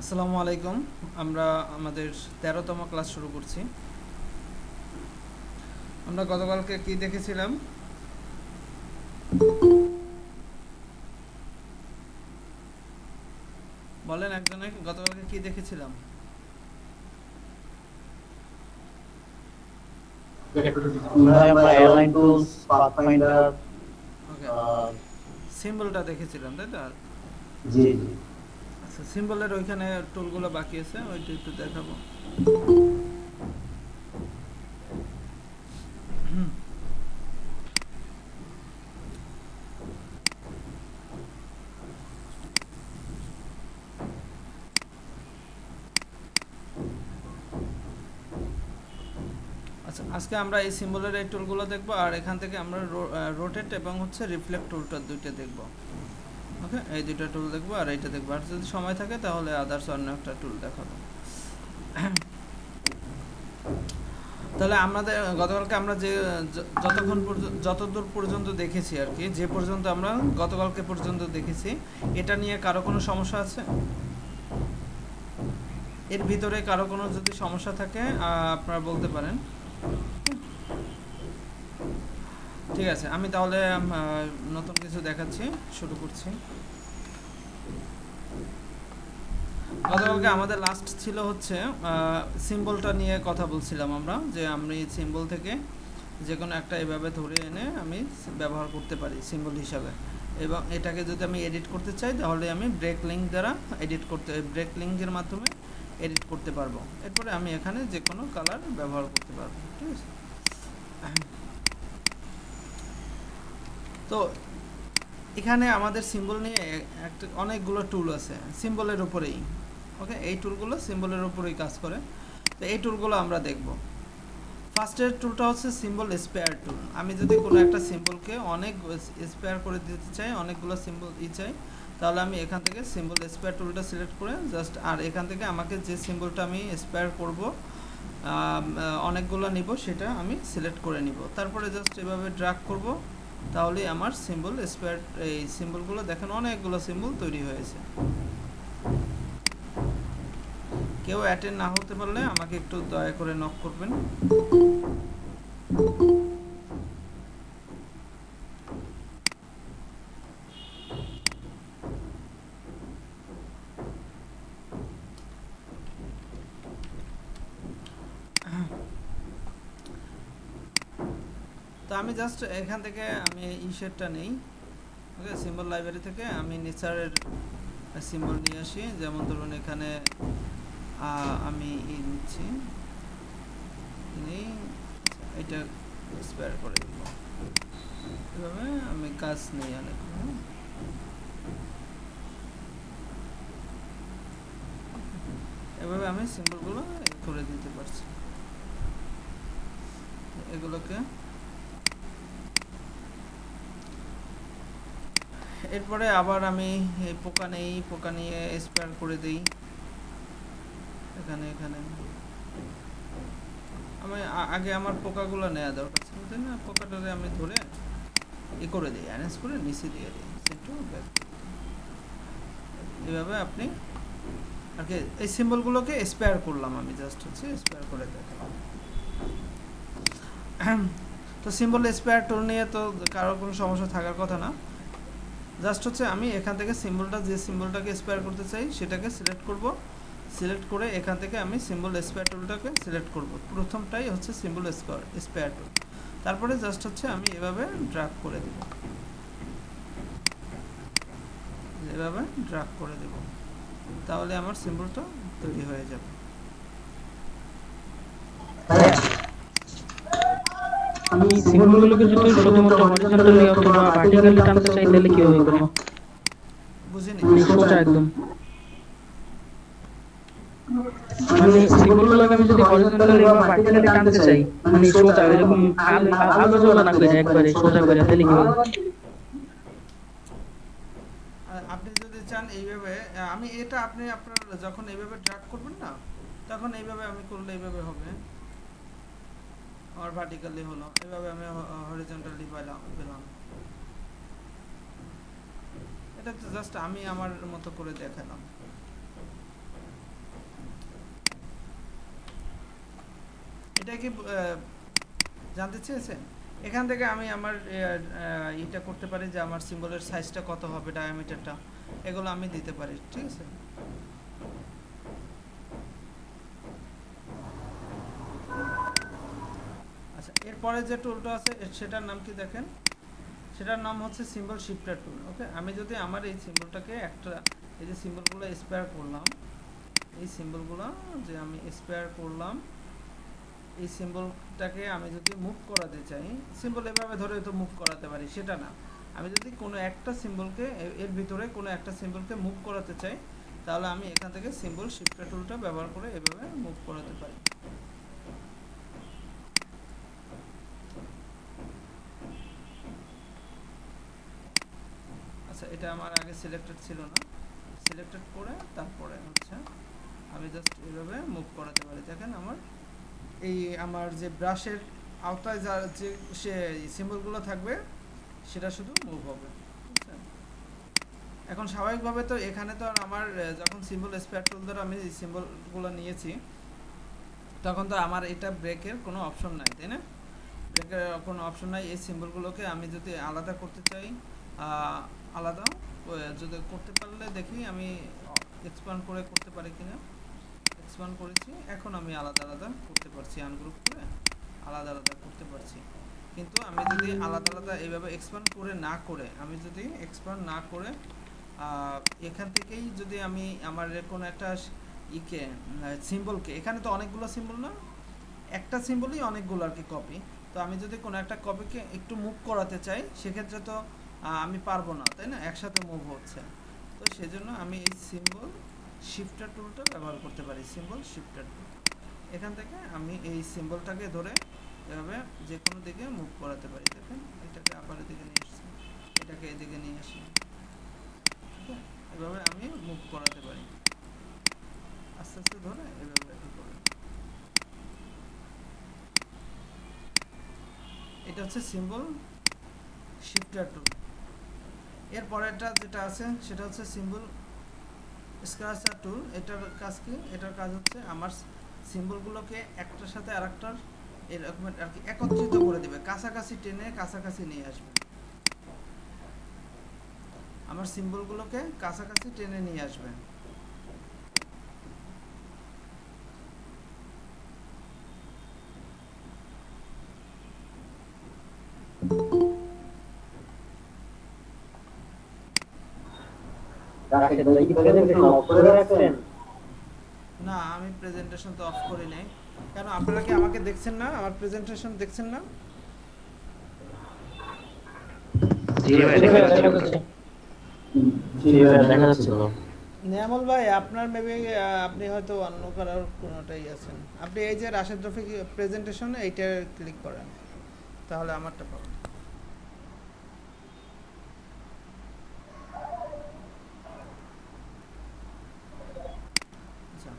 আসসালামু আলাইকুম। আমরা আমাদের ১৩তম ক্লাস শুরু করছি। আমরা গতকালকে কি দেখেছিলাম? বলেন একজনে, গতকালকে কি দেখেছিলাম? ভাই আমরা অ্যালাইন টুলস পাথফাইন্ডার ওকে, আহ সিম্বলটা দেখেছিলাম, তাই তো? জি জি আচ্ছা, সিম্বলের ওইখানে টুলগুলো বাকি আছে, ওইটা একটু দেখাবো। আচ্ছা, আজকে আমরা এই সিম্বলের এই টুলগুলো দেখবো, আর এখান থেকে আমরা রোটেট এবং হচ্ছে রিফ্লেক্ট টুলটা দুইটা দেখবো। ওকে, এই দুইটা টুল দেখবো আর এইটা দেখবো, আর যদি সময় থাকে তাহলে আদার্স অন্য একটা টুল দেখাবো। তাহলে আমাদের গতকালকে আমরা যে যতদূর পর্যন্ত দেখেছি আর কি, যে পর্যন্ত আমরা গতকালকে পর্যন্ত দেখেছি, এটা নিয়ে কারো কোনো সমস্যা আছে? এর ভিতরে কারো কোনো যদি সমস্যা থাকে আপনারা বলতে পারেন। ঠিক আছে, আমি তাহলে নতুন কিছু দেখাচ্ছি, শুরু করছি। গতকালকে আমাদের লাস্ট ছিল হচ্ছে সিম্বলটা নিয়ে কথা বলছিলাম আমরা, যে আমরা এই সিম্বল থেকে যে কোনো একটা এভাবে ধরে এনে আমি ব্যবহার করতে পারি সিম্বল হিসাবে, এবং এটাকে যদি আমি এডিট করতে চাই তাহলে আমি ব্রেক লিঙ্ক দ্বারা ব্রেক লিঙ্কের মাধ্যমে এডিট করতে পারবো। এরপরে আমি এখানে যে কোনো কালার ব্যবহার করতে পারবো। ঠিক আছে, তো এখানে আমাদের সিম্বল নিয়ে একটা অনেকগুলো টুল আছে সিম্বলের উপরেই। ওকে, এই টুলগুলো সিম্বলের উপরেই কাজ করে, তো এই টুলগুলো আমরা দেখব। ফার্স্টের টুলটা হচ্ছে সিম্বল স্পেয়ার টুল। আমি যদি কোনো একটা সিম্বলকে অনেক স্পেয়ার করে দিতে চাই, অনেকগুলো সিম্বল চাই, তাহলে আমি এখান থেকে সিম্বল স্পেয়ার টুলটা সিলেক্ট করে জাস্ট, আর এখান থেকে আমাকে যে সিম্বলটা আমি স্পেয়ার করব, অনেকগুলো নিব, সেটা আমি সিলেক্ট করে নিব। তারপরে জাস্ট এভাবে ড্র্যাগ করব, তাহলেই আমার সিম্বল স্পেয়ার, এই সিম্বলগুলো দেখেন অনেকগুলো সিম্বল তৈরি হয়েছে। কেউ অ্যাটেন্ড না হতে পারলে আমাকে একটু দয়া করে নক করবেন। তো আমি জাস্ট এখান থেকে আমি শেডটা নেই। ওকে, সিম্বল লাইব্রেরি থেকে আমি নেচারের সিম্বল নিয়ে আসি। যেমন ধরুন এখানে আমি নিচ্ছি, এটা স্পেয়ার করে দিব। এভাবে আমি কাজ নেই অনেক। এভাবে আমি সিম্বলগুলো করে দিতে পারছি। এগুলোকে এরপরে আবার আমি এই পোকা নিয়ে স্পেয়ার করে দিই এখানে এখানে। আমি আগে আমার পোকাগুলো নেওয়া দরকার ছিল, তাই না? পোকাটাকে আমি ধরে করে দিই, অ্যারেঞ্জ করে নিচে দিয়ে দিই, সেটু ব্যাক। এভাবে আপনি আর কি এই সিম্বলগুলোকে স্পেয়ার করলাম, আমি জাস্ট হচ্ছে স্পেয়ার করে দেখালাম। তো সিম্বল স্পেয়ার টুল নিয়ে তো কারোর কোনো সমস্যা থাকার কথা না। জাস্ট হচ্ছে আমি এখান থেকে সিম্বলটা, যে সিম্বলটাকে স্পেয়ার করতে চাই সেটাকে সিলেক্ট করব। সিলেক্ট করে এখান থেকে আমি সিম্বল স্পেয়ার টুলটাকে সিলেক্ট করব। প্রথমটাই হচ্ছে সিম্বল স্পেয়ার টুল। তারপরে জাস্ট হচ্ছে আমি এভাবে ড্র্যাগ করে দেব, এভাবে ড্র্যাগ করে দেব, তাহলে আমার সিম্বলটা তৈরি হয়ে যাবে। আমি সিম্বলগুলোকে যদি শুধুমাত্র হরিজন্টালি অথবা ভার্টিক্যালি টানতে চাই তাহলে কিভাবে করব? বুঝিনি। মানে সোজা একদম, মানে সিম্বলগুলোকে আমি যদি হরিজন্টালি বা ভার্টিক্যালি টানতে চাই, মানে সোজা এরকম আলো জ্বলা না করে একবারে সোজা করে, তাহলে কিভাবে? আপনি যদি চান এইভাবে, আমি এটা আপনি আপনার যখন এইভাবে ড্র্যাগ করবেন না, তখন এইভাবে আমি করলে এইভাবে হবে। আর ভার্টিক্যালি হলো, এভাবে আমি হরিজন্টালি পেলাম। এটা তো জাস্ট আমি আমার মতো করে দেখালাম। এটা কি জানতে চেয়েছেন? এখান থেকে আমি আমার এটা করতে পারি যে আমার সিম্বলের সাইজটা কত হবে, ডায়ামিটারটা, এগুলো আমি দিতে পারি, ঠিক আছে? আচ্ছা, এরপরে যে টুলটা আছে সেটার নাম কি দেখেন, সেটার নাম হচ্ছে সিম্বল শিফটার টুল। ওকে, আমি যদি আমার এই সিম্বলটাকে একটা, এই যে সিম্বলগুলো স্পেয়ার করলাম, এই সিম্বলগুলো যে আমি স্পেয়ার করলাম, এই সিম্বলটাকে আমি যদি মুভ করাতে চাই, সিম্বল এভাবে ধরে তো মুভ করাতে পারি, সেটা না। আমি যদি কোনো একটা সিম্বলকে এর ভিতরে কোনো একটা সিম্বলকে মুভ করাতে চাই, তাহলে আমি এখান থেকে সিম্বল শিফটার টুলটা ব্যবহার করে এভাবে মুভ করাতে পারি। আচ্ছা, এটা আমার আগে সিলেক্টেড ছিল না, সিলেক্টেড করে তারপরে হচ্ছে আমি জাস্ট এভাবে মুভ করাতে পারি। দেখেন আমার এই আমার যে ব্রাশের আওতায় যা যে সে সিম্বলগুলো থাকবে সেটা শুধু মুভ হবে, বুঝছেন? এখন স্বাভাবিকভাবে তো এখানে তো আর আমার যখন সিম্বল স্পেয়ার টুল দ্বারা আমি সিম্বলগুলো নিয়েছি, তখন তো আমার এটা ব্রেকের কোনো অপশন নাই, তাই না? ব্রেকের কোনো অপশন নাই। এই সিম্বলগুলোকে আমি যদি আলাদা করতে চাই, আলাদা যদি করতে পারলে দেখি আমি এক্সপ্যান্ড করে করতে পারি কিনা। এক্সপ্যান্ড করেছি, এখন আমি আলাদা আলাদা করতে পারছি, আনগ্রুপ করে আলাদা আলাদা করতে পারছি। কিন্তু আমি যদি আলাদা আলাদা এইভাবে এক্সপ্যান্ড করে না করে, আমি যদি এক্সপ্যান্ড না করে এখান থেকেই যদি আমি আমার কোনো একটা ইকে সিম্বলকে, এখানে তো অনেকগুলো সিম্বল না, একটা সিম্বলই অনেকগুলো আর কি কপি, তো আমি যদি কোনো একটা কপিকে একটু মুভ করাতে চাই, সেক্ষেত্রে তো আমি পারবো না, তাই না? একসাথে মুভ হচ্ছে, তো সেজন্য আমি এই সিম্বল শিফটার টুলটা ব্যবহার করতে পারি। সিম্বল শিফটার টুল, এখান থেকে আমি এই সিম্বলটাকে ধরে এভাবে যে কোনো দিকে মুভ করাতে পারি। দেখেন, এটাকে আপারের দিকে নিয়ে আসছি, এটাকে এদিকে নিয়ে আসি, ঠিক আছে? এভাবে আমি মুভ করাতে পারি, আস্তে আস্তে ধরে এভাবে করে। এটা হচ্ছে সিম্বল শিফটার টুল। এরপরেরটা যেটা আছে সেটা হচ্ছে সিম্বল স্ক্র্যাচার টুল। এটার কাজ কি? এটার কাজ হচ্ছে আমার সিম্বলগুলোকে একটার সাথে আরেকটার এরকম আর কি একত্রিত করে দেবে, কাছাকাছি টেনে কাছাকাছি নিয়ে আসবে, আমার সিম্বলগুলোকে কাছাকাছি টেনে নিয়ে আসবে। না, আমি প্রেজেন্টেশন তো অফ করি নাই। কেন, আপনারা কি আমাকে দেখছেন না? আমার প্রেজেন্টেশন দেখছেন না? জি ভাই, দেখা যাচ্ছে। জি ভাই, দেখা যাচ্ছে তো। নিয়ামল ভাই, আপনার মেবি আপনি হয়তো অন্য কারোর কোনোটাই আছেন। আপনি এই যে রাশেদ রফিক প্রেজেন্টেশন, এইটা ক্লিক করেন, তাহলে আমারটা পাবেন। আচ্ছা,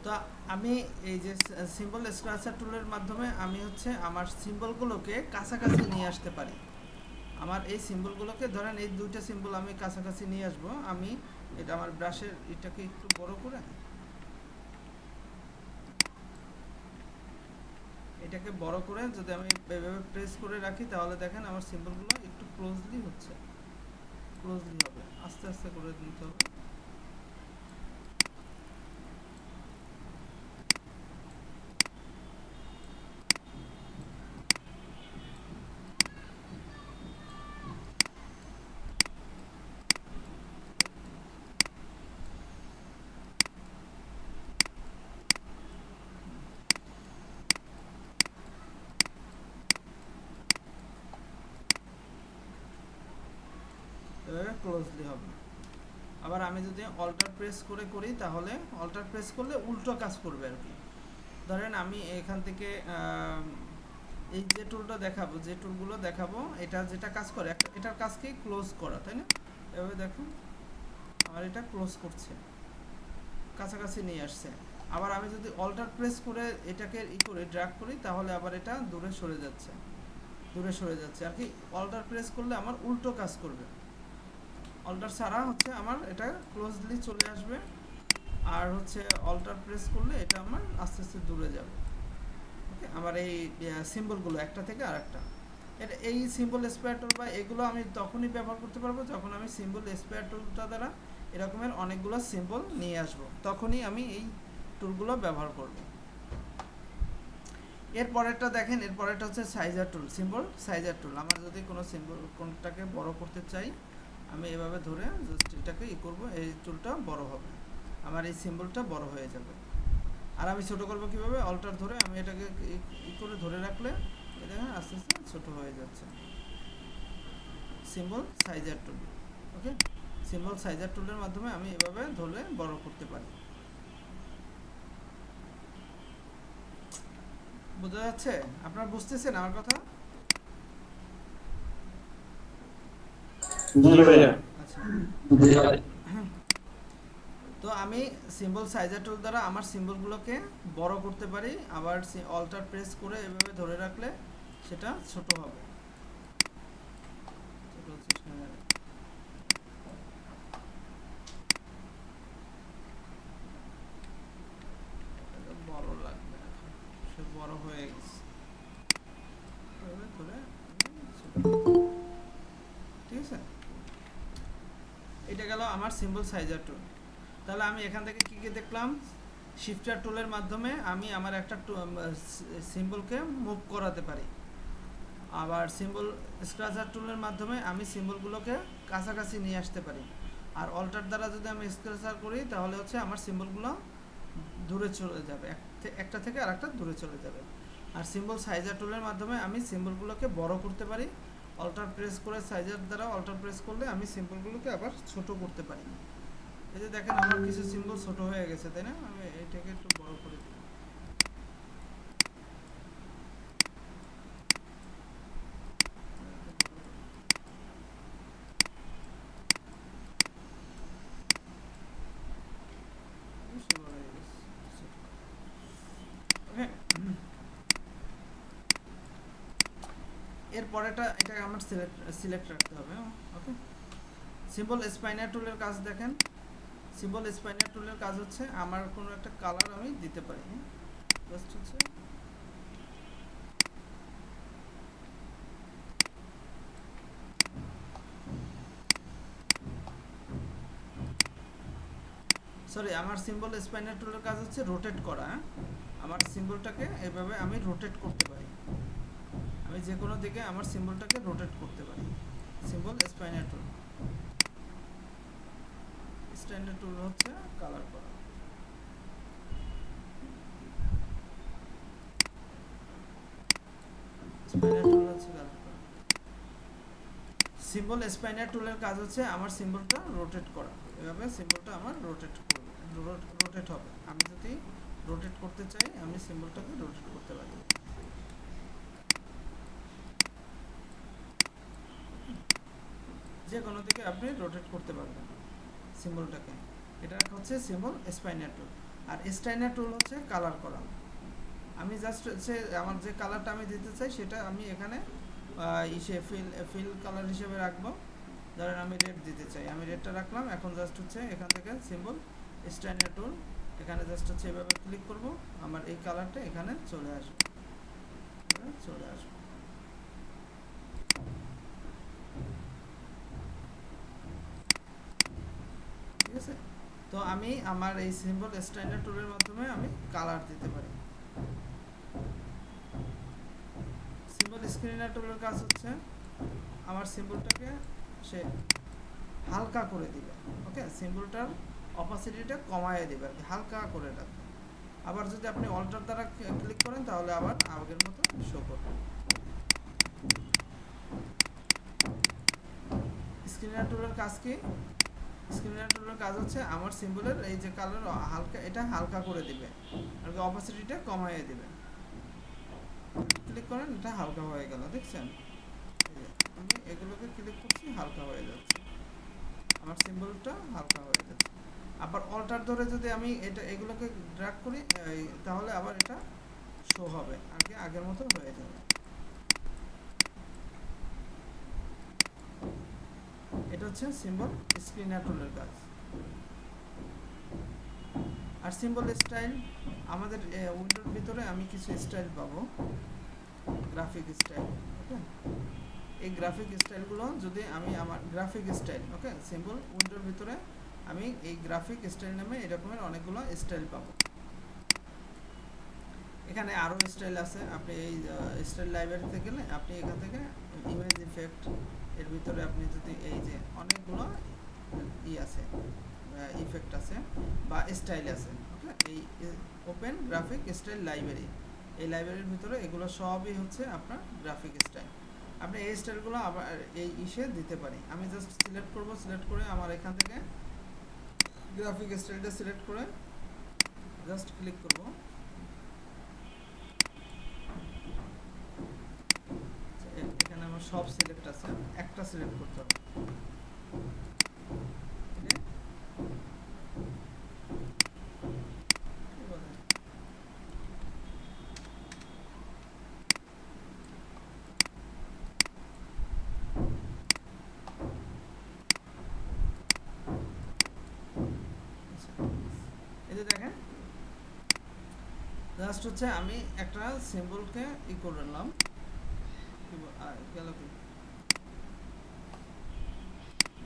তো আমি এই যে সিম্বল স্ক্র্যাচার টুলের মাধ্যমে আমি হচ্ছে আমার সিম্বলগুলোকে কাছাকাছি নিয়ে আসতে পারি। আমার এই সিম্বলগুলোকে ধরেন, এই দুইটা সিম্বল আমি কাছাকাছি নিয়ে আসবো। আমি এটা আমার ব্রাশের এটাকে একটু বড় করে, এটাকে বড় করে যদি আমি এভাবে প্রেস করে রাখি, তাহলে দেখেন আমার সিম্বলগুলো একটু ক্লোজলি হচ্ছে, ক্লোজলি হবে, আস্তে আস্তে করে দিতে হবে। এভাবে ক্লোজলি হবে। আবার আমি যদি অল্টার প্রেস করে করি, তাহলে অল্টার প্রেস করলে উল্টো কাজ করবে আর কি। ধরেন আমি এখান থেকে এই যে টুলটা দেখাবো, যে টুলগুলো দেখাবো, এটা যেটা কাজ করে, এটার কাজ কি ক্লোজ করা, তাই না? এভাবে দেখুন আমার এটা ক্লোজ করছে, কাছাকাছি নিয়ে আসছে। আবার আমি যদি অল্টার প্রেস করে এটাকে করে ড্র্যাগ করি, তাহলে আবার এটা দূরে সরে যাচ্ছে, দূরে সরে যাচ্ছে আর কি। অল্টার প্রেস করলে আমার উল্টো কাজ করবে, অল্টার ছাড়া হচ্ছে আমার এটা ক্লোজলি চলে আসবে, আর হচ্ছে অল্টার প্রেস করলে এটা আমার আস্তে আস্তে দূরে যাবে। ওকে, আমার এই সিম্বলগুলো একটা থেকে আরেকটা, এটা এই সিম্বল স্পেয়ার টুল বা এগুলো আমি তখনই ব্যবহার করতে পারবো যখন আমি সিম্বল স্পেয়ার টুলটা দ্বারা এরকমের অনেকগুলো সিম্বল নিয়ে আসব, তখনই আমি এই টুলগুলো ব্যবহার করব। এর পরেরটা দেখেন, এর পরেরটা হচ্ছে সাইজার টুল, সিম্বল সাইজার টুল। আমার যদি কোনো সিম্বল কোনটাকে বড় করতে চাই, আমি এভাবে ধরে জাস্ট এটাকে করব, এই টুলটা বড় হবে, আমার এই সিম্বলটা বড় হয়ে যাবে। আর আমি ছোট করব কিভাবে, অল্টার ধরে আমি এটাকে করে ধরে রাখলে এটা আস্তে আস্তে ছোট হয়ে যাচ্ছে। সিম্বল সাইজার টুল, ওকে, সিম্বল সাইজার টুলের মাধ্যমে আমি এভাবে ধরে বড় করতে পারি। বোঝা যাচ্ছে? আপনারা বুঝতেছেন আমার কথা? জি ভাইয়া। আচ্ছা, তো আমি সিম্বল সাইজার টুল দ্বারা আমার সিম্বলগুলোকে বড় করতে পারি, আবার অল্টার প্রেস করে এভাবে ধরে রাখলে সেটা ছোট হবে। বড় লাগবে, সে বড় হয়ে গেছে, ধরে ঠিক আছে। এটা গেল আমার সিম্বল সাইজার টুল। তাহলে আমি এখান থেকে কি কি দেখলাম, শিফটার টুলের মাধ্যমে আমি আমার একটা সিম্বলকে মুভ করাতে পারি, আবার সিম্বল স্ক্র্যাচার টুলের মাধ্যমে আমি সিম্বলগুলোকে কাছাকাছি নিয়ে আসতে পারি, আর অল্টার দ্বারা যদি আমি স্ক্র্যাচার করি তাহলে হচ্ছে আমার সিম্বলগুলো দূরে চলে যাবে, একটা থেকে আরেকটা দূরে চলে যাবে। আর সিম্বল সাইজার টুলের মাধ্যমে আমি সিম্বলগুলোকে বড় করতে পারি, অল্টার প্রেস করে সাইজার দ্বারা অল্টার প্রেস করলে আমি সিম্বলগুলোকে আবার ছোট করতে পারি। এই যে দেখেন আমার কিছু সিম্বল ছোট হয়ে গেছে, তাই না? আমি এটাকে একটু বড় করে দিই। এর পরেটা এটা আমার সিলেক্ট রাখতে হবে। ওকে, সিম্বল স্পাইনার টুলের কাজ দেখেন, সিম্বল স্পাইনার টুলের কাজ হচ্ছে আমার কোনো একটা কালার আমি দিতে পারি, জাস্ট হচ্ছে সরি, আমার সিম্বল স্পাইনার টুলের কাজ হচ্ছে রোটেট করা। আমার সিম্বলটাকে এভাবে আমি রোটেট করতে পারি, আমি যে কোনো দিকে আমার সিম্বলটাকে রোটেট করতে পারি। সিম্বল স্পাইনার টুল, স্ট্যান্ডার্ড টুল হচ্ছে কালার করা। স্পাইনার টুল হচ্ছে কালার করা। সিম্বল স্পাইনার টুলের কাজ হচ্ছে আমার সিম্বলটা রোটেট করা, এভাবে সিম্বলটা আমার রোটেট করবে, রোটেট হবে। আমি যদি রোটেট করতে চাই আমি সিম্বলটাকে রোটেট করতে পারি। যে কোনো দিকে আপনি রোটেট করতে পারবেন সিম্বলটাকে। এটা হচ্ছে সিম্বল স্পাইনার টুল। আর স্টাইনার টুল হচ্ছে কালার করা। আমি জাস্ট হচ্ছে আমার যে কালারটা আমি দিতে চাই সেটা আমি এখানে ফিল কালার হিসেবে রাখবো। ধরেন আমি রেড দিতে চাই, আমি রেডটা রাখলাম। এখন জাস্ট হচ্ছে এখান থেকে সিম্বল স্টাইনার টুল, এখানে জাস্ট হচ্ছে এভাবে ক্লিক করব, আমার এই কালারটা এখানে চলে আসবে, চলে আসবে। ঠিক আছে, তো আমি আমার এই সিম্বল স্টাইনার টুলের মাধ্যমে আমি কালার দিতে পারি। সিম্বল স্ক্রিনার টুলের কাজ হচ্ছে আমার সিম্বলটাকে সে হালকা করে দিবে। ওকে, সিম্বলটার অপাসিটিটা কমায় দিবে আর কি, হালকা করে রাখবে। আবার যদি আপনি অল্টার দ্বারা ক্লিক করেন তাহলে আবার আগের মতো শো করবে। স্ক্রিনার টুলের কাজ কি? স্ক্রিনার টুলের কাজ হচ্ছে আমার সিম্বলের এই যে কালার হালকা, এটা হালকা করে দিবে আর কি, অপাসিটিটা কমায় দিবে। ক্লিক করেন, এটা হালকা হয়ে গেল, দেখছেন? আমি এগুলোকে ক্লিক করছি, হালকা হয়ে যাচ্ছে, আমার সিম্বলটা হালকা হয়ে যাচ্ছে। আবার অল্টার ধরে যদি আমি এটা এগুলোকে ড্র্যাগ করি তাহলে আবার এটা শো হবে আর কি, আগের মতো হয়ে যাবে। এটা হচ্ছে সিম্বল স্ক্রিনার টুলের কাজ। আর সিম্বল স্টাইল আমাদের উইন্ডোর ভিতরে আমি কিছু স্টাইল পাবো, গ্রাফিক স্টাইল। ওকে, এই গ্রাফিক স্টাইলগুলো যদি আমি আমার গ্রাফিক স্টাইল, ওকে, সিম্বল উইন্ডোর ভিতরে আমি এই গ্রাফিক স্টাইল নামে এরকমের অনেকগুলো স্টাইল পাবো। এখানে আরও স্টাইল আছে, আপনি এই স্টাইল লাইব্রেরিতে গেলে আপনি এখান থেকে ইমেজ ইফেক্ট এর ভিতরে আপনি যদি এই যে অনেকগুলো আছে, ইফেক্ট আছে বা স্টাইল আছে, ওকে, এই ওপেন গ্রাফিক স্টাইল লাইব্রেরি, এই লাইব্রেরির ভিতরে এগুলো সবই হচ্ছে আপনার গ্রাফিক স্টাইল। আপনি এই স্টাইলগুলো আবার এই দিতে পারি। আমি জাস্ট সিলেক্ট করব, সিলেক্ট করে আমার এখান থেকে গ্রাফিক স্টাইলটা সিলেক্ট করে জাস্ট ক্লিক করব। এখানে আমার সব সিলেক্ট আছে, একটা সিলেক্ট করতে হবে। এই যে দেখেন, জাস্ট হচ্ছে আমি একটা সিম্বলকে করলাম,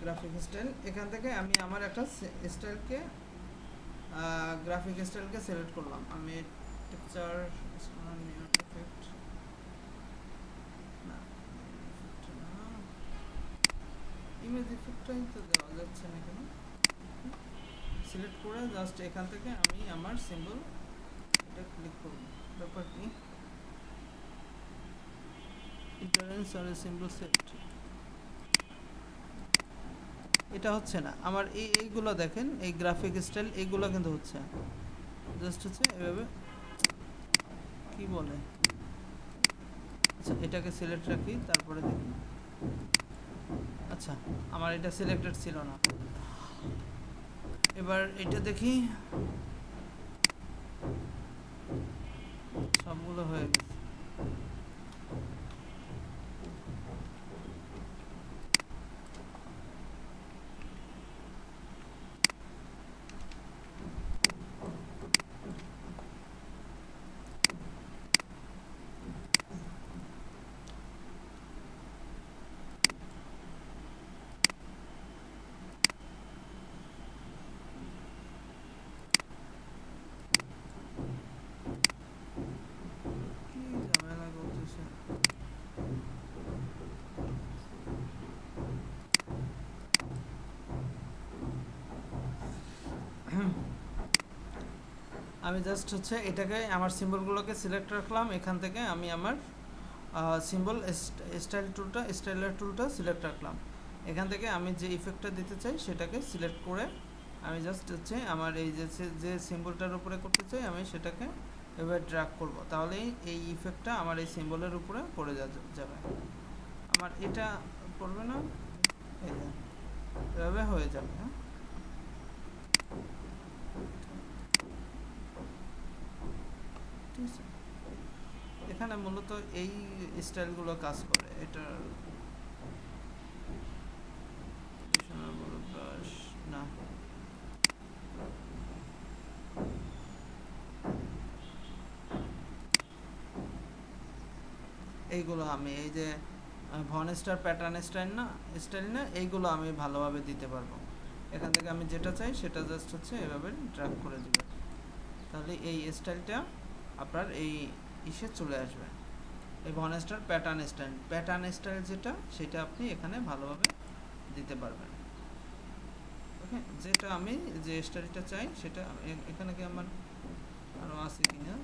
গ্রাফিক স্টাইল। এখান থেকে আমি আমার একটা স্টাইলকে গ্রাফিক স্টাইলকে সিলেক্ট করলাম। আমি টেক্সচার ইফেক্ট না, ইমেজ ইফেক্টটাই তো দেওয়া যাচ্ছে না কেন। সিলেক্ট করে জাস্ট এখান থেকে আমি আমার সিম্বল এটা ক্লিক করব। ব্যাপার কি, ইন্টারেন্স আর সিম্বল সেট, এটা হচ্ছে না আমার। এইগুলো দেখেন, এই গ্রাফিক স্টাইল এইগুলো কিন্তু হচ্ছে, জাস্ট হচ্ছে এভাবে কি বলে। আচ্ছা, এটাকে সিলেক্ট রাখি, তারপরে দেখি। আচ্ছা, আমার এটা সিলেক্টেড ছিল না। এবার এটা দেখি, সবগুলো হয়ে গেছে। কি ঝামেলা করতেছে। আমি জাস্ট হচ্ছে এটাকে আমার সিম্বলগুলোকে সিলেক্ট রাখলাম। এখান থেকে আমি আমার সিম্বল স্টাইলার টুলটা সিলেক্ট রাখলাম। এখান থেকে আমি যে ইফেক্টটা দিতে চাই সেটাকে সিলেক্ট করে আমি জাস্ট হচ্ছে আমার এই যে সিম্বলটার উপরে করতে চাই আমি সেটাকে এভাবে ড্র্যাগ করব, তাহলেই এই ইফেক্টটা আমার এই সিম্বলের উপরে পড়ে যাবে। আমার এটা পড়বে না, এই যে এভাবে হয়ে যাবে। হ্যাঁ, ঠিক আছে। এখানে মূলত এই স্টাইলগুলো কাজ করে। এটা না, এইগুলো আমি এই যে ভনস্টার প্যাটার্ন স্টাইল না, এইগুলো আমি ভালোভাবে দিতে পারবো। এখান থেকে আমি যেটা চাই সেটা জাস্ট হচ্ছে এভাবে ড্র্যাগ করে দিবে, তাহলে এই স্টাইলটা আপনার এই চলে আসবে। এই ভনস্টার প্যাটার্ন স্টাইল যেটা, সেটা আপনি এখানে ভালোভাবে দিতে পারবেন। ওকে, যেটা আমি যে স্টাইলটা চাই সেটা এখানে কি আমার আরও আছে কিনা।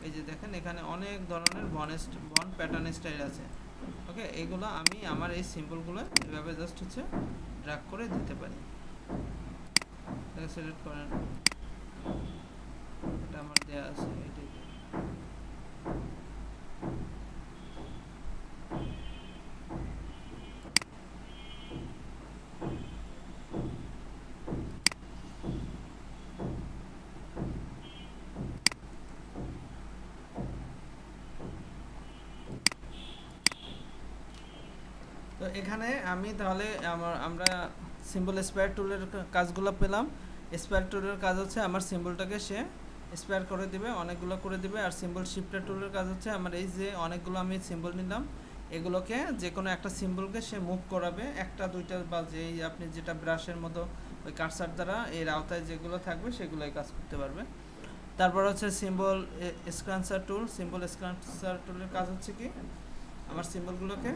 এই যে দেখেন, এখানে অনেক ধরনের বন প্যাটার্ন স্টাইল আছে। ওকে, এইগুলো আমি আমার এই সিম্বলগুলো এভাবে জাস্ট হচ্ছে ড্র্যাগ করে দিতে পারি। এটাকে সিলেক্ট করেন, এটা আমার দেওয়া আছে, এটাই। তো এখানে আমি তাহলে আমরা সিম্বল স্পেয়ার টুলের কাজগুলো পেলাম। স্পেয়ার টুলের কাজ হচ্ছে আমার সিম্বলটাকে সে স্পেয়ার করে দিবে, অনেকগুলো করে দিবে। আর সিম্বল শিফটার টুলের কাজ হচ্ছে আমার এই যে অনেকগুলো আমি সিম্বল নিলাম, এগুলোকে যে কোনো একটা সিম্বলকে সে মুভ করাবে, একটা দুইটা বা যেই আপনি যেটা ব্রাশের মতো ওই কার্সার দ্বারা এর আওতায় যেগুলো থাকবে সেগুলোই কাজ করতে পারবে। তারপর হচ্ছে সিম্বল স্ক্রান্সার টুল। সিম্বল স্ক্রান্সার টুলের কাজ হচ্ছে কি, আমার সিম্বলগুলোকে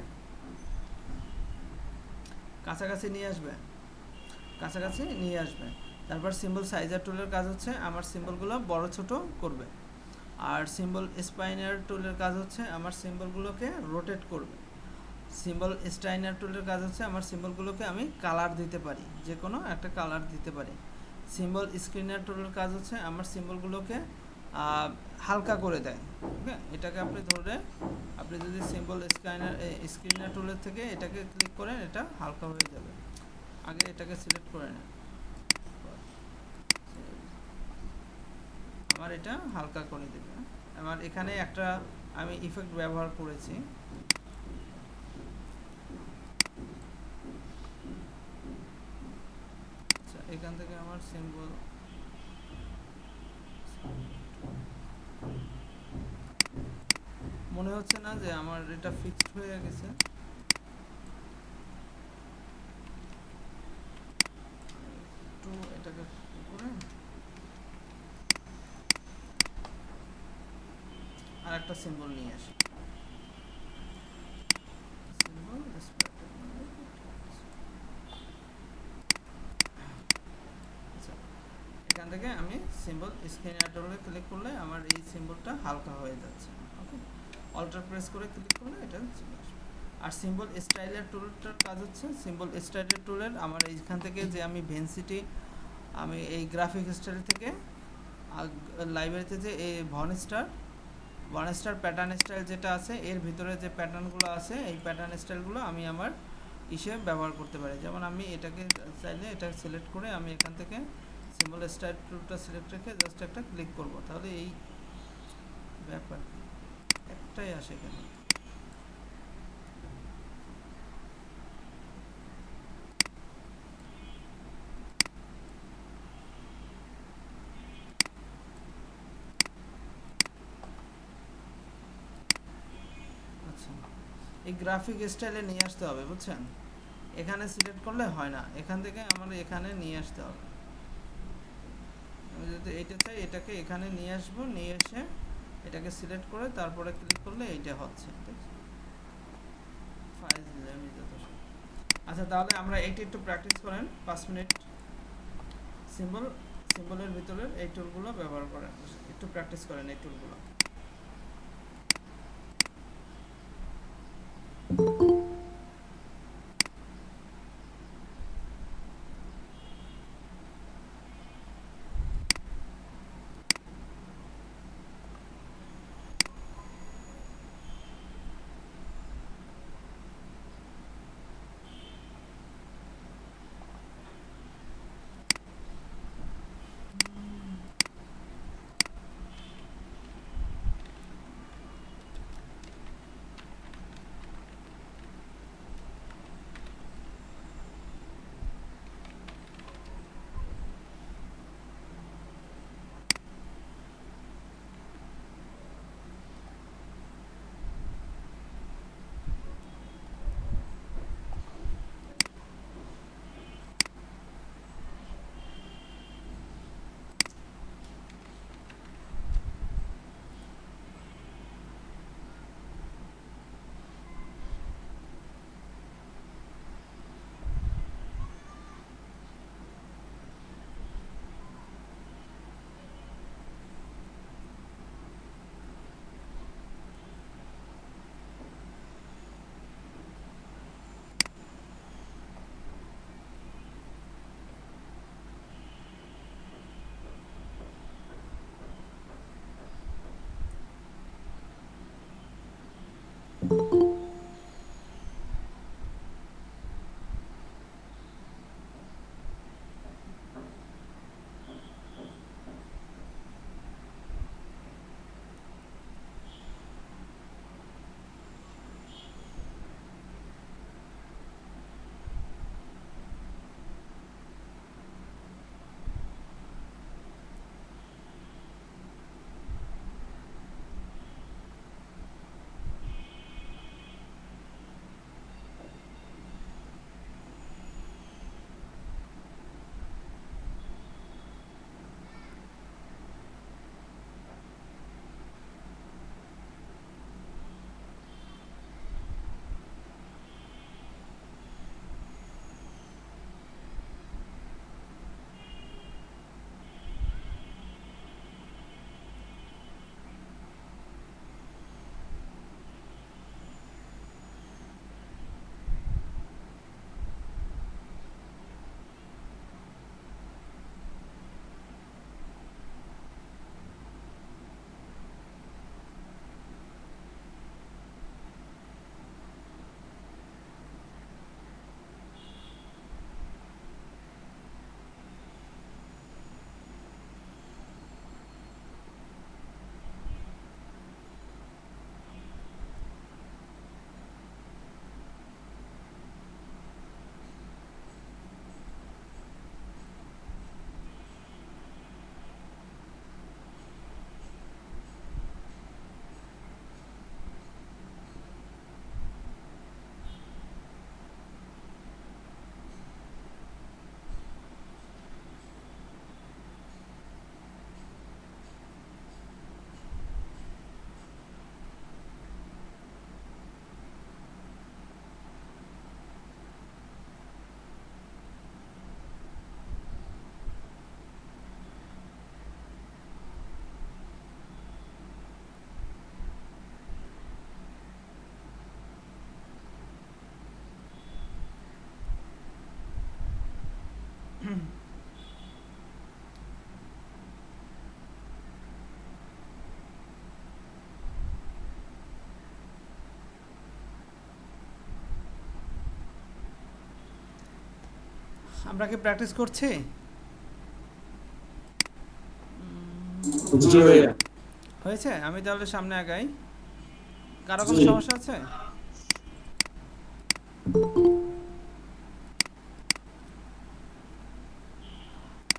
কাছাকাছি নিয়ে আসবে, কাছাকাছি নিয়ে আসবে। তারপর সিম্বল সাইজার টুলের কাজ হচ্ছে আমার সিম্বলগুলো বড় ছোট করবে। আর সিম্বল স্পাইনার টুলের কাজ হচ্ছে আমার সিম্বলগুলোকে রোটেট করবে। সিম্বল স্টাইনার টুলের কাজ হচ্ছে আমার সিম্বলগুলোকে আমি কালার দিতে পারি, যে কোনো একটা কালার দিতে পারি। সিম্বল স্ক্রিনার টুলের কাজ হচ্ছে আমার সিম্বলগুলোকে হালকা করে দেয়। ওকে, এটাকে আপনি ধরে আপনি যদি সিম্বল স্ক্রিনার টুলের থেকে এটাকে ক্লিক করেন, এটা হালকা হয়ে যাবে। আগে এটাকে সিলেক্ট করে নেন, আমার এটা হালকা করে দেবে। আমার এখানে একটা আমি ইফেক্ট ব্যবহার করেছি। আচ্ছা, এখান থেকে আমার সিম্বল মনে হচ্ছে না যে আমার এটা ফিক্সড হয়ে গেছে। একটু এটাকে করে আর একটা সিম্বল নিয়ে আসি। সিম্বল আচ্ছা, এখান থেকে আমি সিম্বল স্ক্রিনার টুলে ক্লিক করলে আমার এই সিম্বলটা হালকা হয়ে যাচ্ছে। ওকে, অল্টার প্রেস করে ক্লিক করলে এটা চলে আসবে। আর সিম্বল স্টাইলার টুলটার কাজ হচ্ছে, সিম্বল স্টাইলার টুলের আমার এইখান থেকে যে আমি ভেন্সিটি, আমি এই গ্রাফিক স্টাইল থেকে লাইব্রেরিতে যে এই ভনস্টার প্যাটার্ন স্টাইল যেটা আছে, এর ভিতরে যে প্যাটার্নগুলো আছে এই প্যাটার্ন স্টাইলগুলো আমি আমার হিসেবে ব্যবহার করতে পারি। যেমন আমি এটাকে চাইলে এটা সিলেক্ট করে আমি এখান থেকে সিম্বল স্টাইল টুলটা সিলেক্ট রেখে জাস্ট একটা ক্লিক করব, তাহলে এই ব্যাপার একটাই আসে কেন। আচ্ছা, এই গ্রাফিক স্টাইলে নিয়ে আসতে হবে, বুঝছেন? এখানে সিলেক্ট করলে হয় না, এখান থেকে আমার এখানে নিয়ে আসতে হবে। আমি যদি এইটা চাই, এটাকে এখানে নিয়ে আসবো, নিয়ে এসে এটাকে সিলেক্ট করে তারপরে ক্লিক করলে এইটা হচ্ছে। আচ্ছা, তাহলে আমরা এইটা একটু প্র্যাকটিস করেন 5 মিনিট। সিম্বলের ভিতরের এই টুলগুলো ব্যবহার করেন, একটু প্র্যাকটিস করেন এই টুলগুলো। আমরা কি প্র্যাকটিস করছি? জি ভাইয়া। হয়েছে? আমি তাহলে সামনে আগাই। কারো কোনো জি। সমস্যা আছে?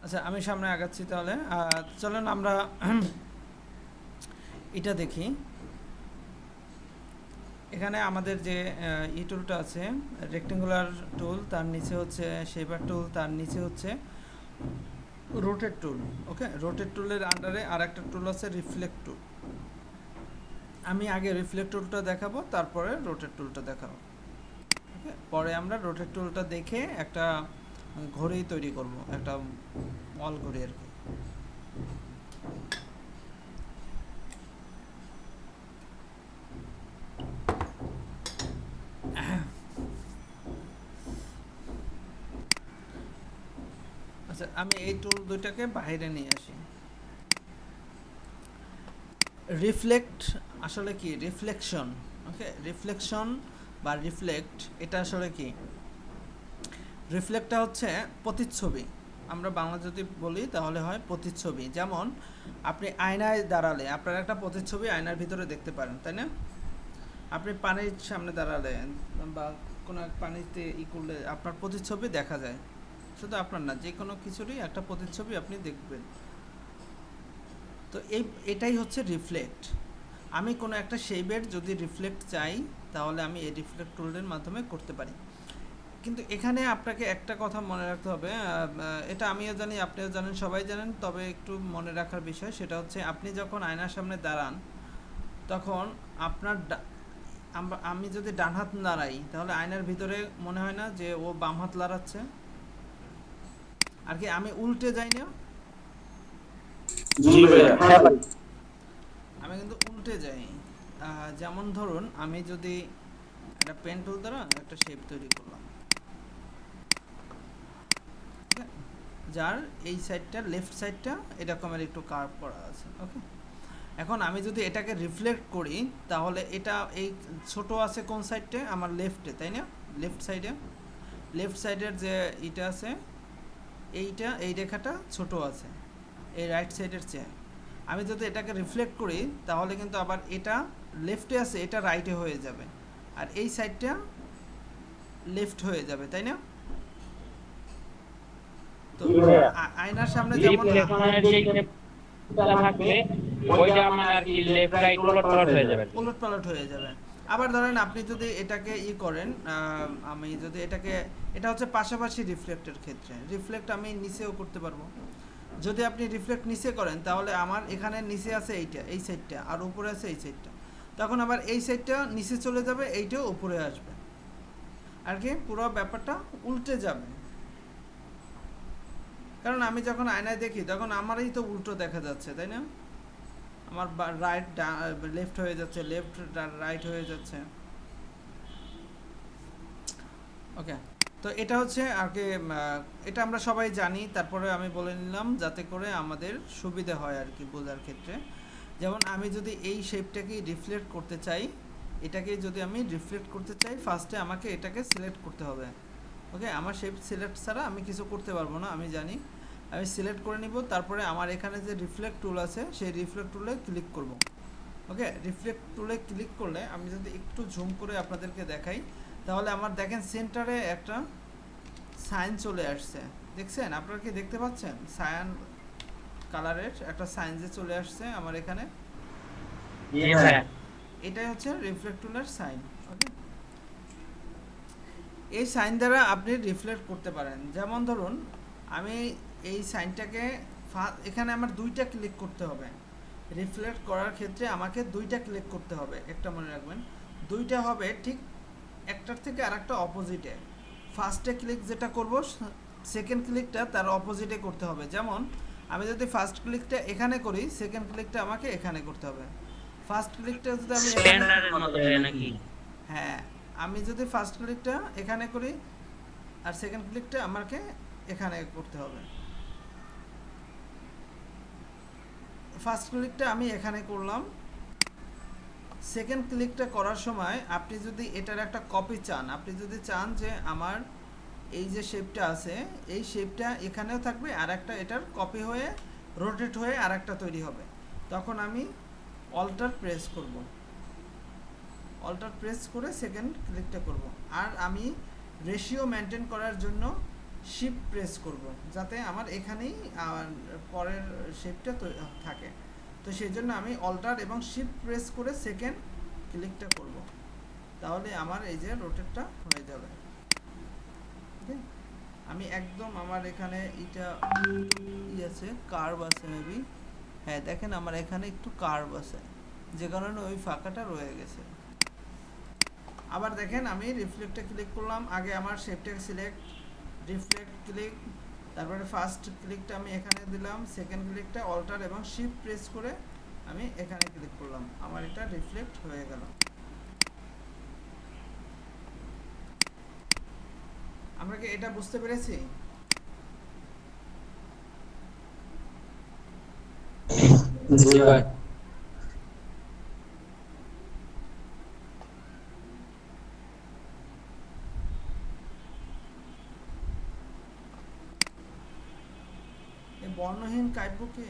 আচ্ছা, আমি সামনে আগাচ্ছি তাহলে। চলেন আমরা এটা দেখি। এখানে আমাদের যে ই টুলটা আছে, রেক্টেঙ্গুলার টুল, তার নিচে হচ্ছে শেপার টুল, তার নিচে হচ্ছে রোটেট টুল। ওকে, রোটেট টুলের আন্ডারে আর একটা টুল আছে রিফ্লেক্ট টুল। আমি আগে রিফ্লেক্ট টুলটা দেখাবো, তারপরে রোটেট টুলটা দেখাবো। ওকে, পরে আমরা রোটেট টুলটা দেখে একটা ঘড়ি তৈরি করব, একটা ওয়াল ঘড়ি আর কি। আচ্ছা, আমি এই টুল দুইটাকে বাইরে নিয়ে আসি। রিফ্লেক্ট আসলে কি? রিফ্লেকশন। ওকে, রিফ্লেকশন বা রিফ্লেক্ট এটা আসলে কি? রিফ্লেক্টটা হচ্ছে প্রতিচ্ছবি। আমরা বাংলা যদি বলি তাহলে হয় প্রতিচ্ছবি। যেমন আপনি আয়নায় দাঁড়ালে আপনার একটা প্রতিচ্ছবি আয়নার ভিতরে দেখতে পারেন, তাই না? আপনি পানির সামনে দাঁড়ালে বা কোনো এক পানিতে করলে আপনার প্রতিচ্ছবি দেখা যায়। শুধু আপনার না, যে কোনো কিছুরই একটা প্রতিচ্ছবি আপনি দেখবেন। তো এটাই হচ্ছে রিফ্লেক্ট। আমি কোনো একটা শেপের যদি রিফ্লেক্ট চাই, তাহলে আমি এই রিফ্লেক্ট টুলের মাধ্যমে করতে পারি। কিন্তু এখানে আপনাকে একটা কথা মনে রাখতে হবে, এটা আমিও জানি, আপনিও জানেন, সবাই জানেন, তবে একটু মনে রাখার বিষয় সেটা হচ্ছে আপনি যখন আয়নার সামনে দাঁড়ান তখন আপনার আমি যদি ডান হাত নাড়াই তাহলে আয়নার ভিতরে মনে হয় না যে ও বাম হাত লড়াচ্ছে? আর কি আমি উল্টে যাই না? জি ভাইয়া। হ্যাঁ ভাই। আমি কিন্তু উল্টে যাই। যেমন ধরুন, আমি যদি একটা পেন টুল দ্বারা একটা শেপ তৈরি করলাম, ঠিক আছে? যার এই সাইডটা, লেফট সাইডটা এরকমের একটু কার্ভ করা আছে। ওকে, এখন আমি যদি এটাকে রিফ্লেক্ট করি তাহলে এটা এই ছোট আছে কোন সাইডে? আমার লেফটে, তাই না? লেফট সাইডে, লেফট সাইডের যে এটা আছে, এইটা, এই রেখাটা ছোট আছে এই রাইট সাইডের চেয়ে। আমি যদি এটাকে রিফ্লেক্ট করি তাহলে কিন্তু আবার এটা লেফটে আছে, এটা রাইটে হয়ে যাবে, আর এই সাইডটা লেফট হয়ে যাবে, তাই না? তো জি ভাইয়া। আয়নার সামনে যেমন রিফ্লেকশনের যে শেপটা থাকবে ওইটা আমার আর কি লেফট রাইট উলট হয়ে যাবে। উলট পালট হয়ে যাবে। আবার ধরেন আপনি যদি এটাকে করেন, আমি যদি এটাকে, এটা হচ্ছে পাশাপাশি রিফ্লেক্টের ক্ষেত্রে। রিফ্লেক্ট আমি নিচেও করতে পারবো। যদি আপনি রিফ্লেক্ট নিচে করেন তাহলে আমার এখানে নিচে আছে এইটা, এই সাইডটা, আর উপরে আছে এই সাইডটা। তখন আবার এই সাইডটা নিচে চলে যাবে, এইটাও উপরে আসবে, আর কি পুরো ব্যাপারটা উল্টে যাবে। কারণ আমি যখন আয়নায় দেখি তখন আমারই তো উল্টো দেখা যাচ্ছে, তাই না? আমার রাইট লেফট হয়ে যাচ্ছে, লেফট রাইট হয়ে যাচ্ছে। ওকে, তো এটা হচ্ছে আর কি, এটা আমরা সবাই জানি, তারপরে আমি বলে নিলাম যাতে করে আমাদের সুবিধা হয় আর কি বোঝার ক্ষেত্রে। যেমন আমি যদি এই শেপটাকে রিফ্লেক্ট করতে চাই, এটাকে যদি আমি রিফ্লেক্ট করতে চাই, ফার্স্টে আমাকে এটাকে সিলেক্ট করতে হবে। ওকে, আমার শেপ সিলেক্ট ছাড়া আমি কিছু করতে পারবো না, আমি জানি। আমি সিলেক্ট করে নিব, তারপরে আমার এখানে যে রিফ্লেক্ট টুল আছে সেই রিফ্লেক্ট টুলে ক্লিক করব। ওকে, রিফ্লেক্ট টুলে ক্লিক করলে আমি যদি একটু জুম করে আপনাদেরকে দেখাই তাহলে আমার দেখেন সেন্টারে একটা সাইন চলে আসছে। দেখছেন? আপনারা কি দেখতে পাচ্ছেন? সায়ান কালারের একটা সাইন যে চলে আসছে আমার এখানে। জি ভাই। এটাই হচ্ছে রিফ্লেক্ট টুলের সাইন। ওকে, এই সাইন দ্বারা আপনি রিফ্লেক্ট করতে পারেন। যেমন ধরুন আমি এই সাইনটাকে এখানে আমার দুইটা ক্লিক করতে হবে। রিফ্লেক্ট করার ক্ষেত্রে আমাকে দুইটা ক্লিক করতে হবে, একটা মনে রাখবেন। দুইটা হবে ঠিক একটার থেকে আরেকটা অপোজিটে। ফার্স্টে ক্লিক যেটা করব, সেকেন্ড ক্লিকটা তার অপোজিটে করতে হবে। যেমন আমি যদি ফার্স্ট ক্লিকটা এখানে করি, সেকেন্ড ক্লিকটা আমাকে এখানে করতে হবে। ফার্স্ট ক্লিকটা যদি আমি স্ট্যান্ডার্ডের মতো হয় নাকি? হ্যাঁ, আমি যদি ফার্স্ট ক্লিকটা এখানে করি আর সেকেন্ড ক্লিকটা আমাকে এখানে করতে হবে। ফার্স্ট ক্লিকটা আমি এখানে করলাম, সেকেন্ড ক্লিকটা করার সময় আপনি যদি এটার একটা কপি চান, আপনি যদি চান যে আমার এই যে শেপটা আছে এই শেপটা এখানেও থাকবে, আর একটা এটার কপি হয়ে রোটেট হয়ে আর একটা তৈরি হবে। তখন আমি অল্টার প্রেস করব, অল্টার প্রেস করে সেকেন্ড ক্লিকটা করব। আর আমি রেশিও মেনটেন করার জন্য শিফট প্রেস করব, যাতে আমার এখানেই পরের শেপটা থাকে। তো সেই জন্য আমি অল্টার এবং শিফট প্রেস করে সেকেন্ড ক্লিকটা করব, তাহলে আমার এই যে রোটেটটা হয়ে যাবে। ওকে, আমি একদম আমার এখানে এটা আছে, কার্ভ আছে মেবি, হ্যাঁ দেখেন আমার এখানে একটু কার্ভ আছে, যে কারণে ওই ফাঁকাটা রয়ে গেছে। আবার দেখেন আমি রিফ্লেক্টে ক্লিক করলাম, আগে আমার শেপটাকে সিলেক্ট, রিফ্লেক্ট ক্লিক, তারপরে ফার্স্ট ক্লিকটা আমি এখানে দিলাম, সেকেন্ড ক্লিকটা অল্টার এবং শিফট প্রেস করে আমি এখানে ক্লিক করলাম, আমার এটা রিফ্লেক্ট হয়ে গেল। আমরা কি এটা বুঝতে পেরেছি? জি ভাই। এই বর্ণহীন কাব্যকে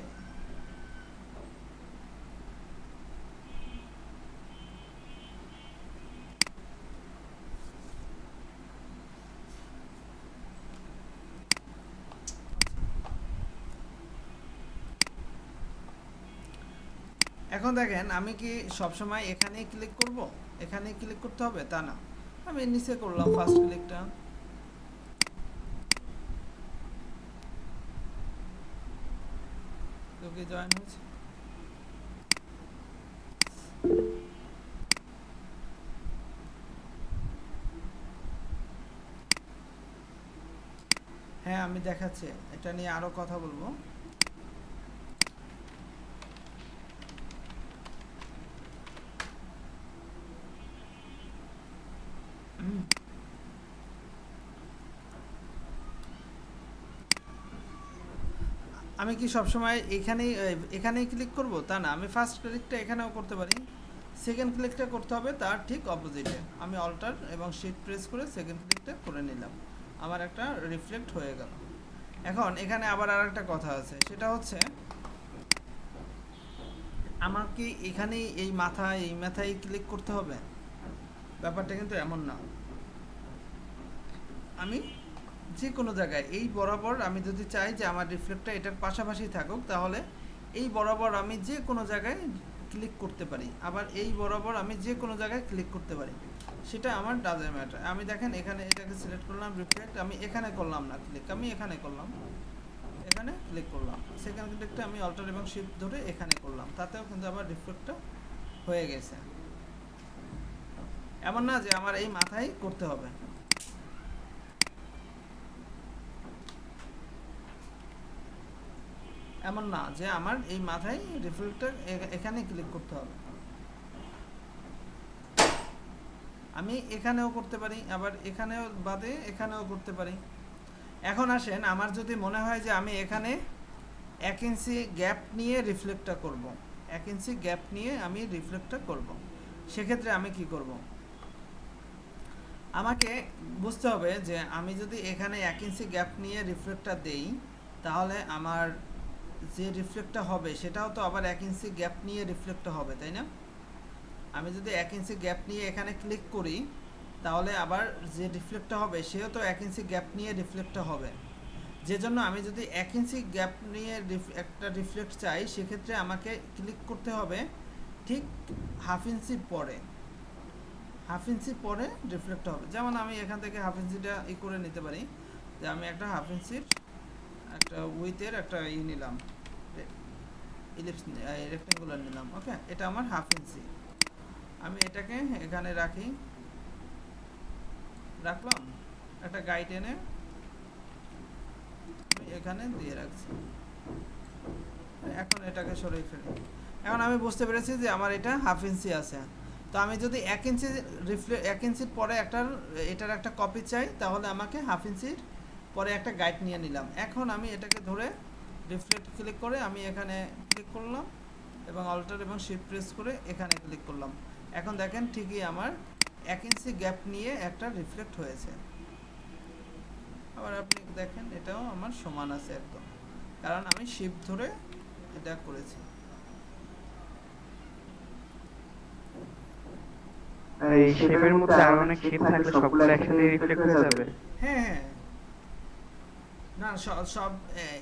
এখন দেখেন আমি কি সবসময় এখানেই ক্লিক করব, এখানেই ক্লিক করতে হবে তা না, আমি নিচে করলাম ফার্স্ট ক্লিকটা, ওকে জয়েন হয়েছে। হ্যাঁ আমি দেখাচ্ছি, এটা নিয়ে আরো কথা বলবো। আমি কি সবসময় এখানেই ক্লিক করব তা না, আমি ফার্স্ট ক্লিকটা এখানেও করতে পারি, সেকেন্ড ক্লিকটা করতে হবে তার ঠিক অপোজিটে। আমি অল্টার এবং শিফট প্রেস করে সেকেন্ড ক্লিকটা করে নিলাম, আমার একটা রিফ্লেক্ট হয়ে গেল। এখন এখানে আবার আর একটা কথা আছে, সেটা হচ্ছে আমার কি এখানেই এই মাথায় ক্লিক করতে হবে? ব্যাপারটা কিন্তু এমন না। আমি যে কোনো জায়গায় এই বরাবর আমি যদি চাই যে আমার রিফ্লেক্টটা এটার পাশাপাশি থাকুক, তাহলে এই বরাবর আমি যে কোনো জায়গায় ক্লিক করতে পারি, আবার এই বরাবর আমি যে কোনো জায়গায় ক্লিক করতে পারি, সেটা আমার ডাজন্ট ম্যাটার। আমি দেখেন এখানে এটাকে সিলেক্ট করলাম রিফ্লেক্ট, আমি এখানে করলাম না ক্লিক, আমি এখানে করলাম, এখানে ক্লিক করলাম, সেকেন্ড ক্লিকটা আমি অল্টার এবং শিফট ধরে এখানে করলাম, তাতেও কিন্তু আবার রিফ্লেক্টটা হয়ে গেছে। এমন না যে আমার এই মাথায় করতে হবে, এমন না যে আমার এই মাথায় রিফ্লেক্টর এখানে ক্লিক করতে হবে, আমি এখানেও করতে পারি, আবার এখানেও বাদে এখানেও করতে পারি। এখন আসেন, আমার যদি মনে হয় যে আমি এখানে 1 ইঞ্চি গ্যাপ নিয়ে রিফ্লেক্টটা করব, 1 ইঞ্চি গ্যাপ নিয়ে আমি রিফ্লেক্টটা করব, সেক্ষেত্রে আমি কি করব? আমাকে বুঝতে হবে যে আমি যদি এখানে 1 ইঞ্চি গ্যাপ নিয়ে রিফ্লেক্টটা দেই, তাহলে আমার যে রিফ্লেক্টটা হবে সেটাও তো আবার 1 ইঞ্চি গ্যাপ নিয়ে রিফ্লেক্টটা হবে, তাই না? আমি যদি 1 ইঞ্চি গ্যাপ নিয়ে এখানে ক্লিক করি, তাহলে আবার যে রিফ্লেক্টটা হবে সেও তো 1 ইঞ্চি গ্যাপ নিয়ে রিফ্লেক্টটা হবে। যে জন্য আমি যদি 1 ইঞ্চি গ্যাপ নিয়ে একটা রিফ্লেক্ট চাই, সেক্ষেত্রে আমাকে ক্লিক করতে হবে ঠিক হাফ ইঞ্চি পরে, হাফ ইঞ্চি পরে রিফ্লেক্ট হবে। যেমন আমি এখান থেকে হাফ ইঞ্চিটা করে নিতে পারি, যে আমি একটা হাফ ইঞ্চির একটা উইথের একটা নিলাম, ইলিপস রেক্টেঙ্গুলার নিলাম। ওকে, এটা আমার হাফ ইঞ্চি, আমি এটাকে এখানে রাখলাম, একটা গাইড এনে আমি এখানে দিয়ে রাখছি। এখন এটাকে সরিয়ে ফেলি। এখন আমি বুঝতে পেরেছি যে আমার এটা হাফ ইঞ্চি আছে। তো আমি যদি 1 ইঞ্চির পরে এটার একটা কপি চাই, তাহলে আমাকে হাফ ইঞ্চির পরে একটা গাইড নিয়ে নিলাম। এখন আমি এটাকে ধরে রিফ্লেক্ট ক্লিক করে আমি এখানে ক্লিক করলাম এবং অল্টার এবং শিফট প্রেস করে এখানে ক্লিক করলাম। এখন দেখেন ঠিকই আমার 1 ইঞ্চি গ্যাপ নিয়ে একটা রিফ্লেক্ট হয়েছে। দেখেন এটাও আমার সমান আছে একদম, কারণ আমি শিফট ধরে এটা করেছি। এই শেপের মধ্যে আরো অনেক শেপ থাকলে সবগুলো একসাথে রিফ্লেক্ট হয়ে যাবে। হ্যাঁ হ্যাঁ, না সব সব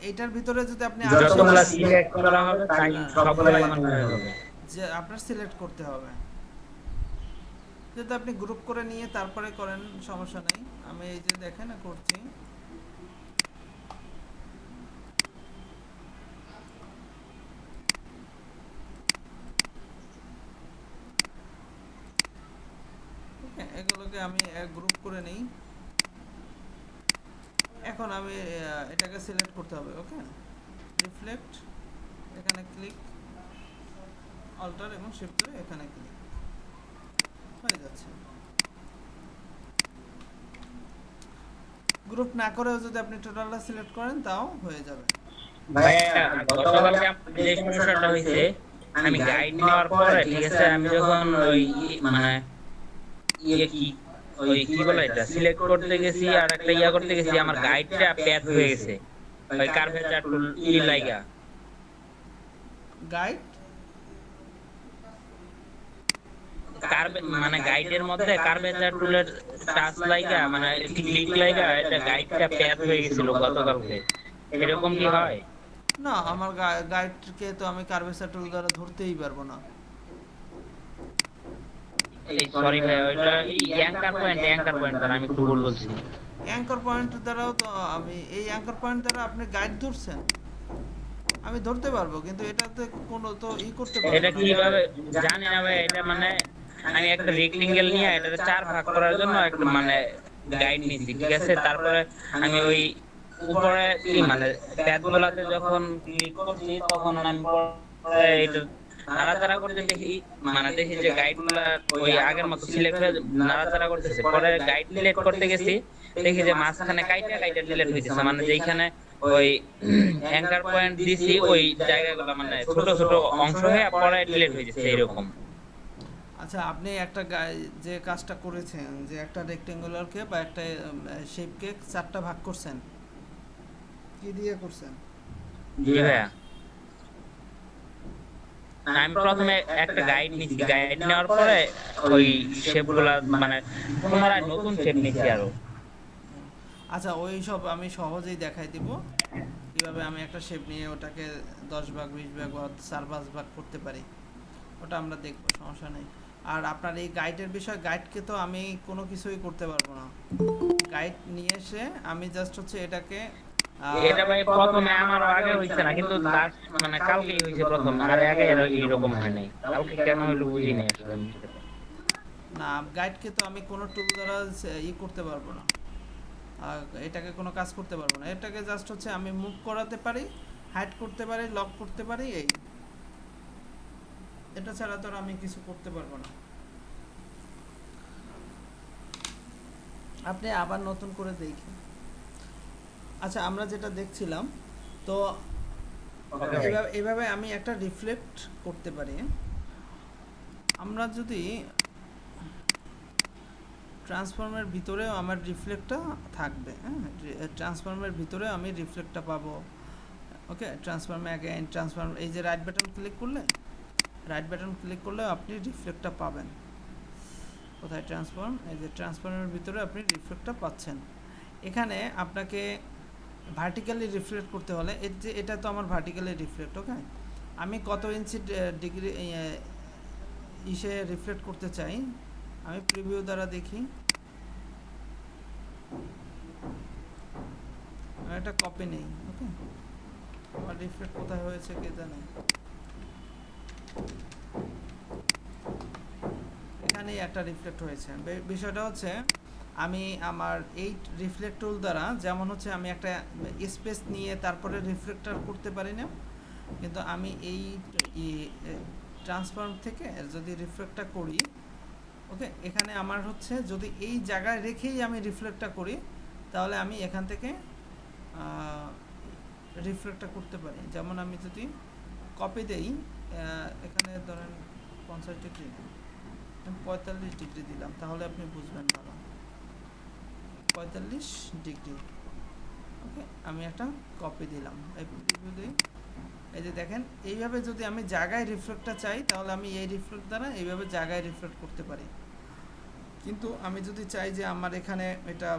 এইটার ভিতরে যদি আপনি আরো যতগুলো শেপ- সিলেক্ট করা হবে তাই সবগুলো এমন হয়ে যাবে। যে আপনার সিলেক্ট করতে হবে, যদি আপনি গ্রুপ করে নিয়ে তারপরে করেন সমস্যা নেই। আমি এই যে দেখেন করছি, ওকে, এগুলোকে আমি গ্রুপ করে নিই। এখন আমি এটাকে সিলেক্ট করতে হবে, ওকে, রিফ্লেক্ট, এখানে ক্লিক, অল্টার এবং শিফট ধরে এখানে ক্লিক হয়ে যাচ্ছে। গ্রুপ না করেও যদি আপনি টোটালটা সিলেক্ট করেন তাও হয়ে যাবে। ভাইয়া গতকালকে আমার যে সমস্যাটা হয়েছে, আমি গাইড নেওয়ার পরে ঠিক আছে, আমি যখন ওই মানে ইয়ে কি ওই কি বলে এটা সিলেক্ট করতে গেছি আর একটা ইয়া করতে গেছি, আমার গাইডটা প্যাচ হয়ে গেছে ওই কার্ভেচার টুল ই লাইগা। গাইড মানে গাইডের মধ্যে কার্ভেচার টুলের টাচ লাইগা মানে ক্লিক লাইগা এটা গাইডটা প্যাচ হয়ে গেছিল গতকালকে। এরকম কি হয়? না, আমার গাইডকে তো আমি কার্ভেচার টুল দ্বারা ধরতেই পারবো না। এই সরি ভাই, ওইটা অ্যাঙ্কার পয়েন্ট দ্বারা আমি একটু ভুল বলছি। অ্যাঙ্কর পয়েন্ট দ্বারাও তো আমি এই অ্যাঙ্কর পয়েন্ট দ্বারা আপনি গাইড ধরছেন, আমি ধরতে পারবো, কিন্তু এটাতে কোনো তো করতে পারবো এটা না। কিভাবে জানি না ভাই, এটা মানে আমি একটা রেক্টেঙ্গেল নিয়ে এটা চার ভাগ করার জন্য একটা মানে গাইড নিয়েছি ঠিক আছে। তারপরে আমি ওই উপরে কি মানে ট্যাবগুলোতে যখন ক্লিক করছি তখন আমি পরে এটা নাড়াচাড়া করতে দেখি, মানে দেখি যে গাইডগুলা ওই আগের মতো সিলেক্ট হয়ে নাড়াচাড়া করতেছে। পরে গাইড সিলেক্ট করতে গেছি, দেখি যে মাঝখানে কাইটা কাইটা ডিলিট হইতেছে, মানে যেখানে ওই অ্যাঙ্কার পয়েন্ট দিছি ওই জায়গাগুলো মানে ছোট ছোট অংশ হয়ে পরে ডিলিট হয়ে যাচ্ছে এরকম। আচ্ছা, আপনি একটা যে কাজটা করেছেন, যে একটা রেক্টেঙ্গুলারকে বা একটা শেপকে চারটা ভাগ করছেন, কি দিয়ে করছেন? জি ভাইয়া, আমি প্রথমে একটা গাইড নিছি, গাইড নেওয়ার পরে ওই শেপগুলা মানে পুনরায় নতুন শেপ নিছি আরো। আচ্ছা, ওই সব আমি সহজেই দেখাই দিব কিভাবে আমি একটা শেপ নিয়ে ওটাকে 10 ভাগ 20 ভাগ বা 4-5 ভাগ করতে পারি, ওটা আমরা দেখবো, সমস্যা নেই। আর আপনার এই গাইডের বিষয়, গাইডকে তো আমি কোনো কিছুই করতে পারবো না। গাইড নিয়ে এসে আমি জাস্ট হচ্ছে এটাকে এটা ভাই প্রথমে আমারও আগে হইছে না, কিন্তু লাস্ট মানে কালকেই হইছে প্রথম, আর আগে এরকম হয় নাই। কালকে কেন হইলো বুঝি নাই আসলে আমি বিষয়টা। না, গাইডকে তো আমি কোনো টুল দ্বারা করতে পারবো না, এটাকে কোনো কাজ করতে পারবো না। এটাকে জাস্ট হচ্ছে আমি মুভ করাতে পারি, হাইড করতে পারি, লক করতে পারি, এই এটা ছাড়া তো আর আমি কিছু করতে পারবো না। আপনি আবার নতুন করে দেখেন। আচ্ছা, আমরা যেটা দেখছিলাম, তো এভাবে আমি একটা রিফ্লেক্ট করতে পারি। আমরা যদি ট্রান্সফর্মের ভিতরেও আমার রিফ্লেক্টটা থাকবে, হ্যাঁ, ট্রান্সফর্মের ভিতরে আমি রিফ্লেক্টটা পাবো। ওকে, ট্রান্সফর্মে অ্যাগেইন ট্রান্সফর্ম, এই যে রাইট বাটন ক্লিক করলে আপনি রিফ্লেক্টটা পাবেন। কোথায় ট্রান্সফর্ম? এই যে ট্রান্সফর্মের ভিতরে আপনি রিফ্লেক্টটা পাচ্ছেন। এখানে আপনাকে ভার্টিক্যালি রিফ্লেক্ট করতে হলে, এর যে এটা তো আমার ভার্টিক্যালি রিফ্লেক্ট, ওকে, আমি কত ইঞ্চি ডিগ্রি ইসে রিফ্লেক্ট করতে চাই, আমি প্রিভিউ দ্বারা দেখি। আমি একটা কপি নেই, ওকে, আমার রিফ্লেক্ট কোথায় হয়েছে কে জানে। এখানেই একটা রিফ্লেক্ট হয়েছে। বিষয়টা হচ্ছে আমি আমার এই রিফ্লেক্ট টুল দ্বারা, যেমন হচ্ছে আমি একটা স্পেস নিয়ে তারপরে রিফ্লেক্টার করতে পারি না, কিন্তু আমি এই ট্রান্সফর্ম থেকে যদি রিফ্লেক্টটা করি, ওকে, এখানে আমার হচ্ছে যদি এই জায়গায় রেখেই আমি রিফ্লেক্টটা করি, তাহলে আমি এখান থেকে রিফ্লেক্টটা করতে পারি। যেমন আমি যদি কপি দেই, এখানে ধরেন 50 ডিগ্রি, আমি 45 ডিগ্রি দিলাম, তাহলে আপনি বুঝবেন ভালো, 45 ডিগ্রি, ওকে, ওকে, আমি একটা কপি দিলাম, এই preview দিই। এই যে দেখেন, এইভাবে যদি আমি জায়গায় রিফ্লেক্টটা চাই তাহলে আমি এই রিফ্লেক্ট দ্বারা এইভাবে জায়গায় রিফ্লেক্ট করতে পারি। কিন্তু আমি যদি চাই যে আমার এখানে এটা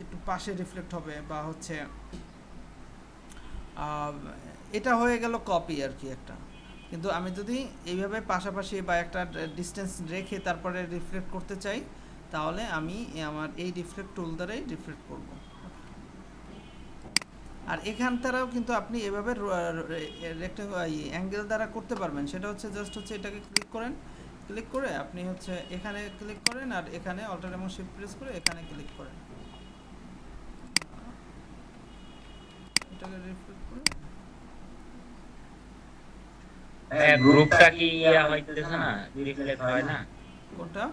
একটু পাশে রিফ্লেক্ট হবে বা হচ্ছে এটা হয়ে গেল কপি আর কি একটা। কিন্তু আমি যদি এইভাবে পাশাপাশি বা একটা ডিস্টেন্স রেখে তারপরে রিফ্লেক্ট করতে চাই তাহলে আমি আমার এই রিফ্লেক্ট টুল দ্বারাই রিফ্লেক্ট করব। আর এখান দ্বারাও কিন্তু আপনি এভাবে অ্যাঙ্গেল দ্বারা করতে পারবেন। সেটা হচ্ছে জাস্ট হচ্ছে এটাকে ক্লিক করেন, ক্লিক করে আপনি হচ্ছে এখানে ক্লিক করেন আর এখানে অল্টার এবং শিফট প্রেস করে এখানে ক্লিক করেন, এটাকে রিফ্লেক্ট করে। গ্রুপটা কি ইয়া হইতেছে না, রিফ্লেক্ট হয় না, কোনটা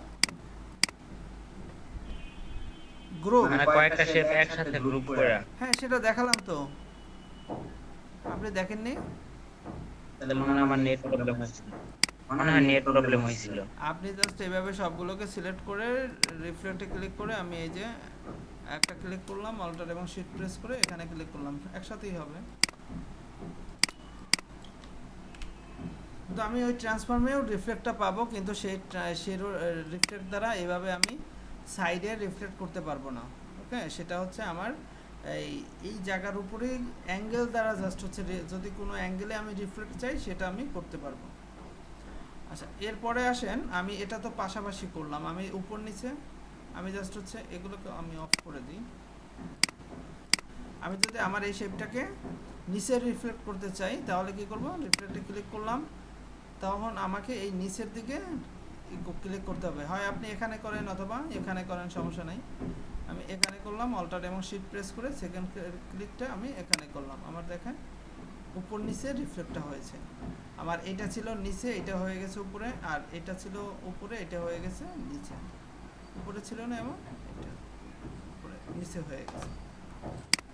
গ্রুপ? মানে কয়েকটা শেপ একসাথে গ্রুপ করে। হ্যাঁ, সেটা দেখালাম তো, আপনি দেখেননি? তাহলে মনে হয় আমার নেট প্রবলেম হয়েছিল, মনে হয় নেট প্রবলেম হয়েছিল। আপনি জাস্ট এভাবে সবগুলোকে সিলেক্ট করে রিফ্লেক্টে ক্লিক করে আমি এই যে একটা ক্লিক করলাম, অল্টার এবং শিফট প্রেস করে এখানে ক্লিক করলাম, একসাথেই হবে। তো আমি ওই ট্রান্সফর্মেও রিফ্লেক্টটা পাবো, কিন্তু সেই রিফ্লেক্ট দ্বারা এভাবে আমি সাইডে রিফ্লেক্ট করতে পারবো না। ওকে, সেটা হচ্ছে আমার এই জায়গার উপরেই অ্যাঙ্গেল দ্বারা জাস্ট হচ্ছে যদি কোনো অ্যাঙ্গেলে আমি রিফ্লেক্ট চাই সেটা আমি করতে পারবো। আচ্ছা, এরপরে আসেন, আমি এটা তো পাশাপাশি করলাম, আমি উপর নিচে আমি জাস্ট হচ্ছে এগুলোকে আমি অফ করে দিই। আমি যদি আমার এই শেপটাকে নিচে রিফ্লেক্ট করতে চাই তাহলে কি করব, রিফ্লেক্টে ক্লিক করলাম, তখন আমাকে এই নিচের দিকে ক্লিক করতে হবে। হয় আপনি এখানে করেন অথবা এখানে করেন, সমস্যা নাই। আমি এখানে করলাম, অল্টার এবং শিফট প্রেস করে সেকেন্ড ক্লিকটা আমি এখানে করলাম, আমার দেখেন উপর নিচে রিফ্লেক্টটা হয়েছে। আমার এটা ছিল নিচে, এটা হয়ে গেছে উপরে, আর এটা ছিল উপরে, এটা হয়ে গেছে নিচে। উপরে ছিল না এবং এটা উপরে নিচে হয়ে গেছে।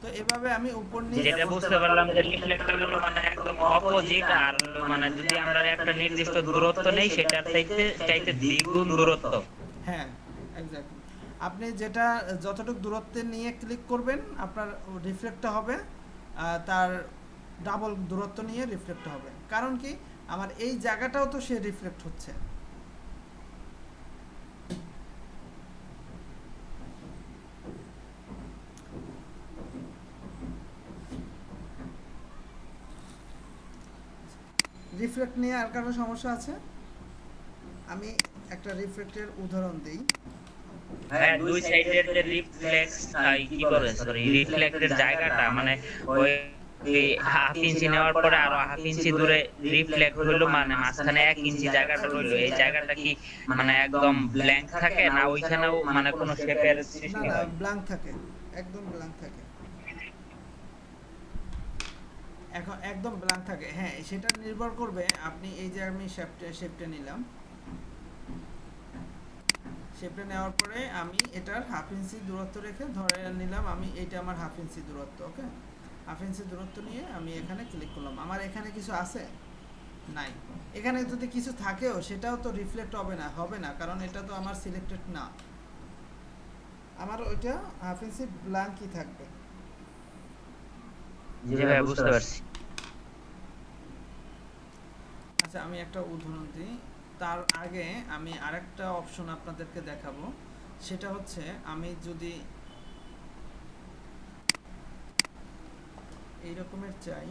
তো এভাবে আমি উপর নিচে, যেটা বুঝতে পারলাম যে রিফ্লেক্টর গুলো মানে একদম অপোজিট, আর মানে যদি আমরা একটা নির্দিষ্ট দূরত্ব নেই সেটার চাইতে দ্বিগুণ দূরত্ব। হ্যাঁ এক্স্যাক্টলি, আপনি যেটা যতটুকু দূরত্বে নিয়ে ক্লিক করবেন আপনার রিফ্লেক্টটা হবে তার ডাবল দূরত্ব নিয়ে রিফ্লেক্ট হবে। কারণ কি, আমার এই জায়গাটাও তো সে রিফ্লেক্ট হচ্ছে। রিফ্লেক্ট নিয়ে আর কারো সমস্যা আছে? আমি একটা রিফ্লেক্টের উদাহরণ দিই। হ্যাঁ, দুই সাইডের যে রিফ্লেক্স কি করে, সরি, রিফ্লেক্টের জায়গাটা মানে ওই হাফ ইঞ্চি নেওয়ার পরে আরো হাফ ইঞ্চি দূরে রিফ্লেক্ট হইলো, মানে মাঝখানে 1 ইঞ্চি জায়গাটা রইলো, এই জায়গাটা কি মানে একদম ব্ল্যাঙ্ক থাকে না ওইখানেও মানে কোনো শেপের না সৃষ্টি না, হয়? ব্ল্যাঙ্ক থাকে, একদম ব্ল্যাঙ্ক থাকে। এখন একদম ব্ল্যাঙ্ক থাকে, হ্যাঁ সেটা নির্ভর করবে আপনি এই যে আমি শেপটা নিলাম, শেপটা নেওয়ার পরে আমি এটার হাফ ইঞ্চি দূরত্ব রেখে ধরে নিলাম, আমি এইটা আমার হাফ ইঞ্চি দূরত্ব, ওকে, হাফ ইঞ্চি দূরত্ব নিয়ে আমি এখানে ক্লিক করলাম। আমার এখানে কিছু আছে নাই, এখানে যদি কিছু থাকেও সেটাও তো রিফ্লেক্ট হবে না, কারণ এটা তো আমার সিলেক্টেড না, আমার ওইটা হাফ ইঞ্চি ব্ল্যাঙ্কই থাকবে। জি ভাই, বুঝতে পারছি। আচ্ছা, আমি একটা উদাহরণ দিই, তার আগে আমি আরেকটা অপশন আপনাদেরকে দেখাবো। সেটা হচ্ছে আমি যদি এই রকমের চাই,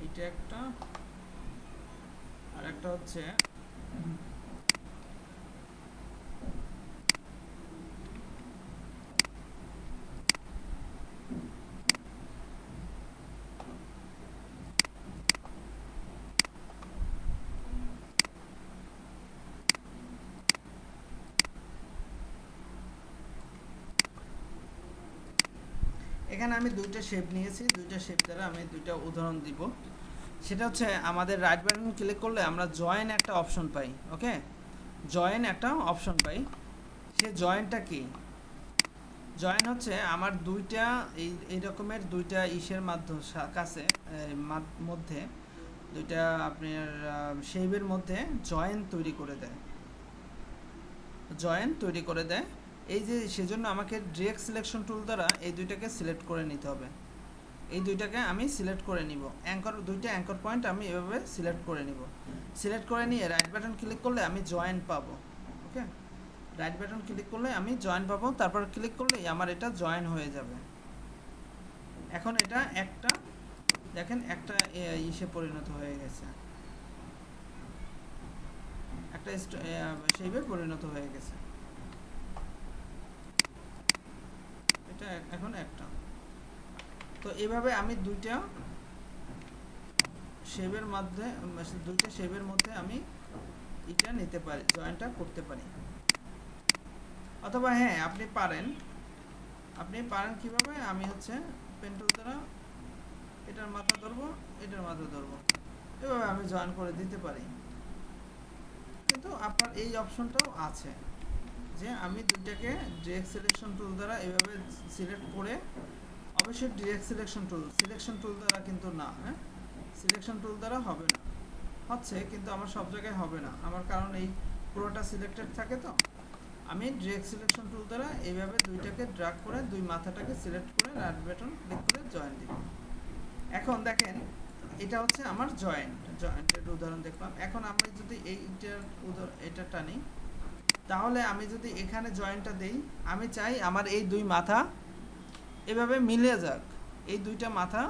এটা একটা, আর একটা হচ্ছে এখানে আমি দুইটা শেপ নিয়েছি, দুইটা শেপ দ্বারা আমি দুইটা উদাহরণ দিব। সেটা হচ্ছে আমাদের রাইট বাটন ক্লিক করলে আমরা জয়েন একটা অপশন পাই। ওকে, জয়েন একটা অপশন পাই। সে জয়েনটা কি? জয়েন হচ্ছে আমার দুইটা এই রকমের দুইটা ইসের কাছে মধ্যে দুইটা আপনার শেপের মধ্যে জয়েন তৈরি করে দেয়, জয়েন তৈরি করে দেয়। এই যে সেজন্য আমাকে ডিরেক্ট সিলেকশন টুল দ্বারা এই দুইটাকে সিলেক্ট করে নিতে হবে। এই দুইটাকে আমি সিলেক্ট করে নিব, দুইটা অ্যাঙ্কর পয়েন্ট আমি এভাবে সিলেক্ট করে নিব। সিলেক্ট করে নিয়ে রাইট বাটন ক্লিক করলে আমি জয়েন পাবো। ওকে, রাইট বাটন ক্লিক করলে আমি জয়েন পাবো, তারপর ক্লিক করলেই আমার এটা জয়েন হয়ে যাবে। এখন এটা একটা দেখেন একটা ইসে পরিণত হয়ে গেছে, একটা শেপে পরিণত হয়ে গেছে। এটা এখন একটা। তো এভাবে আমি দুইটা শেপের মধ্যে আমি এটা নিতে পারি, জয়েনটা করতে পারি। অথবা হ্যাঁ আপনি পারেন কিভাবে, আমি হচ্ছে পেন টুল দ্বারা এটার মাথা ধরবো, এটার মাথা ধরবো, এভাবে আমি জয়েন করে দিতে পারি। কিন্তু আপনার এই অপশনটাও আছে যে আমি দুইটাকে ডিরেক্ট সিলেকশন টুল দ্বারা এভাবে সিলেক্ট করে, অবশ্যই ডিরেক্ট সিলেকশন টুল দ্বারা কিন্তু না, হ্যাঁ সিলেকশন টুল দ্বারা হবে না, হচ্ছে কিন্তু আমার সব জায়গায় হবে না আমার, কারণ এই পুরোটা সিলেক্টেড থাকে। তো আমি ডিরেক্ট সিলেকশন টুল দ্বারা এইভাবে দুইটাকে ড্র্যাগ করে দুই মাথাটাকে সিলেক্ট করে রাইট বাটন ক্লিক করে জয়েন দিব। এখন দেখেন এটা হচ্ছে আমার জয়েন্টের উদাহরণ দেখলাম। এখন আমি যদি এটা টানি, তাহলে আমি যদি এখানে জয়েন্টটা দেই, আমি চাই আমার এই দুই মাথা এভাবে মিলে যাক, এই দুইটা মাথা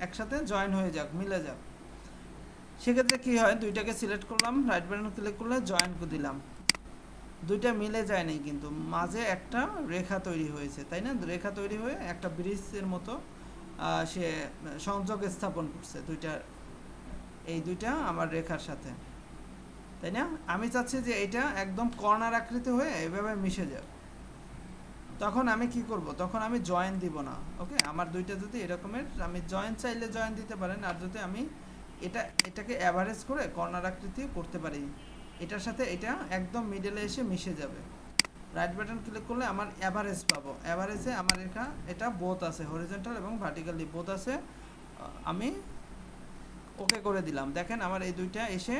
একসাথে জয়েন হয়ে যাক, মিলে যাক। সেক্ষেত্রে কি হয়, দুইটাকে সিলেক্ট করলাম, রাইট বাটন ক্লিক করলে জয়েন করে দিলাম, দুইটা মিলে যায় নাই, কিন্তু মাঝে একটা রেখা তৈরি হয়েছে, তাই না? রেখা তৈরি হয়ে একটা ব্রিজের মতো সে সংযোগ স্থাপন করছে এই দুইটা আমার রেখার সাথে, তাই না? আমি চাচ্ছি যে এটা একদম কর্নার আকৃতি হয়ে এভাবে মিশে যাক। তখন আমি কি করব, তখন আমি জয়েন দিব না। ওকে, আমার দুইটা যদি এরকমের, আমি জয়েন চাইলে জয়েন দিতে পারেন, আর যদি আমি এটাকে অ্যাভারেজ করে কর্নার আকৃতি করতে পারি, এটার সাথে এটা একদম মিডলে এসে মিশে যাবে। রাইট বাটন ক্লিক করলে আমার অ্যাভারেজ পাবো, অ্যাভারেজে আমার এটা বোথ আছে, হরিজন্টাল এবং ভার্টিক্যালি বোথ আছে। আমি ওকে করে দিলাম। দেখেন আমার এই দুইটা এসে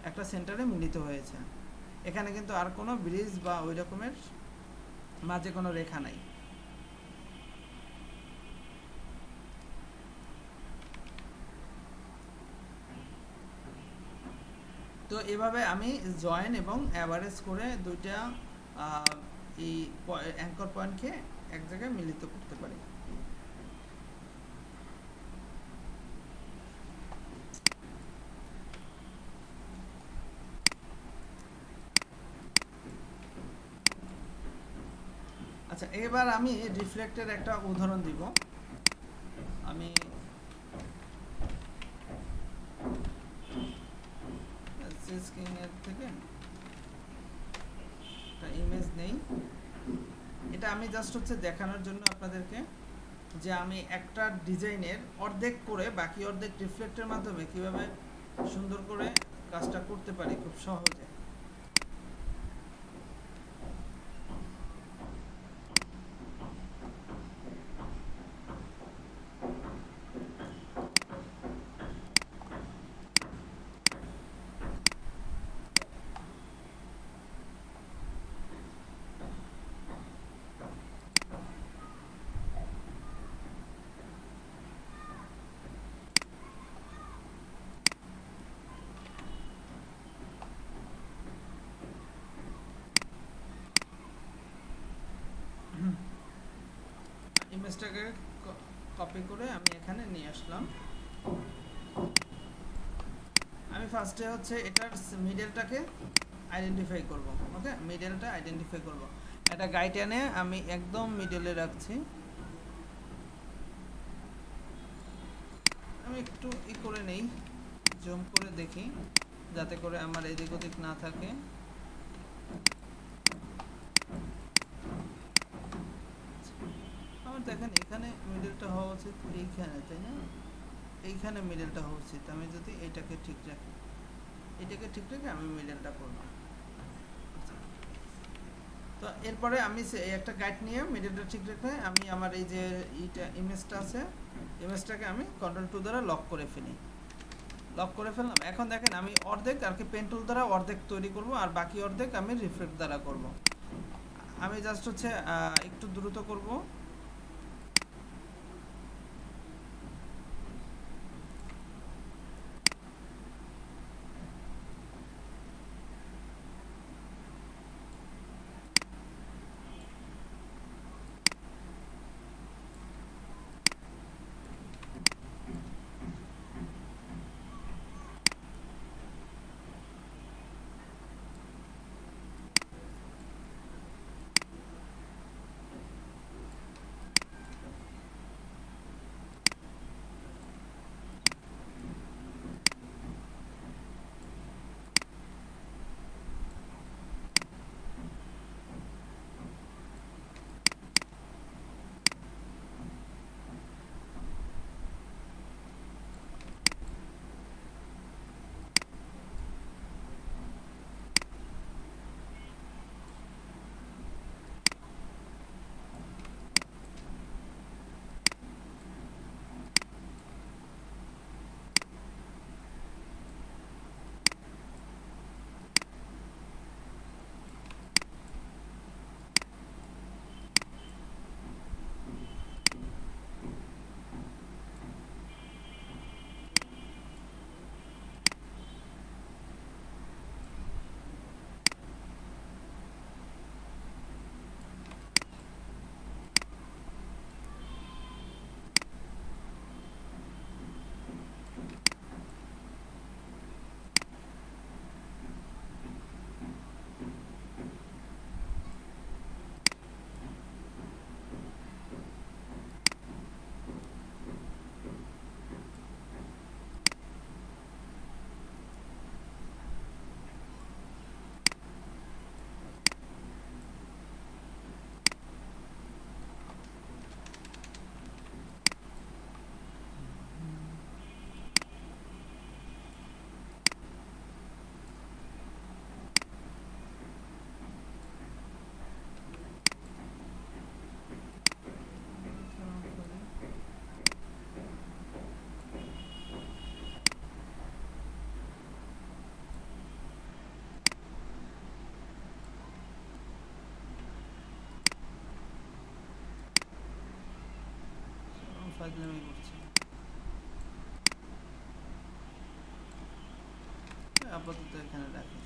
একটা সেন্টারে মিলিত হয়েছে। এখানে কিন্তু আর কোনো ব্রিজ বা ওই রকমের মাঝে কোনো রেখা নাই। তো এভাবে আমি জয়েন এবং অ্যাভারেজ করে দুইটা এই অ্যাঙ্কর পয়েন্টকে এক জায়গায় মিলিত করতে পারি। আচ্ছা, এবার আমি রিফ্লেক্টের একটা উদাহরণ দিব। আমি স্ক্রিনের থেকে একটা ইমেজ নেই, এটা আমি জাস্ট হচ্ছে দেখানোর জন্য আপনাদেরকে, যে আমি একটা ডিজাইনের অর্ধেক করে বাকি অর্ধেক রিফ্লেক্টের মাধ্যমে কিভাবে সুন্দর করে কাজটা করতে পারি খুব সহজে। ইমেজটাকে কপি করে আমি এখানে নিয়ে আসলাম। আমি ফার্স্টে হচ্ছে এটার মিডলটাকে আইডেন্টিফাই করব। ওকে, মিডলটা আইডেন্টিফাই করব। একটা গাইড এনে আমি একদম মিডলে রাখছি। আমি একটু করে নেই, জুম করে দেখি যাতে করে আমার এদিক ওদিক না থাকে। আমার আমার দেখেন এখানে মিডলটা হওয়া উচিত এইখানে, তাই না? এইখানে মিডলটা হওয়া উচিত। আমি যদি এটাকে ঠিক রাখি, এটাকে ঠিক রেখে আমি মিডলটা করলাম। আচ্ছা, তো এরপরে আমি একটা গাইড নিয়ে মিডলটা ঠিক রেখে আমি আমার এই যে এইটা ইমেজটা আছে, ইমেজটাকে আমি কন্ট্রোল 2 দ্বারা লক করে ফেলি। লক করে ফেললাম। এখন দেখেন আমি অর্ধেক আর কি পেন টুল দ্বারা অর্ধেক তৈরি করব, আর বাকি অর্ধেক আমি রিফ্লেক্ট দ্বারা করব। আমি জাস্ট হচ্ছে একটু দ্রুত করব। ফাজলামি করছি। আপাতত এখানে রাখি।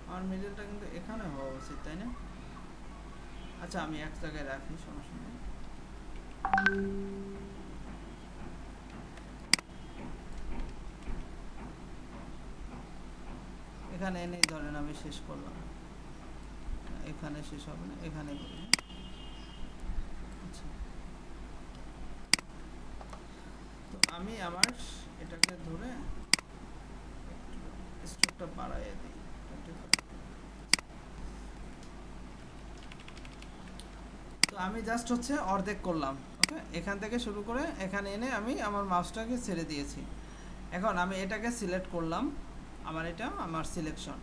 আমার মিডলটা কিন্তু এখানে হওয়া উচিত, তাই না? আচ্ছা, আমি এক জায়গায় রাখি, সমস্যা নেই। এখানে এনেই ধরেন আমি শেষ করলাম। এখানে শেষ হবে না, এখানে করি। আচ্ছা, তো আমি আমার এটাকে ধরে স্ট্রোকটা বাড়াইয়ে দিই। তো আমি জাস্ট হচ্ছে অর্ধেক করলাম। ওকে, এখান থেকে শুরু করে এখানে এনে আমি আমার মাউসটাকে ছেড়ে দিয়েছি। এখন আমি এটাকে সিলেক্ট করলাম। আমার এটা আমার সিলেকশন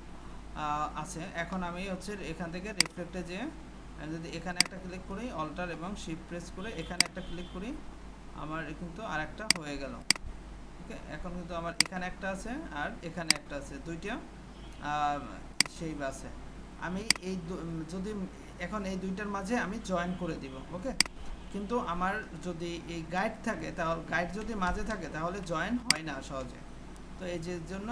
আছে। এখন আমি হচ্ছে এখান থেকে রিফ্লেক্টে যেয়ে যদি এখানে একটা ক্লিক করি, অল্টার এবং শিফট প্রেস করে এখানে একটা ক্লিক করি, আমার কিন্তু আরেকটা হয়ে গেল। ওকে, এখন কিন্তু আমার এখানে একটা আছে আর এখানে একটা আছে, দুইটা শেপ আছে। আমি এই যদি এখন এই দুইটার মাঝে আমি জয়েন করে দিব। ওকে, কিন্তু আমার যদি এই গাইড থাকে, তাহলে গাইড যদি মাঝে থাকে তাহলে জয়েন হয় না সহজে। তো এই যে জন্য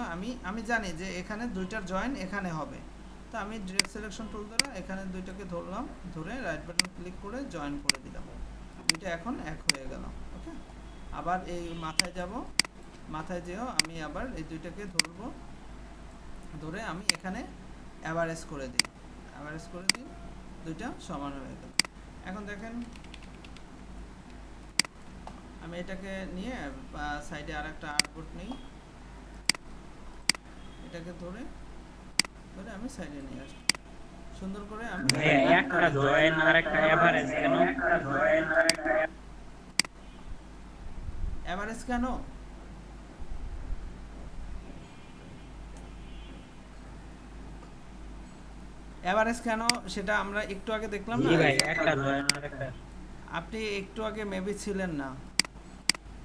আমি জানি যে এখানে দুইটার জয়েন এখানে হবে। তো তো আমি ডিরেক্ট সিলেকশন টুল দ্বারা এখানে দুইটাকে ধরলাম, ধরে রাইট বাটন ক্লিক করে জয়েন করে দিলাম। দুইটা এখন এক হয়ে গেল। ওকে, আবার এই মাথায় যাব, মাথায় যেও আমি আবার এই দুইটাকে ধরবো, ধরে আমি এখানে অ্যাভারেজ করে দিই, অ্যাভারেজ করে দিই, দুইটা সমান হয়ে গেল। এখন দেখেন আমি এটাকে নিয়ে সাইডে আর একটা আর্টবোর্ড নিই, এটাকে ধরে ধরে আমি সাইডে নিয়ে আসি, সুন্দর করে আমি একটা জয়েন আর একটা এভারেজ কেন? অ্যাভারেজ কেন? অ্যাভারেজ কেন সেটা আমরা একটু আগে দেখলাম না। জি ভাই, একটা জয়েন আর একটা। আপনি একটু আগে মেবি ছিলেন না।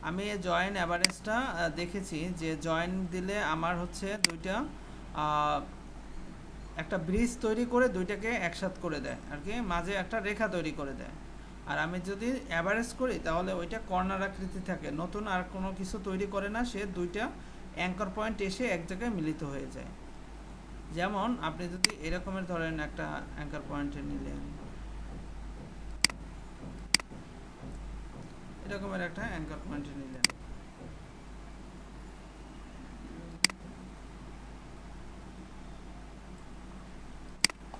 আমি জয়েন অ্যাভারেজটা দেখেছি যে জয়েন দিলে আমার হচ্ছে দুইটা একটা ব্রিজ তৈরি করে দুইটাকে একসাথ করে দেয় আর কি, মাঝে একটা রেখা তৈরি করে দেয়। আর আমি যদি অ্যাভারেজ করি তাহলে ওইটা কর্নার আকৃতি থাকে, নতুন আর কোনো কিছু তৈরি করে না, সে দুইটা অ্যাঙ্কর পয়েন্ট এসে এক জায়গায় মিলিত হয়ে যায়। যেমন আপনি যদি এরকমের ধরেন একটা অ্যাঙ্কর পয়েন্টে নিলেন, এরকমের একটা অ্যাঙ্কর পয়েন্টে নিলেন,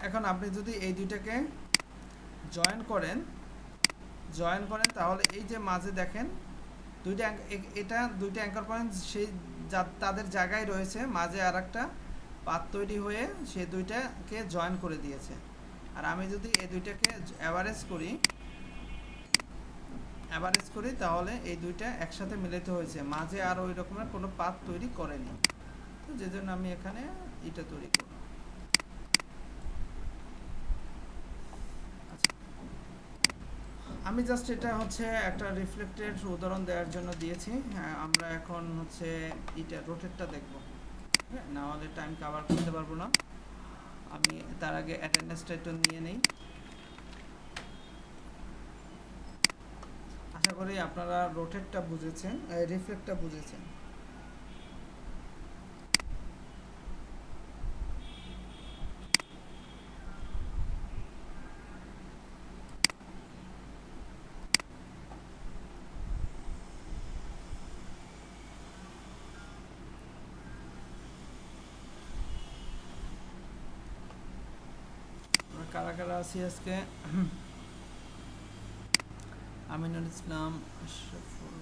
এখন আপনি যদি এই দুইটাকে জয়েন করেন তাহলে এই যে মাঝে দেখেন দুইটা এটা দুইটা অ্যাঙ্কর পয়েন্ট সেই তাদের জায়গায় রয়েছে, মাঝে আর একটা পাত তৈরি হয়ে সে দুইটাকে জয়েন করে দিয়েছে। আর আমি যদি এই দুইটাকে অ্যাভারেজ করি তাহলে এই দুইটা একসাথে মিলিত হয়েছে, মাঝে আর ওই রকমের কোনো পাত তৈরি করেনি। তো যে জন্য আমি এখানে এটা তৈরি করব। আমি জাস্ট এটা হচ্ছে একটা রিফ্লেক্টেড উদাহরণ দেওয়ার জন্য দিয়েছি। হ্যাঁ, আমরা এখন হচ্ছে এটা রোটেটটা দেখব, হ্যাঁ, না হলে টাইম কভার করতে পারবো না। আমি তার আগে অ্যাটেন্ডেন্সটা একটু নিয়ে নেই। আশা করি আপনারা রোটেটটা বুঝেছেন, রিফ্লেক্টটা বুঝেছেন। কারা কারা আছি আজকে? আমিনুল ইসলাম, আশরাফুল,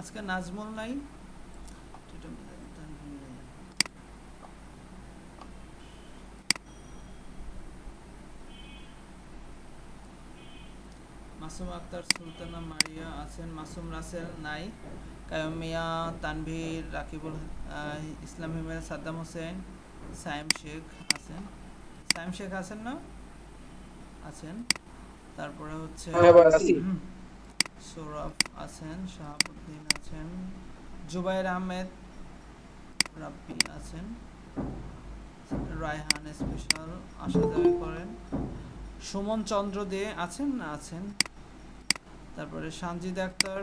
আজকে নাজমুল নাই, মাসুম আক্তার, সুলতানা মারিয়া আছেন, মাসুম রাসেল নাই, কায়ুম মিয়া, তানভীর, রাকিবুল ইসলাম হিমেল, সাদ্দাম হোসেন, সাইম শেখ আছেন। সাইম শেখ আছেন না? আছেন। তারপরে হচ্ছে সৌরভ আছেন, শাহাবুদ্দিন আছেন, জুবাইর আহমেদ, রাব্বি আছেন, রায়হান স্পেশাল, আশা দাবি করেন, সুমন চন্দ্র দে আছেন না? আছেন। তারপরে সানজিদ আক্তার,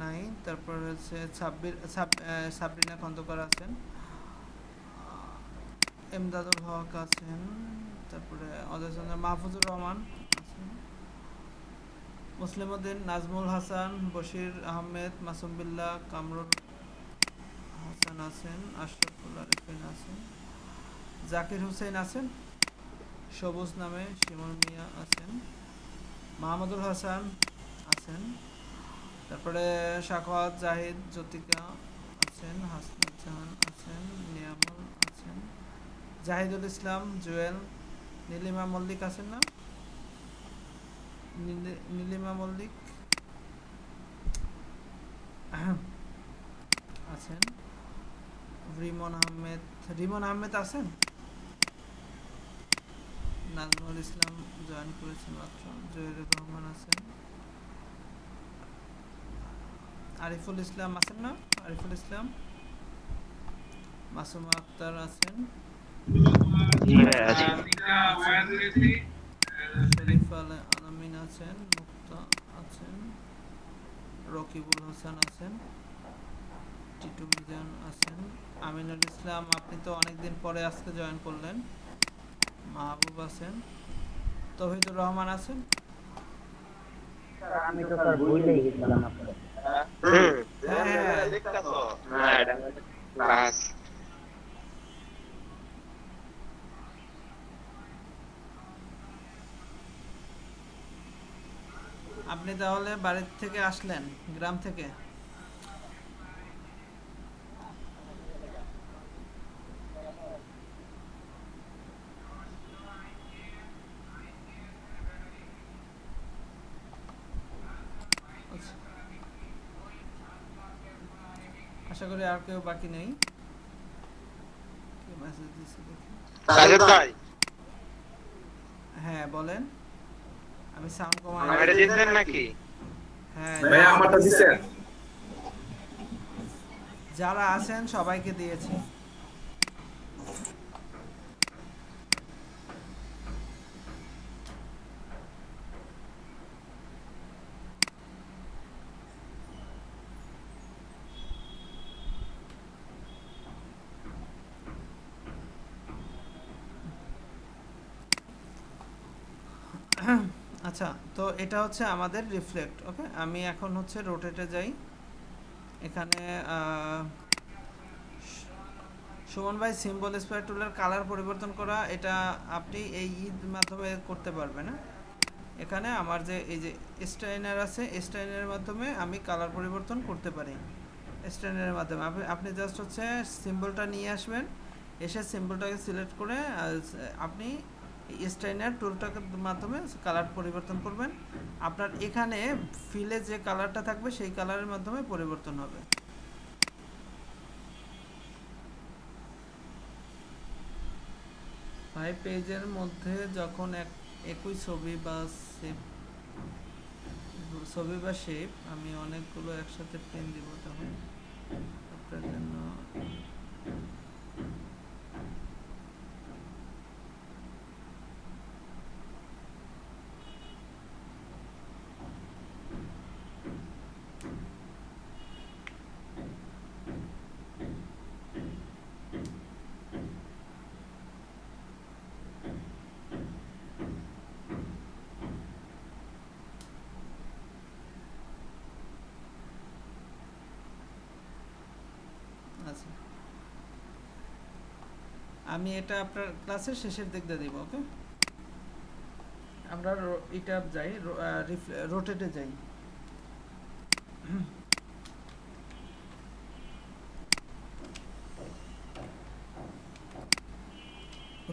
নাই। তারপর হচ্ছে সাবরিনা খন্দকার আছেন, এমদাদুল হক আছেন, তারপরে অজয় চন্দ্র, মাহফুজুর রহমান আছেন, মুসলিম উদ্দিন, নাজমুল হাসান, বশির আহমেদ, মাসুম বিল্লাহ, কামরুল হাসান আছেন, আশরাফুল আরিফিন আছেন, জাকির হুসেন আছেন, সবুজ নামে শিমুল মিয়া আছেন, মাহমুদুল হাসান আছেন, তারপরে শাখাওয়াত জাহিদ, জ্যোতিকা আছেন, হাসনাত জাহান আছেন, নিয়ামুল আছেন, জাহিদুল ইসলাম, জুয়েল, নীলিমা মল্লিক আছেন না? নীলিমা মল্লিক, আছেন রিমন আহমেদ আছেন, নাজমুল ইসলাম জয়েন করেছেন মাত্র, জহিরুর রহমান আছেন, আরিফুল ইসলাম আছেন না, আরিফুল ইসলাম, মাসুমা আক্তার আছেন, জি ভাই আছি। শরীফ আলামিন আছেন, মুক্তা আছেন, রকিবুল হাসান আছেন, টিটু মিজান আছেন, আমিনুল ইসলাম আপনি তো অনেকদিন পরে আজকে জয়েন করলেন, মাহবুব আছেন, তৌহিদুর রহমান আছেন। আমি তো স্যার ভুলেই গেছিলাম আপনাকে। হ্যাঁ আপনি তাহলে বাড়ির থেকে আসলেন, গ্রাম থেকে? আচ্ছা, আশা করি আর কেউ বাকি নেই। কে মেসেজ দিছে দেখি। সাজেদ ভাই, হ্যাঁ বলেন, আমি সাউন্ড কমাই আমারে দিচ্ছেন নাকি? হ্যাঁ ভাই আমারটা দিছেন? যারা আছেন সবাইকে দিয়েছি। আচ্ছা, তো এটা হচ্ছে আমাদের রিফ্লেক্ট। ওকে, আমি এখন হচ্ছে রোটেটে যাই। এখানে সুমন ভাই, সিম্বল স্পেয়ার টুলের কালার পরিবর্তন করা, এটা আপনি এই মাধ্যমে করতে পারবেন। না, এখানে আমার যে এই যে স্টাইনার আছে, স্টাইনারের মাধ্যমে আমি কালার পরিবর্তন করতে পারি। স্টাইনারের মাধ্যমে আপনি জাস্ট হচ্ছে সিম্বলটা নিয়ে আসবেন, এসে সিম্বলটাকে সিলেক্ট করে আপনি স্টাইনার টুলটার মাধ্যমে কালার পরিবর্তন করবেন। আপনার এখানে ফিলে যে কালারটা থাকবে সেই কালারের মাধ্যমে পরিবর্তন হবে। ভাই পেজের মধ্যে যখন একই ছবি বা শেপ আমি অনেকগুলো একসাথে প্রিন্ট দিব, তখন আপনার জন্য আচ্ছা, আমি এটা আপনার ক্লাসের শেষের দিক দিয়ে দিব। ওকে, আমরা এটা যাই, রোটেটে যাই।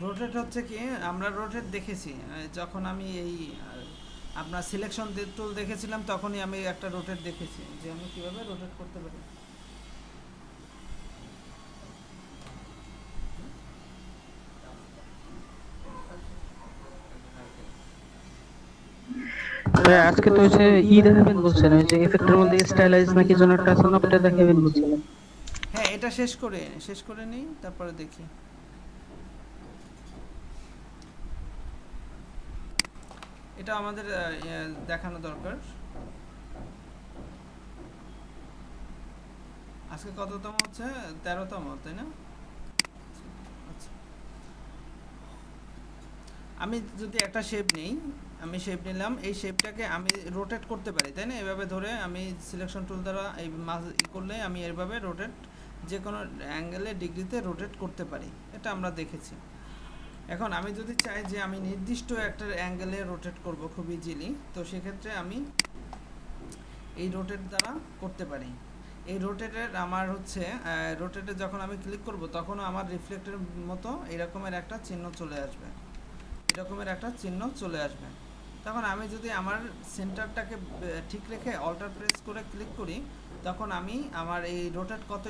রোটেট হচ্ছে কি, আমরা রোটেট দেখেছি যখন আমি এই আপনার সিলেকশন টুল দেখেছিলাম, তখনই আমি একটা রোটেট দেখেছি যে আমি কিভাবে রোটেট করতে পারি। ভাই আজকে তো হচ্ছে দেখাবেন বলছেন, ওই যে এফেক্টের মধ্যে স্টাইলাইজ নাকি যেন একটা আছে না, ওটা দেখাবেন বলছিলেন। হ্যাঁ, এটা শেষ করে নিই, তারপরে দেখি। এটা আমাদের দেখানো দরকার। আজকে কততম হচ্ছে? 13তম, তাই না? আচ্ছা, আমি যদি একটা শেপ নিই, আমি শেপ নিলাম, এই শেপটাকে আমি রোটেট করতে পারি, তাই না? এভাবে ধরে আমি সিলেকশন টুল দ্বারা এই করলে আমি এভাবে রোটেট, যে কোনো অ্যাঙ্গেলে ডিগ্রিতে রোটেট করতে পারি, এটা আমরা দেখেছি। এখন আমি যদি চাই যে আমি নির্দিষ্ট একটা অ্যাঙ্গেলে রোটেট করব খুব ইজিলি, তো সেক্ষেত্রে আমি এই রোটেট দ্বারা করতে পারি। এই রোটেটের আমার হচ্ছে রোটেটে যখন আমি ক্লিক করব, তখন আমার রিফ্লেক্টের মতো এরকমের একটা চিহ্ন চলে আসবে, এরকমের একটা চিহ্ন চলে আসবে। তখন আমি যদি আমার সেন্টারটাকে ঠিক রেখে অল্টার প্রেস করে ক্লিক করি, তখন আমি আমার এই রোটেট কত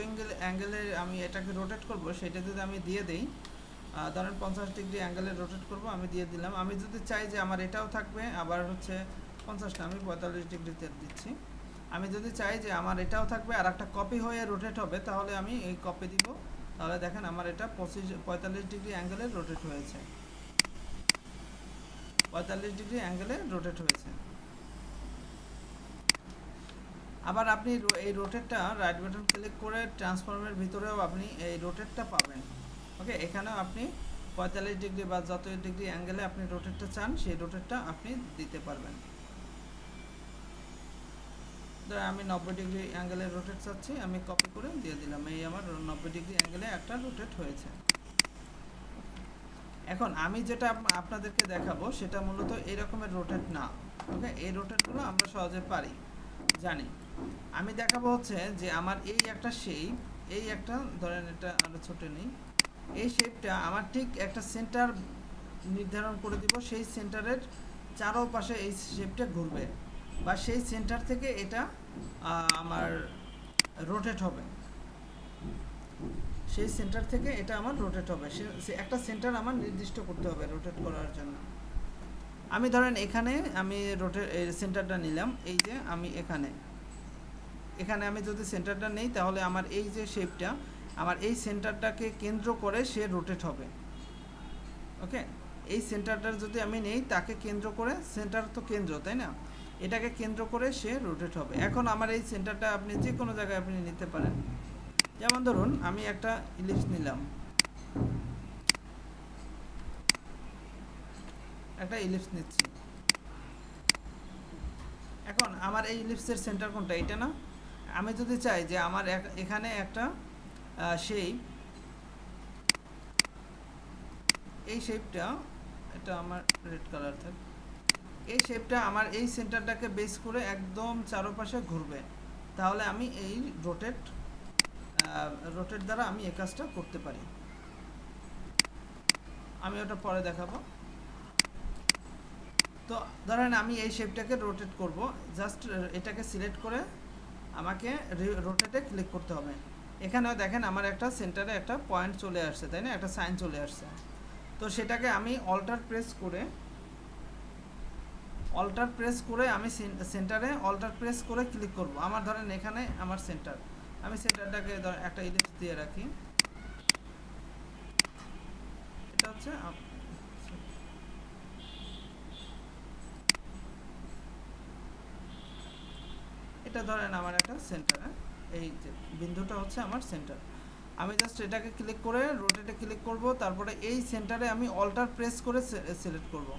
অ্যাঙ্গেলে আমি এটাকে রোটেট করব সেটা যদি আমি দিয়ে দিই, ধরেন 50 ডিগ্রি অ্যাঙ্গেলে রোটেট করব, আমি দিয়ে দিলাম। আমি যদি চাই যে আমার এটাও থাকবে, আবার হচ্ছে 50 না, আমি 45 ডিগ্রিতে দিচ্ছি। আমি যদি চাই যে আমার এটাও থাকবে আর একটা কপি হয়ে রোটেট হবে, তাহলে আমি এই কপি দিব। তাহলে দেখেন আমার এটা 45 ডিগ্রি অ্যাঙ্গেলে রোটেট হয়েছে, 45 ডিগ্রি অ্যাঙ্গেলে রোটেট হয়েছে। আবার আপনি এই রোটেটটা রাইট বাটন ক্লিক করে ট্রান্সফর্মের ভিতরেও আপনি এই রোটেটটা পাবেন। ওকে, এখানেও আপনি 45 ডিগ্রি বা যত ডিগ্রি অ্যাঙ্গেলে আপনি রোটেটটা চান সেই রোটেটটা আপনি দিতে পারবেন। ধরেন আমি 90 ডিগ্রি অ্যাঙ্গেলে রোটেট চাচ্ছি, আমি কপি করে দিয়ে দিলাম। এই আমার 90 ডিগ্রি অ্যাঙ্গেলে একটা রোটেট হয়েছে। এখন আমি যেটা আপনাদেরকে দেখাবো সেটা মূলত এই রকমের রোটেট না। ওকে, এই রোটেটগুলো আমরা সহজে পারি, জানি। আমি দেখাবো হচ্ছে যে আমার এই একটা শেপ, এই একটা ধরেন এটা আরো ছোট নেই, এই শেপটা আমার ঠিক একটা সেন্টার নির্ধারণ করে দিব, সেই সেন্টারের চারপাশে এই শেপটা ঘুরবে, বা সেই সেন্টার থেকে এটা আমার রোটেট হবে, সেই সেন্টার থেকে এটা আমার রোটেট হবে। সে একটা সেন্টার আমার নির্দিষ্ট করতে হবে রোটেট করার জন্য। আমি ধরেন এখানে আমি সেন্টারটা নিলাম, এই যে আমি এখানে আমি যদি সেন্টারটা নেই, তাহলে আমার এই যে শেপটা আমার এই সেন্টারটাকে কেন্দ্র করে সে রোটেট হবে। ওকে, এই সেন্টারটার যদি আমি নেই, তাকে কেন্দ্র করে, সেন্টার তো কেন্দ্র তাই না, এটাকে কেন্দ্র করে সে রোটেট হবে। এখন আমার এই সেন্টারটা আপনি যে কোনো জায়গায় আপনি নিতে পারেন। যেমন ধরুন আমি একটা ইলিপস নিলাম, একটা ইলিপস নিচ্ছি। এখন আমার এই ইলিপসের সেন্টার কোনটা, এটা না? আমি যদি চাই যে আমার এখানে একটা শেপ, এই শেপটা, এটা আমার রেড কালার থাক, এই শেপটা আমার এই সেন্টারটাকে বেস করে একদম চারপাশে ঘুরবে, তাহলে আমি এই রোটেট দ্বারা আমি এই কাজটা করতে পারি। আমি ওটা পরে দেখাবো। তো ধরেন আমি এই শেপটাকে রোটেট করব, জাস্ট এটাকে সিলেক্ট করে আমাকে রোটেটে ক্লিক করতে হবে। এখানেও দেখেন আমার একটা সেন্টারে একটা পয়েন্ট চলে আসছে, তাই না, একটা সাইন চলে আসছে। তো সেটাকে আমি অল্টার প্রেস করে আমি সেন্টারে অল্টার প্রেস করে ক্লিক করব। আমার ধরেন এখানে আমার সেন্টার, আমি সেন্টারটাকে একটা ইলিপস দিয়ে রাখি। এটা হচ্ছে এটা ধরেন আমার একটা সেন্টার, এই যে বিন্দুটা হচ্ছে আমার সেন্টার। আমি জাস্ট এটাকে ক্লিক করে রোটেটে ক্লিক করব, তারপরে এই সেন্টারে আমি অল্টার প্রেস করে সিলেক্ট করব,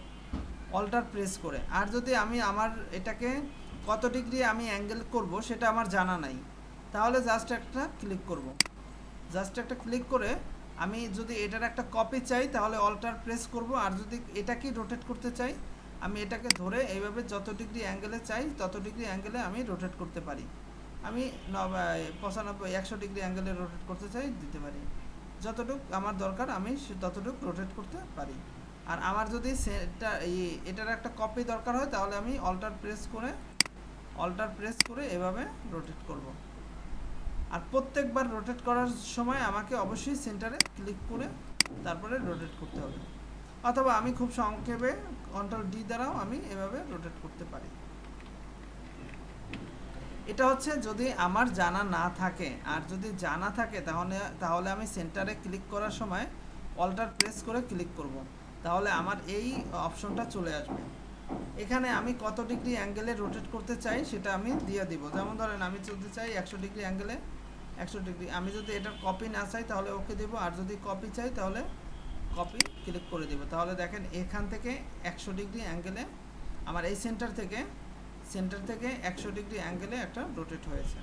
অল্টার প্রেস করে। আর যদি আমি আমার এটাকে কত ডিগ্রি আমি অ্যাঙ্গেল করব সেটা আমার জানা নাই, তাহলে জাস্ট একটা ক্লিক করব। জাস্ট একটা ক্লিক করে আমি যদি এটার একটা কপি চাই, তাহলে অল্টার প্রেস করব। আর যদি এটাকেই রোটেট করতে চাই, আমি এটাকে ধরে এইভাবে যত ডিগ্রি অ্যাঙ্গেলে চাই তত ডিগ্রি অ্যাঙ্গেলে আমি রোটেট করতে পারি। আমি 95 100 ডিগ্রি অ্যাঙ্গেলে রোটেট করতে চাই, দিতে পারি। যতটুকু আমার দরকার আমি ততটুকু রোটেট করতে পারি। আর আমার যদি এটার একটা কপি দরকার হয়, তাহলে আমি অল্টার প্রেস করে এভাবে রোটেট করব। আর প্রত্যেকবার রোটেট করার সময় আমাকে অবশ্যই সেন্টারে ক্লিক করে তারপরে রোটেট করতে হবে, অথবা আমি খুব সংক্ষেপে কন্ট্রোল ডি দ্বারাও আমি এভাবে রোটেট করতে পারি। এটা হচ্ছে যদি আমার জানা না থাকে। আর যদি জানা থাকে তাহলে আমি সেন্টারে ক্লিক করার সময় অল্টার প্রেস করে ক্লিক করব, তাহলে আমার এই অপশনটা চলে আসবে। এখানে আমি কত ডিগ্রি অ্যাঙ্গেলে রোটেট করতে চাই সেটা আমি দিয়ে দিব। যেমন ধরেন আমি যদি চাই 100 ডিগ্রি অ্যাঙ্গেলে 100 ডিগ্রি, আমি যদি এটার কপি না চাই তাহলে ওকে দেব, আর যদি কপি চাই তাহলে কপি ক্লিক করে দেব। তাহলে দেখেন এখান থেকে 100 ডিগ্রি অ্যাঙ্গেলে আমার এই সেন্টার থেকে 100 ডিগ্রি অ্যাঙ্গেলে একটা রোটেট হয়েছে।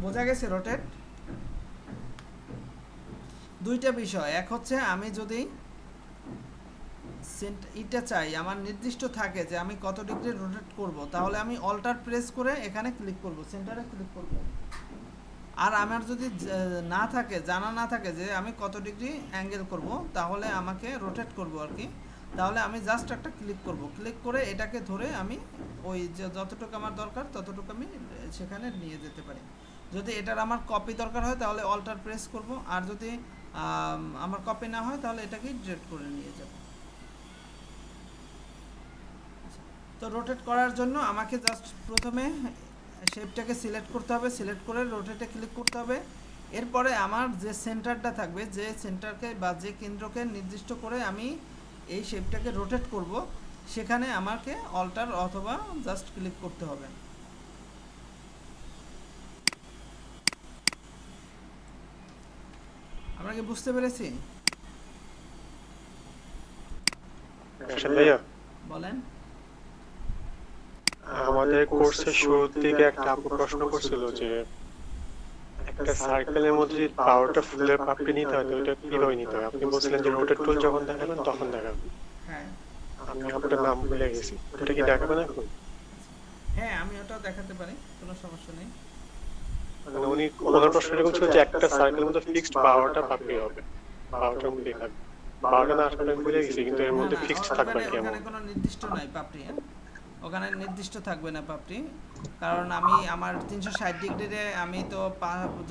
বোঝা গেছে রোটেট? দুইটা বিষয়, এক হচ্ছে আমি যদি এটা চাই, আমার নির্দিষ্ট থাকে যে আমি কত ডিগ্রি রোটেট করব, তাহলে আমি অল্টার প্রেস করে এখানে ক্লিক করব, সেন্টারে ক্লিক করব। আর আমার যদি না থাকে, জানা না থাকে যে আমি কত ডিগ্রি অ্যাঙ্গেল করব, তাহলে আমাকে রোটেট করব আর কি। তাহলে আমি জাস্ট একটা ক্লিক করব, ক্লিক করে এটাকে ধরে আমি ওই যে যতটুকু আমার দরকার ততটুকু আমি সেখানে নিয়ে যেতে পারি। যদি এটার আমার কপি দরকার হয় তাহলে অল্টার প্রেস করব, আর যদি আমার কপি না হয় তাহলে এটাকে ডিলিট করে নিয়ে যাব। তো রোটেট করার জন্য আমাকে জাস্ট প্রথমে শেপটাকে সিলেক্ট করতে হবে, সিলেক্ট করে রোটেটে ক্লিক করতে হবে। এরপরে আমার যে সেন্টারটা থাকবে, যে সেন্টারকে বা যে কেন্দ্রকে নির্দিষ্ট করে আমি এই শেপটাকে রোটেট করব, সেখানে আমাকে অল্টার অথবা জাস্ট ক্লিক করতে হবে। আমরা কি বুঝতে পেরেছি? আচ্ছা ভাইয়া, বলেন। আমাদের কোর্সের শুরুর দিকে একটা আপু প্রশ্ন করছিল যে একটা সার্কেলের মধ্যে যদি 12টা ফুলের পাপড়ি নিতে হয় তো ওটা কিভাবে নিতে হয়? আপনি বলছিলেন যে রোটেট টুল যখন দেখাবেন তখন দেখাবেন। হ্যাঁ আমি আপনার নাম ভুলে গেছি, ওটা কি দেখাবেন এখন? হ্যাঁ, আমি ওটাও দেখাতে পারি, কোনো সমস্যা নেই। মানে উনি ওনার প্রশ্নটা করছিল যে একটা সার্কেলের মধ্যে ফিক্সড 12টা পাপড়ি হবে, 12টার মধ্যেই থাকবে। 12টা না 8টা আমি ভুলে গেছি, কিন্তু এর না মধ্যে না, ফিক্সড থাকবে ওখানে আর কি এমন। ওখানে কোনো নির্দিষ্ট নাই পাপড়ি, হ্যাঁ ওখানে নির্দিষ্ট থাকবে না পাপড়ি। কারণ আমি আমার 360 ডিগ্রিতে আমি তো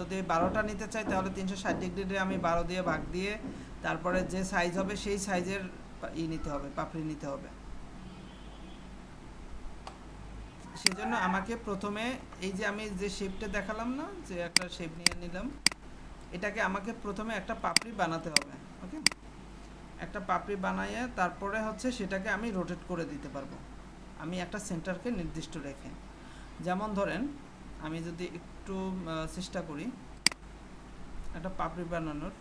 যদি 12টা নিতে চাই তাহলে 360 ডিগ্রিতে আমি 12 দিয়ে ভাগ দিয়ে তারপরে যে সাইজ হবে সেই সাইজের নিতে হবে, পাপড়ি নিতে হবে। সেজন্য আমাকে প্রথমে এই যে আমি যে শেপটা দেখালাম না, যে একটা শেপ নিয়ে নিলাম, এটাকে আমাকে প্রথমে একটা পাপড়ি বানাতে হবে। ওকে, একটা পাপড়ি বানাইয়ে তারপরে হচ্ছে সেটাকে আমি রোটেট করে দিতে পারবো, আমি একটা সেন্টারকে নির্দিষ্ট রেখে। যেমন ধরেন আমি যদি একটু চেষ্টা করি একটা পাপড়ি বানানোর,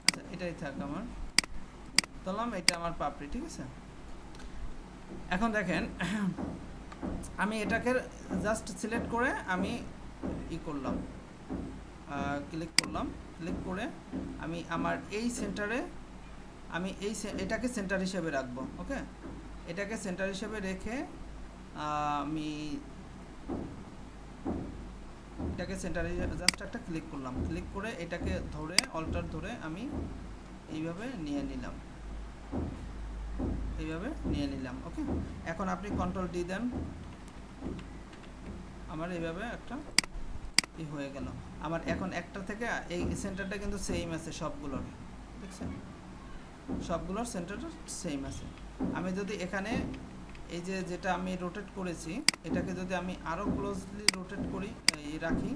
আচ্ছা এটাই থাক আমার, ধরলাম এটা আমার পাপড়ি, ঠিক আছে। এখন দেখেন আমি এটাকে জাস্ট সিলেক্ট করে আমি করলাম, ক্লিক করলাম, ক্লিক করে আমি আমার এই সেন্টারে আমি এটাকে সেন্টার হিসেবে রাখবো। ওকে, এটাকে সেন্টার হিসেবে রেখে আমি এটাকে সেন্টারে জাস্ট একটা ক্লিক করলাম, ক্লিক করে এটাকে ধরে অল্টার ধরে আমি এইভাবে নিয়ে নিলাম, এইভাবে নিয়ে নিলাম। ওকে, এখন আপনি কন্ট্রোল ডি দেন, আমার এইভাবে একটা হয়ে গেল। আমার এখন একটা থেকে এই সেন্টারটা কিন্তু সেম আছে সবগুলোর, দেখছেন সবগুলোর সেন্টারটা সেম আছে। আমি যদি এখানে এই যে যেটা আমি রোটেট করেছি এটাকে যদি আমি আরও ক্লোজলি রোটেট করি, এই রাখি,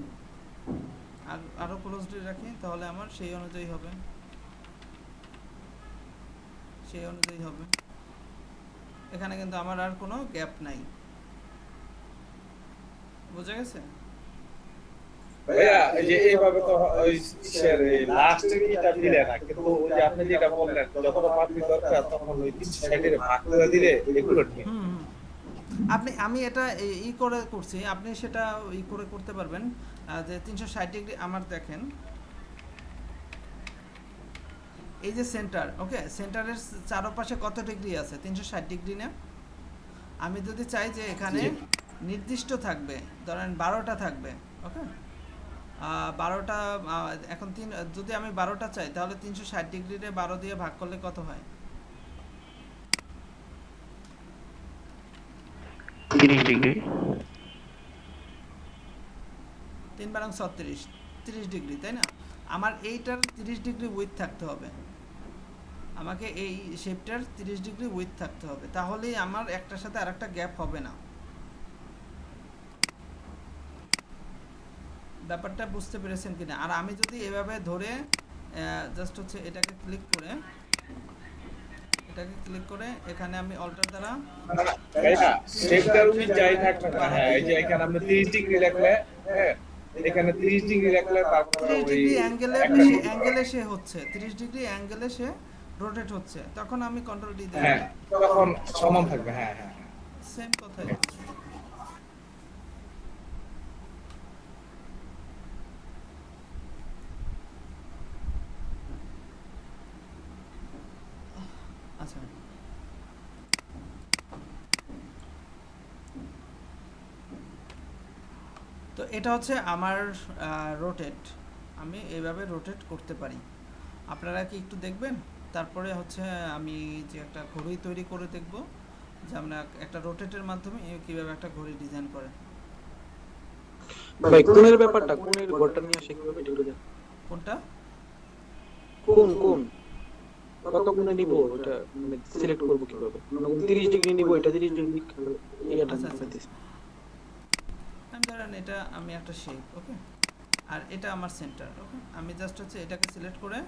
আর আরও ক্লোজলি রাখি, তাহলে আমার সেই অনুযায়ী হবে, সেই অনুযায়ী হবে। এখানে কিন্তু আমার আর কোনো গ্যাপ নাই, বোঝা গেছে? ভাইয়া এই যে এইভাবে তো ওই লাস্টে কিটা দিলে না, কিন্তু ওই যে আপনি যেটা বললেন যখন পাপড়ি দরকার তখন ওই 360 এর ভাগ করে দিলে এগুলো ঠিক। আমি এটা করে করছি, আপনি সেটা করে করতে পারবেন। যে 360 ডিগ্রি আমার দেখেন এই যে সেন্টার, ওকে সেন্টারের চারপাশে কত ডিগ্রি আছে? 360 ডিগ্রি না? আমি যদি চাই যে এখানে নির্দিষ্ট থাকবে, ধরেন 12টা থাকবে, ওকে 12টা, এখন যদি আমি 12টা চাই তাহলে 360 ডিগ্রিতে 12 দিয়ে ভাগ করলে কত হয়? 30 ডিগ্রি। 3 বারং 36, 30 ডিগ্রি, তাই না? আমার এইটার 30 ডিগ্রি উইথ থাকতে হবে, আমাকে এই শেপটার 30 ডিগ্রি উইথ থাকতে হবে, তাহলেই আমার একটার সাথে আরেকটা গ্যাপ হবে না। ব্যাপারটা বুঝতে পেরেছেন কিনা? আর আমি যদি এভাবে ধরে জাস্ট হচ্ছে এটাকে ক্লিক করে এটাকে ক্লিক করে এখানে আমি অল্টার দ্বারা ভাইয়া শেপটার অনুযায়ী থাকবে না। হ্যাঁ এই যে এখানে আপনি 30 ডিগ্রি রাখলে, হ্যাঁ এখানে 30 ডিগ্রি রাখলে তারপরে 30 ওই ডিগ্রি অ্যাঙ্গেলে একটা সে অ্যাঙ্গেলে সে হচ্ছে 30 ডিগ্রি অ্যাঙ্গেলে সে রোটেট হচ্ছে, তখন আমি কন্ট্রোল ডি দিলাম, হ্যাঁ তখন সমান থাকবে। হ্যাঁ হ্যাঁ সেম কথাই। আচ্ছা তো এটা হচ্ছে আমার রোটেট, আমি এইভাবে রোটেট করতে পারি। আপনারা কি একটু দেখবেন? তারপরে হচ্ছে আমি যে একটা ঘড়ি তৈরি করে দেখব যে আমরা একটা রোটেটের মাধ্যমে কীভাবে একটা ঘড়ি ডিজাইন করে। ভাই কোণের ব্যাপারটা, কোণের ঘরটা নিয়ে আসে কিভাবে একটু দেখ। কোনটা? কোণ কোণ কত কোণে নিব ওটা মানে সিলেক্ট করব কিভাবে? মানে 30 ডিগ্রি নিব, এটা 30 ডিগ্রি এইটা আচ্ছা, আচ্ছা। বলতেছি। আমি ধরেন এটা আমি একটা শেপ, ওকে, আর এটা আমার সেন্টার, ওকে। আমি জাস্ট হচ্ছে এটাকে সিলেক্ট করে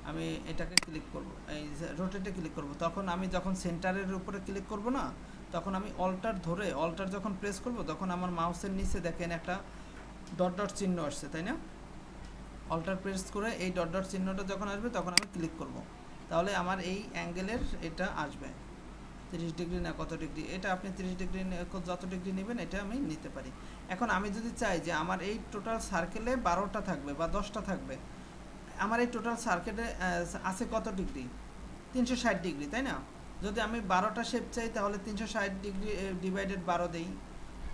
আমি এটাকে ক্লিক করব, এই রোটেটে ক্লিক করব। তখন আমি যখন সেন্টারের উপরে ক্লিক করব না, তখন আমি অল্টার ধরে অল্টার যখন প্রেস করব তখন আমার মাউসের নিচে দেখেন একটা ডট ডট চিহ্ন আসছে, তাই না? অল্টার প্রেস করে এই ডট ডট চিহ্নটা যখন আসবে তখন আমি ক্লিক করব, তাহলে আমার এই অ্যাঙ্গেলের এটা আসবে 30 ডিগ্রি না কত ডিগ্রি, এটা আপনি 30 ডিগ্রি যত ডিগ্রি নেবেন এটা আমি নিতে পারি। এখন আমি যদি চাই যে আমার এই টোটাল সার্কেলে 12টা থাকবে বা 10টা থাকবে, আমার এই টোটাল সার্কেলে আছে কত ডিগ্রি? 360 ডিগ্রি, তাই না? যদি আমি 12টা শেপ চাই তাহলে 360 ডিগ্রি ডিভাইডেড 12 দেই,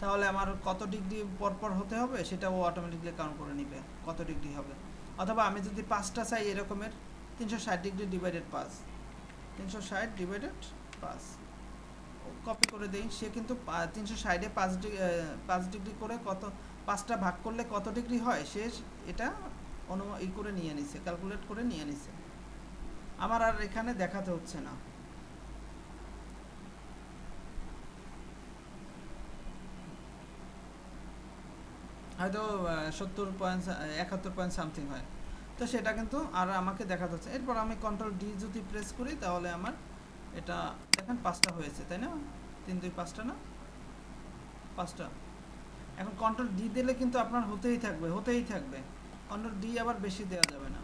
তাহলে আমার কত ডিগ্রি পরপর হতে হবে সেটা ও অটোমেটিকলি কাউন্ট করে নেবে কত ডিগ্রি হবে। অথবা আমি যদি 5টা চাই এরকমের, 360 ডিগ্রি ডিভাইডেড 5, 360 ডিভাইডেড 5 কপি করে দেই, সে কিন্তু 360-এ 5 ডিগ্রি করে কত 5টা ভাগ করলে কত ডিগ্রি হয় সে এটা ই করে নিয়ে নিছে, ক্যালকুলেট করে নিয়ে নিছে। আমার আর এখানে দেখাতে হচ্ছে না। হয়তো 71 পয়েন্ট সামথিং হয়, তো সেটা কিন্তু আর আমাকে দেখাতে হচ্ছে। এরপর আমি কন্ট্রোল ডি যদি প্রেস করি তাহলে আমার এটা দেখেন 5টা হয়েছে, তাই না? 3 2 5টা না 5টা। এখন কন্ট্রোল ডি দিলে কিন্তু আপনার হতেই থাকবে। কন্ট্রোল ডি আবার বেশি দেওয়া যাবে না।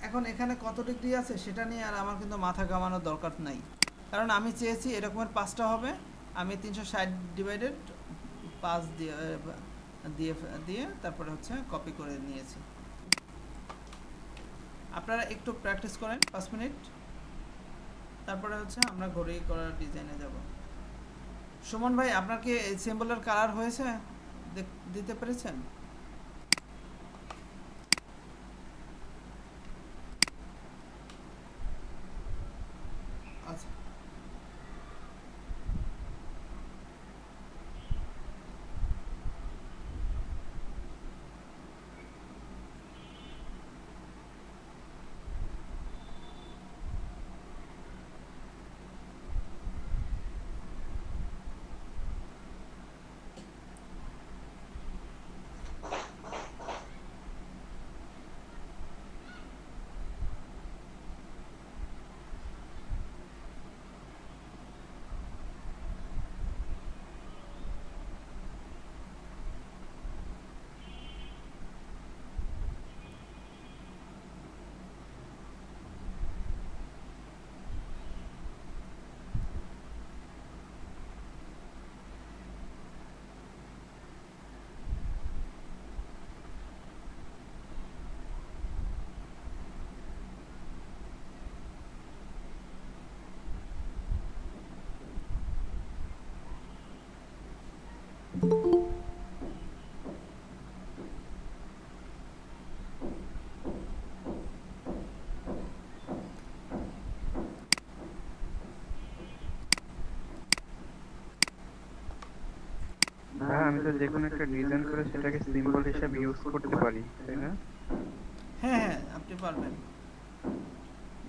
এখন এখানে কত ডিগ্রি আছে সেটা নিয়ে আর আমার কিন্তু মাথা ঘামানোর দরকার নাই, কারণ আমি চেয়েছি এরকমের 5টা হবে। আমি 360 ডিভাইডেড 5 দিয়ে তারপরে হচ্ছে কপি করে নিয়েছি। আপনারা একটু প্র্যাকটিস করেন 5 মিনিট, তারপরে হচ্ছে আমরা ঘড়ি করার ডিজাইনে যাব। সুমন ভাই, আপনার কি সিম্বলের কালার হয়েছে? দিতে পেরেছেন? আচ্ছা, হ্যাঁ, আমি তো যে কোনো একটা ডিজাইন করে সেটাকে সিম্বল হিসেবে ইউজ করতে পারি, তাই না? হ্যাঁ হ্যাঁ আপনি পারবেন।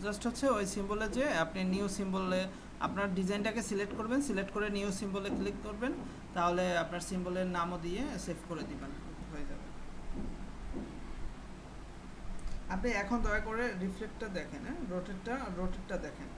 জাস্ট হচ্ছে ওই সিম্বলে যে আপনি নিউ সিম্বলে আপনার ডিজাইনটাকে সিলেক্ট করবেন, সিলেক্ট করে নিউ সিম্বলে ক্লিক করবেন, তাহলে আপনার সিম্বলের নামও দিয়ে সেভ করে দিবেন, হয়ে যাবে। আপনি এখন দয়া করে রিফ্লেক্টটা দেখেন, হ্যাঁ, রোটেটটা দেখেন।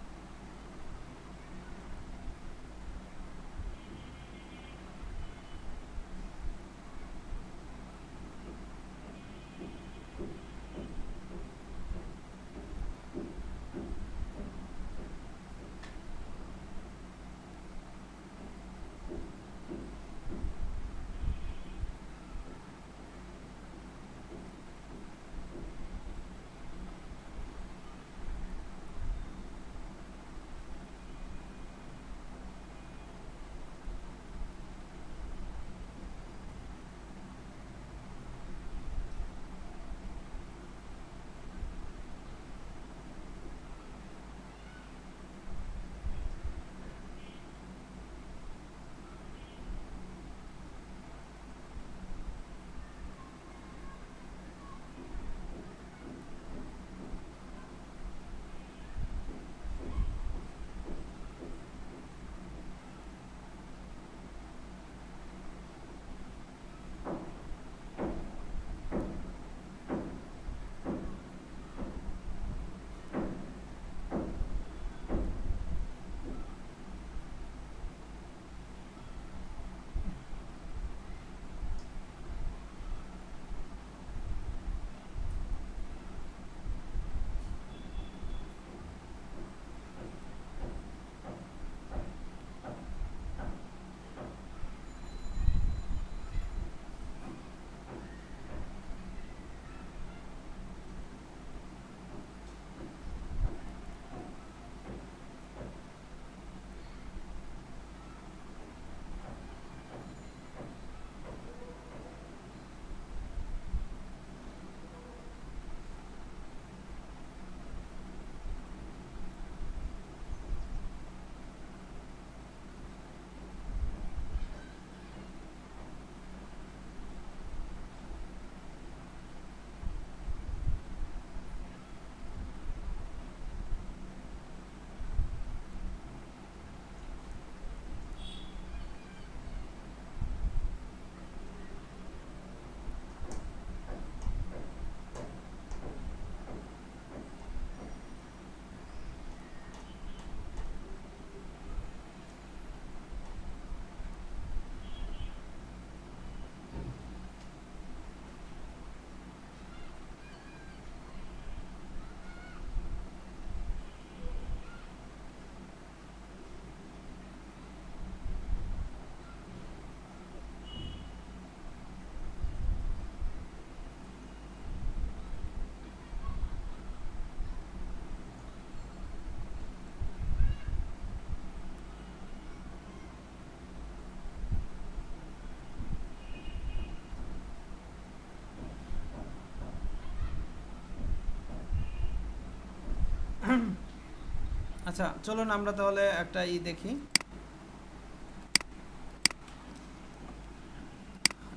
আচ্ছা, চলুন আমরা তাহলে একটা দেখি,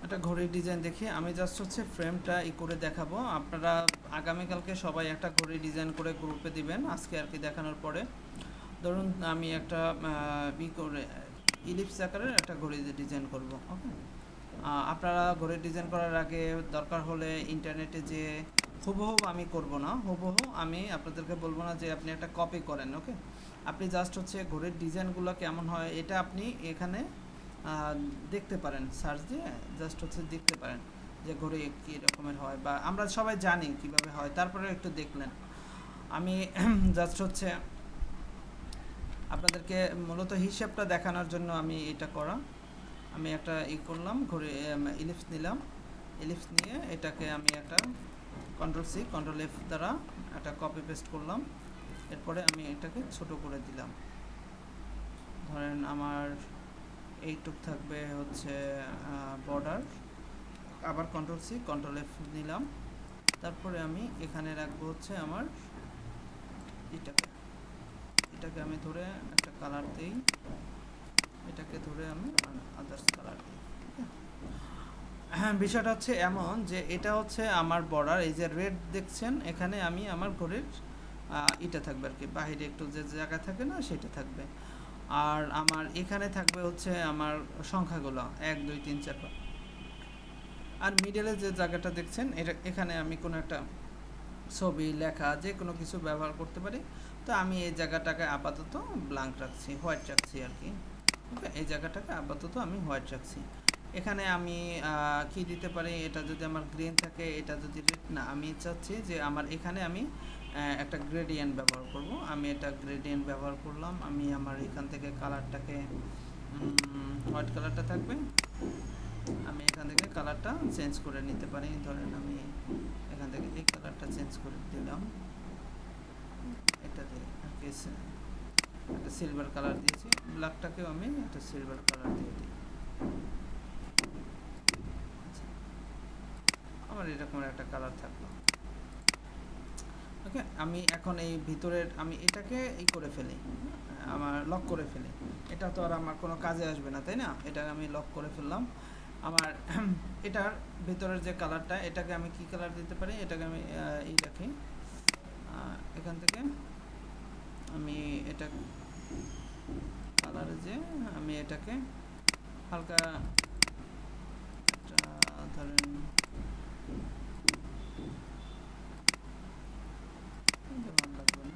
একটা ঘড়ির ডিজাইন দেখি। আমি জাস্ট হচ্ছে ফ্রেমটা করে দেখাবো। আপনারা আগামীকালকে সবাই একটা ঘড়ি ডিজাইন করে গ্রুপে দিবেন, আজকে আর কি দেখানোর পরে। ধরুন আমি একটা করে ইলিপস আকারের একটা ঘড়ি ডিজাইন করব, ওকে। আপনারা ঘড়ি ডিজাইন করার আগে দরকার হলে ইন্টারনেটে যে হুবহু আমি করব না, হুবহু আমি আপনাদেরকে বলবো না যে আপনি একটা কপি করেন, ওকে। আপনি জাস্ট হচ্ছে ঘড়ির ডিজাইনগুলো কেমন হয় এটা আপনি এখানে দেখতে পারেন, সার্চ দিয়ে জাস্ট হচ্ছে দেখতে পারেন যে ঘড়ি কী রকমের হয়, বা আমরা সবাই জানি কিভাবে হয়, তারপরে একটু দেখলেন। আমি জাস্ট হচ্ছে আপনাদেরকে মূলত হিসাবটা দেখানোর জন্য আমি এটা করা। আমি একটা করলাম, ঘড়ি ইলিপস নিলাম, ইলিপস নিয়ে এটাকে আমি একটা কন্ট্রোল-C কন্ট্রোল-F দ্বারা একটা কপি পেস্ট করলাম। এরপরে আমি এটাকে ছোট করে দিলাম। ধরেন আমার এইটুক থাকবে হচ্ছে বর্ডার, আবার কন্ট্রোল-C কন্ট্রোল-F নিলাম। তারপরে আমি এখানে রাখবো হচ্ছে আমার এটাকে আমি ধরে একটা কালার দিই, এটাকে ধরে আমি আদার্স কালার দিই। হ্যাঁ, বিষয়টা হচ্ছে এমন যে এটা হচ্ছে আমার বর্ডার, এই যে রেড দেখছেন এখানে আমি আমার ঘড়ির এটা থাকবে আর কি, বাহিরে একটু যে জায়গা থাকে না সেটা থাকবে। আর আমার এখানে থাকবে হচ্ছে আমার সংখ্যাগুলো 1 2 3 4 5। আর মিডলে যে জায়গাটা দেখছেন এটা, এখানে আমি কোনো একটা ছবি লেখা যে কোনো কিছু ব্যবহার করতে পারি। তো আমি এই জায়গাটাকে আপাতত ব্ল্যাঙ্ক রাখছি, হোয়াইট রাখছি আর কি। ওকে, এই জায়গাটাকে আপাতত আমি হোয়াইট রাখছি। এখানে আমি কি দিতে পারি, এটা যদি আমার গ্রিন থাকে, এটা যদি রেড, না আমি চাচ্ছি যে আমার এখানে আমি একটা গ্রেডিয়েন্ট ব্যবহার করব। আমি এটা গ্রেডিয়েন্ট ব্যবহার করলাম। আমি আমার এখান থেকে কালারটাকে হোয়াইট কালারটা থাকবে, আমি এখান থেকে কালারটা চেঞ্জ করে নিতে পারি। ধরেন আমি এখান থেকে এই কালারটা চেঞ্জ করে দিলাম, এটা দিয়ে একটা সিলভার কালার দিয়েছি, ব্ল্যাকটাকেও আমি একটা সিলভার কালার দিয়ে দিই। আচ্ছা, আমার এরকম একটা কালার থাকলো। ওকে, আমি এখন এই ভিতরের আমি এটাকে এই করে ফেলি, আমার লক করে ফেলি। এটা তো আর আমার কোনো কাজে আসবে না, তাই না? এটা আমি লক করে ফেললাম। আমার এটার ভিতরের যে কালারটা, এটাকে আমি কি কালার দিতে পারি, এটাকে আমি এই রাখি। এখান থেকে আমি এটা কালারে যে আমি এটাকে হালকা একটা ধরেন ভালো লাগবে না,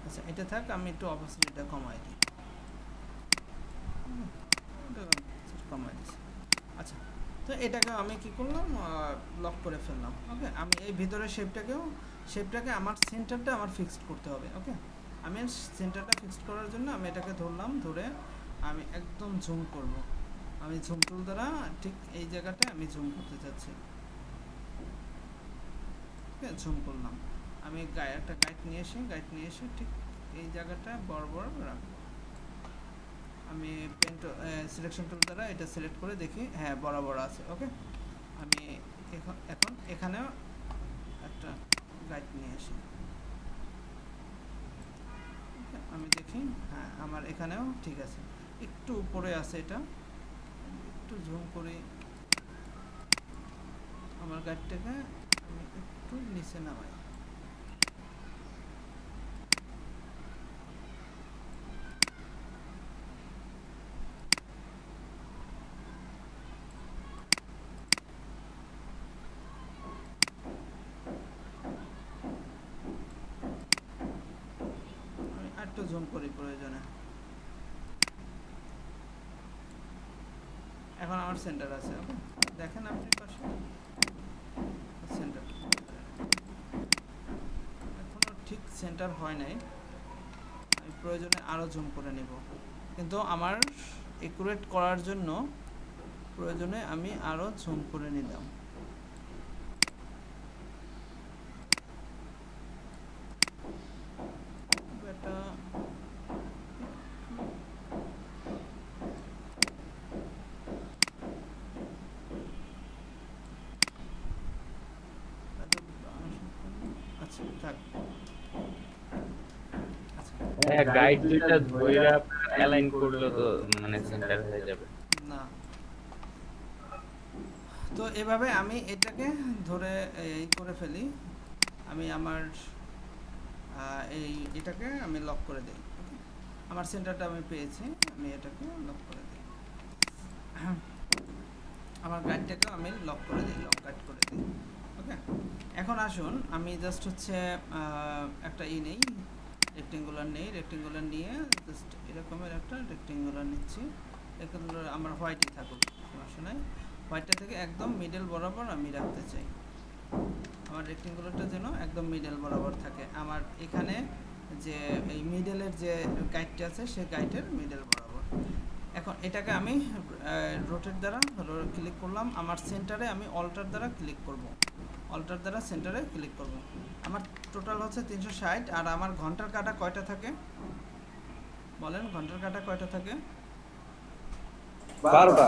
আচ্ছা এটা থাক, আমি একটু অপাসিটিটা কমাই দিই, কমাই দিচ্ছি। আচ্ছা, তো এটাকে আমি কি করলাম, লক করে ফেললাম। ওকে, আমি এই ভিতরের শেপটাকে আমার সেন্টারটা আমার ফিক্সড করতে হবে। ওকে, আমি সেন্টারটা ফিক্সড করার জন্য আমি এটাকে ধরলাম, ধরে আমি একদম জুম করব। আমি জুম টুল দ্বারা ঠিক এই জায়গাটা আমি জুম করতে চাচ্ছি। ওকে, জুম করলাম। আমি একটা গাইড নিয়ে এসে ঠিক এই জায়গাটা বরাবর রাখবো। আমি সিলেকশন টুল দ্বারা এটা সিলেক্ট করে দেখি, হ্যাঁ বরাবর আছে। ওকে, আমি এখন এখানেও একটা গাইড নিয়ে আসি। আমি দেখি, হ্যাঁ আমার এখানেও ঠিক আছে, একটু উপরে আছে, এটা একটু জুম করি। আমার গাইডটাকে আমি একটু নিচে নামাই। আমি একটু জুম করি প্রয়োজনে। এখন আমার সেন্টার আছে। ওকে, দেখেন আপনি পাশে সেন্টার, এখনো ঠিক সেন্টার হয় নাই, আমি প্রয়োজনে আরও জুম করে নেব। কিন্তু আমার একুরেট করার জন্য প্রয়োজনে আমি আরও জুম করে নিলাম। এটা আচ্ছা থাক। হ্যাঁ, গাইড দুইটা ধইরা অ্যালাইন করলে তো মানে সেন্টার হয়ে যাবে। না, তো এভাবে আমি এটাকে ধরে এই করে ফেলি। আমি আমার এটাকে আমি লক করে দিই। ওকে, আমার সেন্টারটা আমি পেয়েছি, আমি এটাকে লক করে দিই। আমার গাইডটাকে আমি লক করে দিই, লক গাইড করে দিই। ওকে, এখন আসুন আমি জাস্ট হচ্ছে একটা নেই, রেক্টেঙ্গুলার নিয়ে জাস্ট এরকমের একটা রেক্টেঙ্গুলার নিচ্ছি। রেক্টেঙ্গুলার আমার হোয়াইটই থাকুক, সমস্যা নাই। হোয়াইটটা থেকে একদম মিডল বরাবর আমি রাখতে চাই। আমার রেক্টেঙ্গুলারটা যেন একদম মিডল বরাবর থাকে। আমার এখানে যে এই মিডলের যে গাইডটা আছে সেই গাইডের মিডল বরাবর। এখন এটাকে আমি রোটেট দ্বারা ক্লিক করলাম। আমার সেন্টারে আমি অল্টার দ্বারা ক্লিক করব, অল্টার দ্বারা সেন্টারে ক্লিক করব। আমার টোটাল হচ্ছে 360। আর আমার ঘন্টার কাঁটা কয়টা থাকে বলেন, ঘন্টার কাঁটা কয়টা থাকে? 12টা।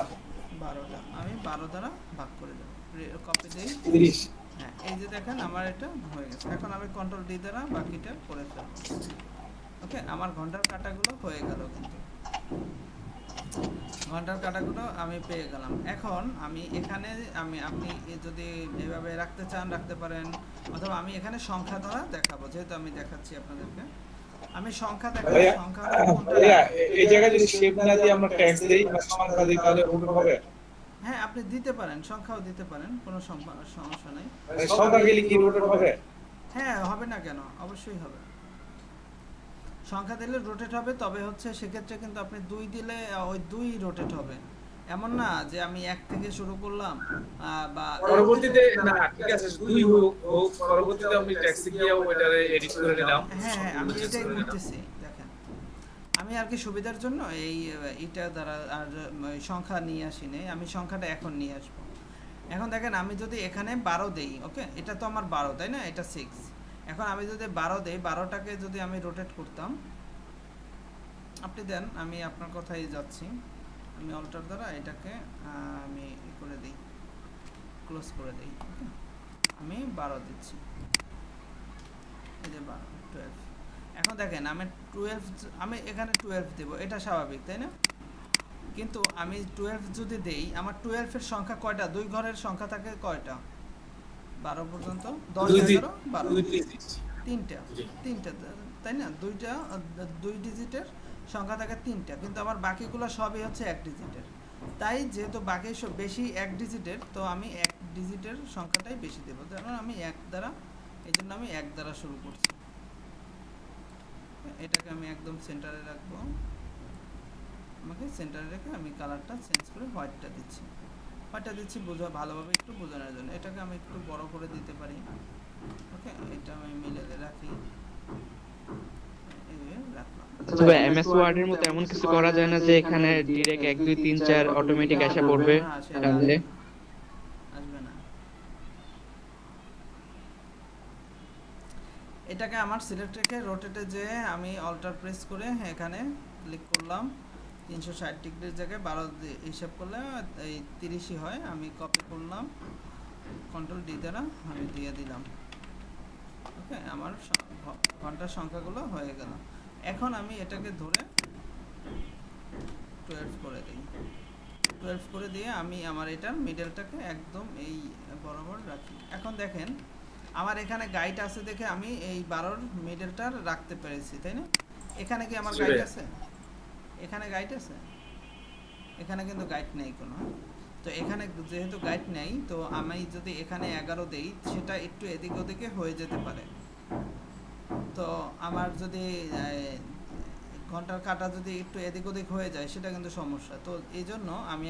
12টা আমি 12 দ্বারা ভাগ করে দেবো, কপি দেই। 30 হ্যাঁ, এই যে দেখেন আমার এটা হয়ে গেছে। এখন আমি কন্ট্রোল ডি দ্বারা বাকিটা করে ফেলবো। ওকে, আমার ঘন্টার কাটাগুলো হয়ে গেল, কিন্তু ঘন্টার কাটাগুলো আমি পেয়ে গেলাম। এখন আমি এখানে আপনি যদি এভাবে রাখতে চান রাখতে পারেন, অথবা আমি এখানে সংখ্যা দ্বারা দেখাবো, যেহেতু আমি দেখাচ্ছি আপনাদেরকে। আমি সংখ্যা দেখাবো, ভাইয়া, সংখ্যা কোনটা ভাইয়া এই জায়গায় যদি শেপ না দিয়ে আমরা ট্যাক্স দেই বা সংখ্যা দিই তাহলে রুট হবে। হ্যাঁ, আপনি দিতে পারেন, সংখ্যাও দিতে পারেন, কোনো সমস্যা নেই। মানে সংখ্যা গেলে কি রুট হবে? হ্যাঁ, হবে না কেন, অবশ্যই হবে। সংখ্যা দিলে রোটেট হবে, তবে হচ্ছে সেক্ষেত্রে কিন্তু আপনি 2 দিলে ওই 2 রোটেট হবে। এমন না যে আমি 1 থেকে শুরু করলাম বা পরবর্তীতে না ঠিক আছে 2 হোক পরবর্তীতে আমি ট্যাক্সে গিয়ে ওইটারে এডিট করে নিলাম। হ্যাঁ হ্যাঁ, আমি এটাই করতেছি। দেখেন, আমি আর কি সুবিধার জন্য এইটা দ্বারা আর ওই সংখ্যা নিয়ে আসিনি, আমি সংখ্যাটা এখন নিয়ে আসবো। এখন দেখেন, আমি যদি এখানে 12 দেই, ওকে, এটা তো আমার 12 তাই না, এটা 6। এখন আমি যদি 12 দেই, 12টাকে যদি আমি রোটেট করতাম, আপনি দেন, আমি আপনার কথাই যাচ্ছি। আমি অল্টার দ্বারা এটাকে আমি করে দিই, ক্লোজ করে দিই। ওকে, আমি 12 দিচ্ছি, এই যে 12 12। এখন দেখেন, আমি এখানে 12 দেব, এটা স্বাভাবিক তাই না? কিন্তু আমি 12 যদি দেই, আমার 12 এর সংখ্যা কয়টা? 2 ঘরের সংখ্যা থাকে কয়টা? 12 পর্যন্ত, 10 11 12, তিনটা তাই না? 2 ডিজিটের সংখ্যা থাকে 3টা, কিন্তু আমার বাকিগুলো সবই হচ্ছে 1 ডিজিটের। তাই যেহেতু বাকি সব বেশি 1 ডিজিটের, তো আমি 1 ডিজিটের সংখ্যাটাই বেশি দেবো। যেমন আমি 1 দ্বারা, এই জন্য আমি 1 দ্বারা শুরু করছি। এটাকে আমি একদম সেন্টারে রাখবো, আমাকে সেন্টারে রেখে আমি কালারটা চেঞ্জ করে হোয়াইটটা দিচ্ছি। ভালোভাবে একটু বোঝানোর জন্য। এটাকে আমি একটু বড় করে দিতে পারি। ওকে, এটা আমি মিলে রাখি, রাখলাম। তবে এমএস ওয়ার্ডের মতো এমন কিছু করা যায় না যে এখানে ডিরেক্ট 1 2 3 4 অটোমেটিক এসে পড়বে টানলে? আসবে না। এটাকে আমার সিলেক্ট রেখে রোটেটে যে আমি অল্টার প্রেস করে এখানে ক্লিক করলাম, 360 ডিগ্রির জায়গায় 12 হিসাব করলে এই 30ই হয়। আমি কপি করলাম, কন্ট্রোল ডি দ্বারা আমি দিয়ে দিলাম। ওকে, আমার ঘন্টার সংখ্যাগুলো হয়ে গেল। এখন আমি এটাকে ধরে 12 করে দিই। 12 করে দিয়ে আমি আমার এটার মিডলটাকে একদম এই বরাবর রাখি। এখন দেখেন, আমার এখানে গাইড আছে দেখে আমি এই 12-র মিডলটা রাখতে পেরেছি তাই না? এখানে কি আমার গাইড আছে? এখানে গাইড আছে? এখানে কিন্তু গাইড নেই কোনো। তো এখানে যেহেতু গাইড নেই, তো আমি যদি এখানে 11 দেই, সেটা একটু এদিক ওদিকে হয়ে যেতে পারে। তো আমার যদি ঘন্টার কাটা যদি একটু এদিক ওদিক হয়ে যায়, সেটা কিন্তু সমস্যা। তো এই জন্য আমি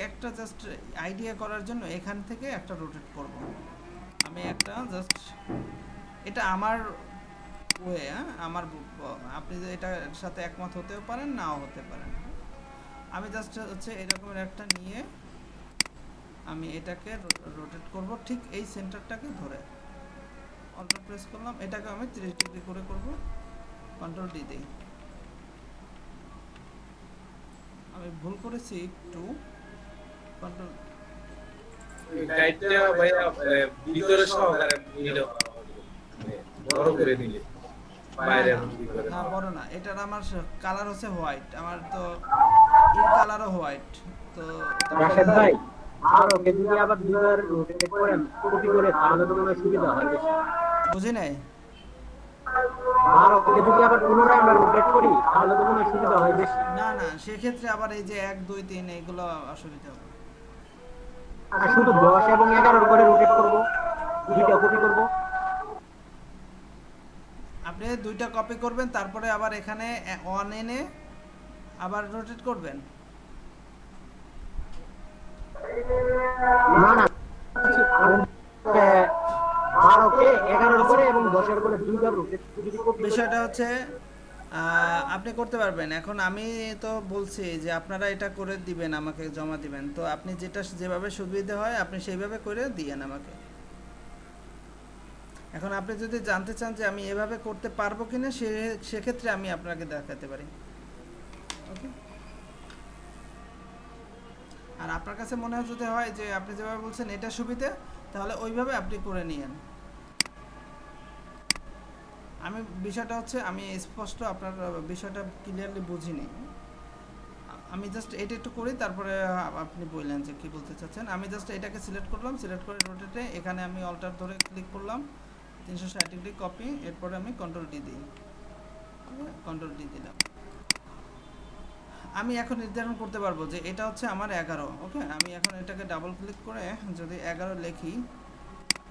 একটা জাস্ট আইডিয়া করার জন্য এখান থেকে একটা রোটেট করব। আমি একটা জাস্ট, এটা আমার ওয়ে, আপনি যে এটার সাথে একমত হতেও পারেন, নাও হতে পারেন। আমি জাস্ট হচ্ছে এরকমের একটা নিয়ে আমি এটাকে রোটেট করব, ঠিক এই সেন্টারটাকে ধরে অল্টার প্রেস করলাম। এটাকে আমি 30 ডিগ্রি করে করব, কন্ট্রোল ডি দেই। আমি ভুল করেছি একটু, কন্ট্রোল গাইডটা ভাইয়া ভিতরে সহকারে নিলে বড় করে দিলে বাইরে কি করে না, বড় না। এটার আমার কালার হচ্ছে হোয়াইট, আমার তো এর কালারও হোয়াইট। তো রাশেদ ভাই, আর ওকে যদি আবার দুইবার রোটেট করেন, কপি করে, তাহলে তো কোনো সুবিধা হয় বেশি। বুঝি নাই। আর ওকে যদি আবার পুনরায় আমরা রোটেট করি, তাহলে তো কোনো সুবিধা হয় বেশি। না না, সেক্ষেত্রে আবার এই যে 1 2 3 এইগুলো অসুবিধা হবে। আর শুধু 10 এবং 11 করে রোটেট করব, দুইটা কপি করব। আপনি 2টা কপি করবেন, তারপরে আবার এখানে 1 এনে আবার রোটেট করবেন। না না, আর ওকে 11 করে এবং 10 করে দুইবার রোটেট যদি কপি। বিষয়টা হচ্ছে আপনি করতে পারবেন। এখন আমি তো বলছি যে আপনারা এটা করে দিবেন, আমাকে জমা দিবেন। তো আপনি যেভাবে সুবিধা হয় আপনি সেইভাবে করে দিয়েন আমাকে। এখন আপনি যদি জানতে চান যে আমি এভাবে করতে পারবো কিনা, সেক্ষেত্রে আমি আপনাকে দেখাতে পারি। ওকে, আর আপনার কাছে মনে যদি হয় যে আপনি যেভাবে বলছেন এটা সুবিধা, তাহলে ওইভাবে আপনি করে নিয়েন। আমি বিষয়টা হচ্ছে আমি স্পষ্ট আপনার বিষয়টা ক্লিয়ারলি বুঝিনি। আমি জাস্ট এটা একটু করি, তারপরে আপনি বললেন যে কি বলতে চাচ্ছেন। আমি জাস্ট এটাকে সিলেক্ট করলাম, সিলেক্ট করে রোটেটে এখানে আমি অল্টার ধরে ক্লিক করলাম, 360 ডিগ্রি কপি, এরপরে আমি কন্ট্রোল ডি দিই, কন্ট্রোল ডি দিলাম। আমি এখন নির্ধারণ করতে পারবো যে এটা হচ্ছে আমার 11। ওকে, আমি এখন এটাকে ডাবল ক্লিক করে যদি 11 লিখি,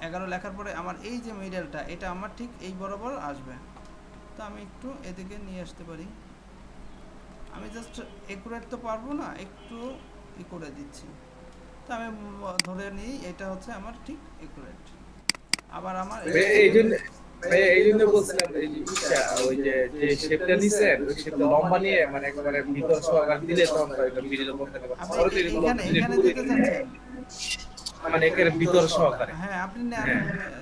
11 লেখার পরে আমার এই যে মিডলটা এটা আমার ঠিক এই বরাবর আসবে। তো আমি একটু এদিকে নিয়ে আসতে পারি। আমি জাস্ট একুরেট তো পারবো না, একটু ই করে দিচ্ছি। তো আমি ধরে নিই এটা হচ্ছে আমার ঠিক একুরেট। আবার আমার এই জন্য বলছিলাম এই যে ওই যে শেপটা নিছেন ওই শেপটা লম্বা নিয়ে মানে একেবারে ভিতর সহকার দিলে তখন এটা মিডিল করতে পারবে। আপনি এখানে দিতে চাচ্ছেন মানে একেবারে ভিতর সহকারে। হ্যাঁ, আপনি নেন,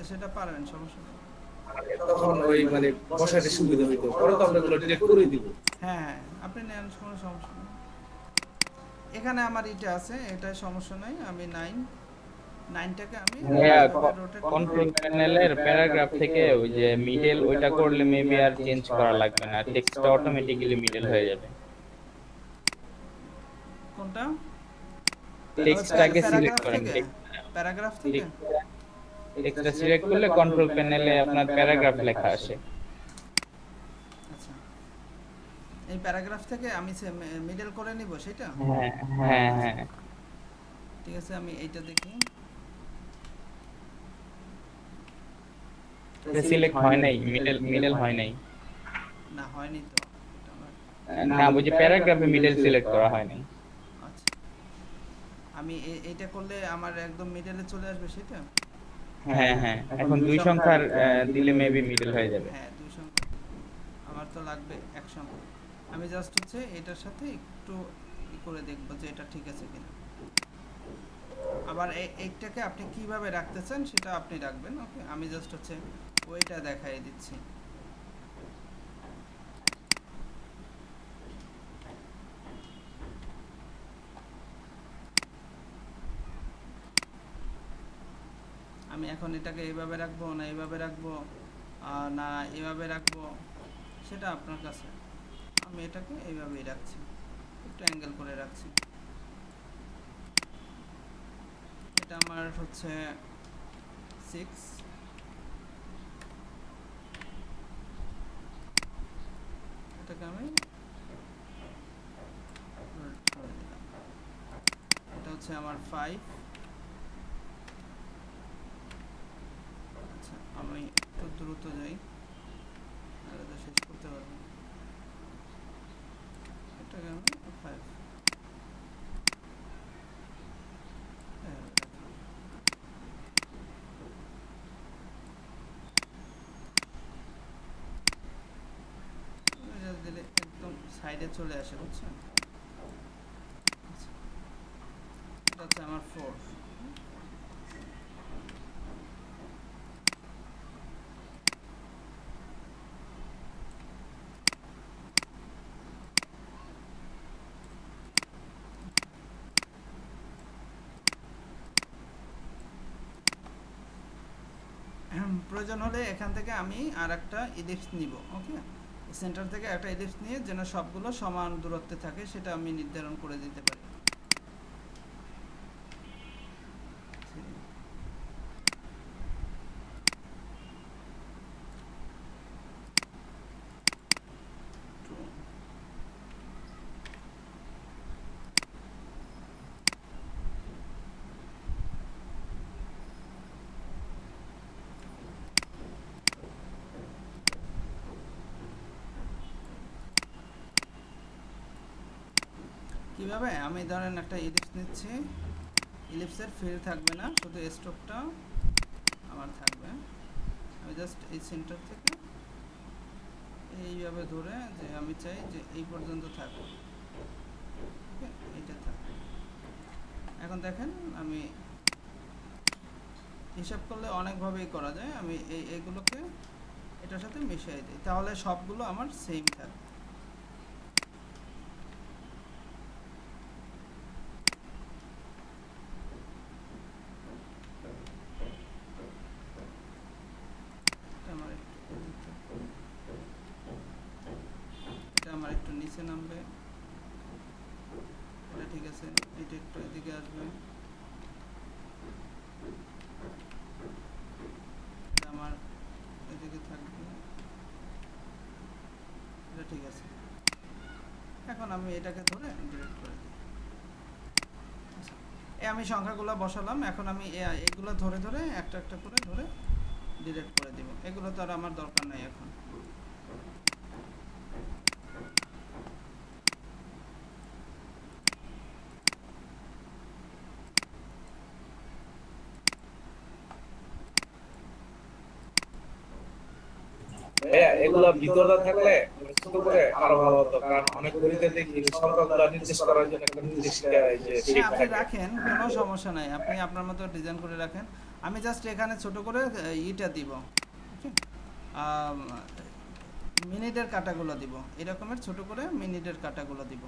সেটা পারবেন, সমস্যা নেই। তখন ওই মানে বসাতে সুবিধা হইতো, পরে তো আমরা এগুলো ডিলিট করে দিব। হ্যাঁ হ্যাঁ, আপনি নেন, কোনো সমস্যা নেই। এখানে আমার এটা আছে, এটা সমস্যা নাই। আমি 9টাকে আমি কন্ট্রোল প্যানেলের প্যারাগ্রাফ থেকে ওই যে মিডল ওইটা করলে মেবি আর চেঞ্জ করা লাগবে না, টেক্সটটা অটোমেটিক্যালি মিডল হয়ে যাবে। কোনটা? টেক্সটটাকে সিলেক্ট করেন, প্যারাগ্রাফ থেকে টেক্সটটা সিলেক্ট করলে কন্ট্রোল প্যানেলে আপনার প্যারাগ্রাফ লেখা আসে। আচ্ছা, এই প্যারাগ্রাফ থেকে আমি মিডল করে নিব সেটা? হ্যাঁ হ্যাঁ হ্যাঁ, ঠিক আছে, আমি এইটা দেখি। সিলেক্ট হয় নাই, মিডল হয় নাই। না, হয়নি তো এটা আমার। না, ওই যে প্যারাগ্রাফে মিডল সিলেক্ট করা হয় নাই। আচ্ছা, আমি এইটা করলে আমার একদম মিডলে চলে আসবে সেটা? হ্যাঁ হ্যাঁ, এখন 2 সংখ্যার দিলে মেবি মিডল হয়ে যাবে। হ্যাঁ, 2 সংখ্যা, আমার তো লাগবে 1 সংখ্যা। আমি জাস্ট হচ্ছে এটার সাথে একটু ই করে দেখব যে এটা ঠিক আছে কিনা। আবার এইটাকে আপনি কিভাবে রাখতে চান সেটা আপনি রাখবেন। ওকে, আমি জাস্ট হচ্ছে ওইটা দেখাই দিচ্ছি। আমি এখন এটাকে এইভাবে রাখবো না এইভাবে রাখবো না এইভাবে রাখবো, সেটা আপনার কাছে। আমি এটাকে এইভাবেই রাখছি, একটু অ্যাঙ্গেল করে রাখছি। এটা আমার হচ্ছে 6। এটাকে আমি ধরে দিলাম। এটা হচ্ছে আমার 5। আচ্ছা, আমি একটু দ্রুত যাই, নাহলে তো শেষ করতে পারবো না। এটাকে আমি 5 দিলে একদম সাইডে চলে আসে, বুঝছেন? আচ্ছা, এটা হচ্ছে আমার 4। প্রয়োজন হলে এখান থেকে আমি আর একটা ইলিপস নিব। ওকে, সেন্টার থেকে একটা ইলিপস নিয়ে যেন সবগুলো সমান দূরত্বে থাকে সেটা আমি নির্ধারণ করে দিতে পারি। কিভাবে? আমি ধরেন একটা ইলিপস নিচ্ছি, ইলিপসের ফিল থাকবে না, শুধু স্ট্রোকটা আমার থাকবে। আমি জাস্ট এই সেন্টার থেকে এইভাবে ধরে যে আমি চাই যে এই পর্যন্ত থাকবে, ওকে, এইটা থাকবে। এখন দেখেন আমি হিসাব করলে অনেকভাবেই করা যায়। আমি এইগুলোকে এটার সাথে মিশিয়ে দিই, তাহলে সবগুলো আমার সেম থাকবে। আমার একটু নিচে নামবে, এটা ঠিক আছে, এটা একটু এদিকে আসবে, এটা আমার এদিকে থাকবে, এটা ঠিক আছে। এখন আমি এটাকে ধরে ডিলিট করে দিই। আচ্ছা, আমি সংখ্যাগুলো বসালাম, এখন আমি এইগুলো ধরে ধরে একটা একটা করে ধরে ডিলিট করে দিব। এগুলো তো আর আমার দরকার নাই এখন। ভাইয়া এগুলা ভিতরে থাকলে ছোট করে আরো ভালো হতো, কারণ অনেক গণিতে দেখি সংখ্যাগুলো নির্দেশ করার জন্য একটা নির্দিষ্ট যে হ্যাঁ, শেপ আপনি থাকে। রাখেন, কোনো সমস্যা নাই, আপনি আপনার মতো ডিজাইন করে রাখেন। আমি জাস্ট এখানে ছোট করে ইটা দিব, মিনিটের কাটাগুলো দিব, এরকমের ছোট করে মিনিটের কাটাগুলো দিব।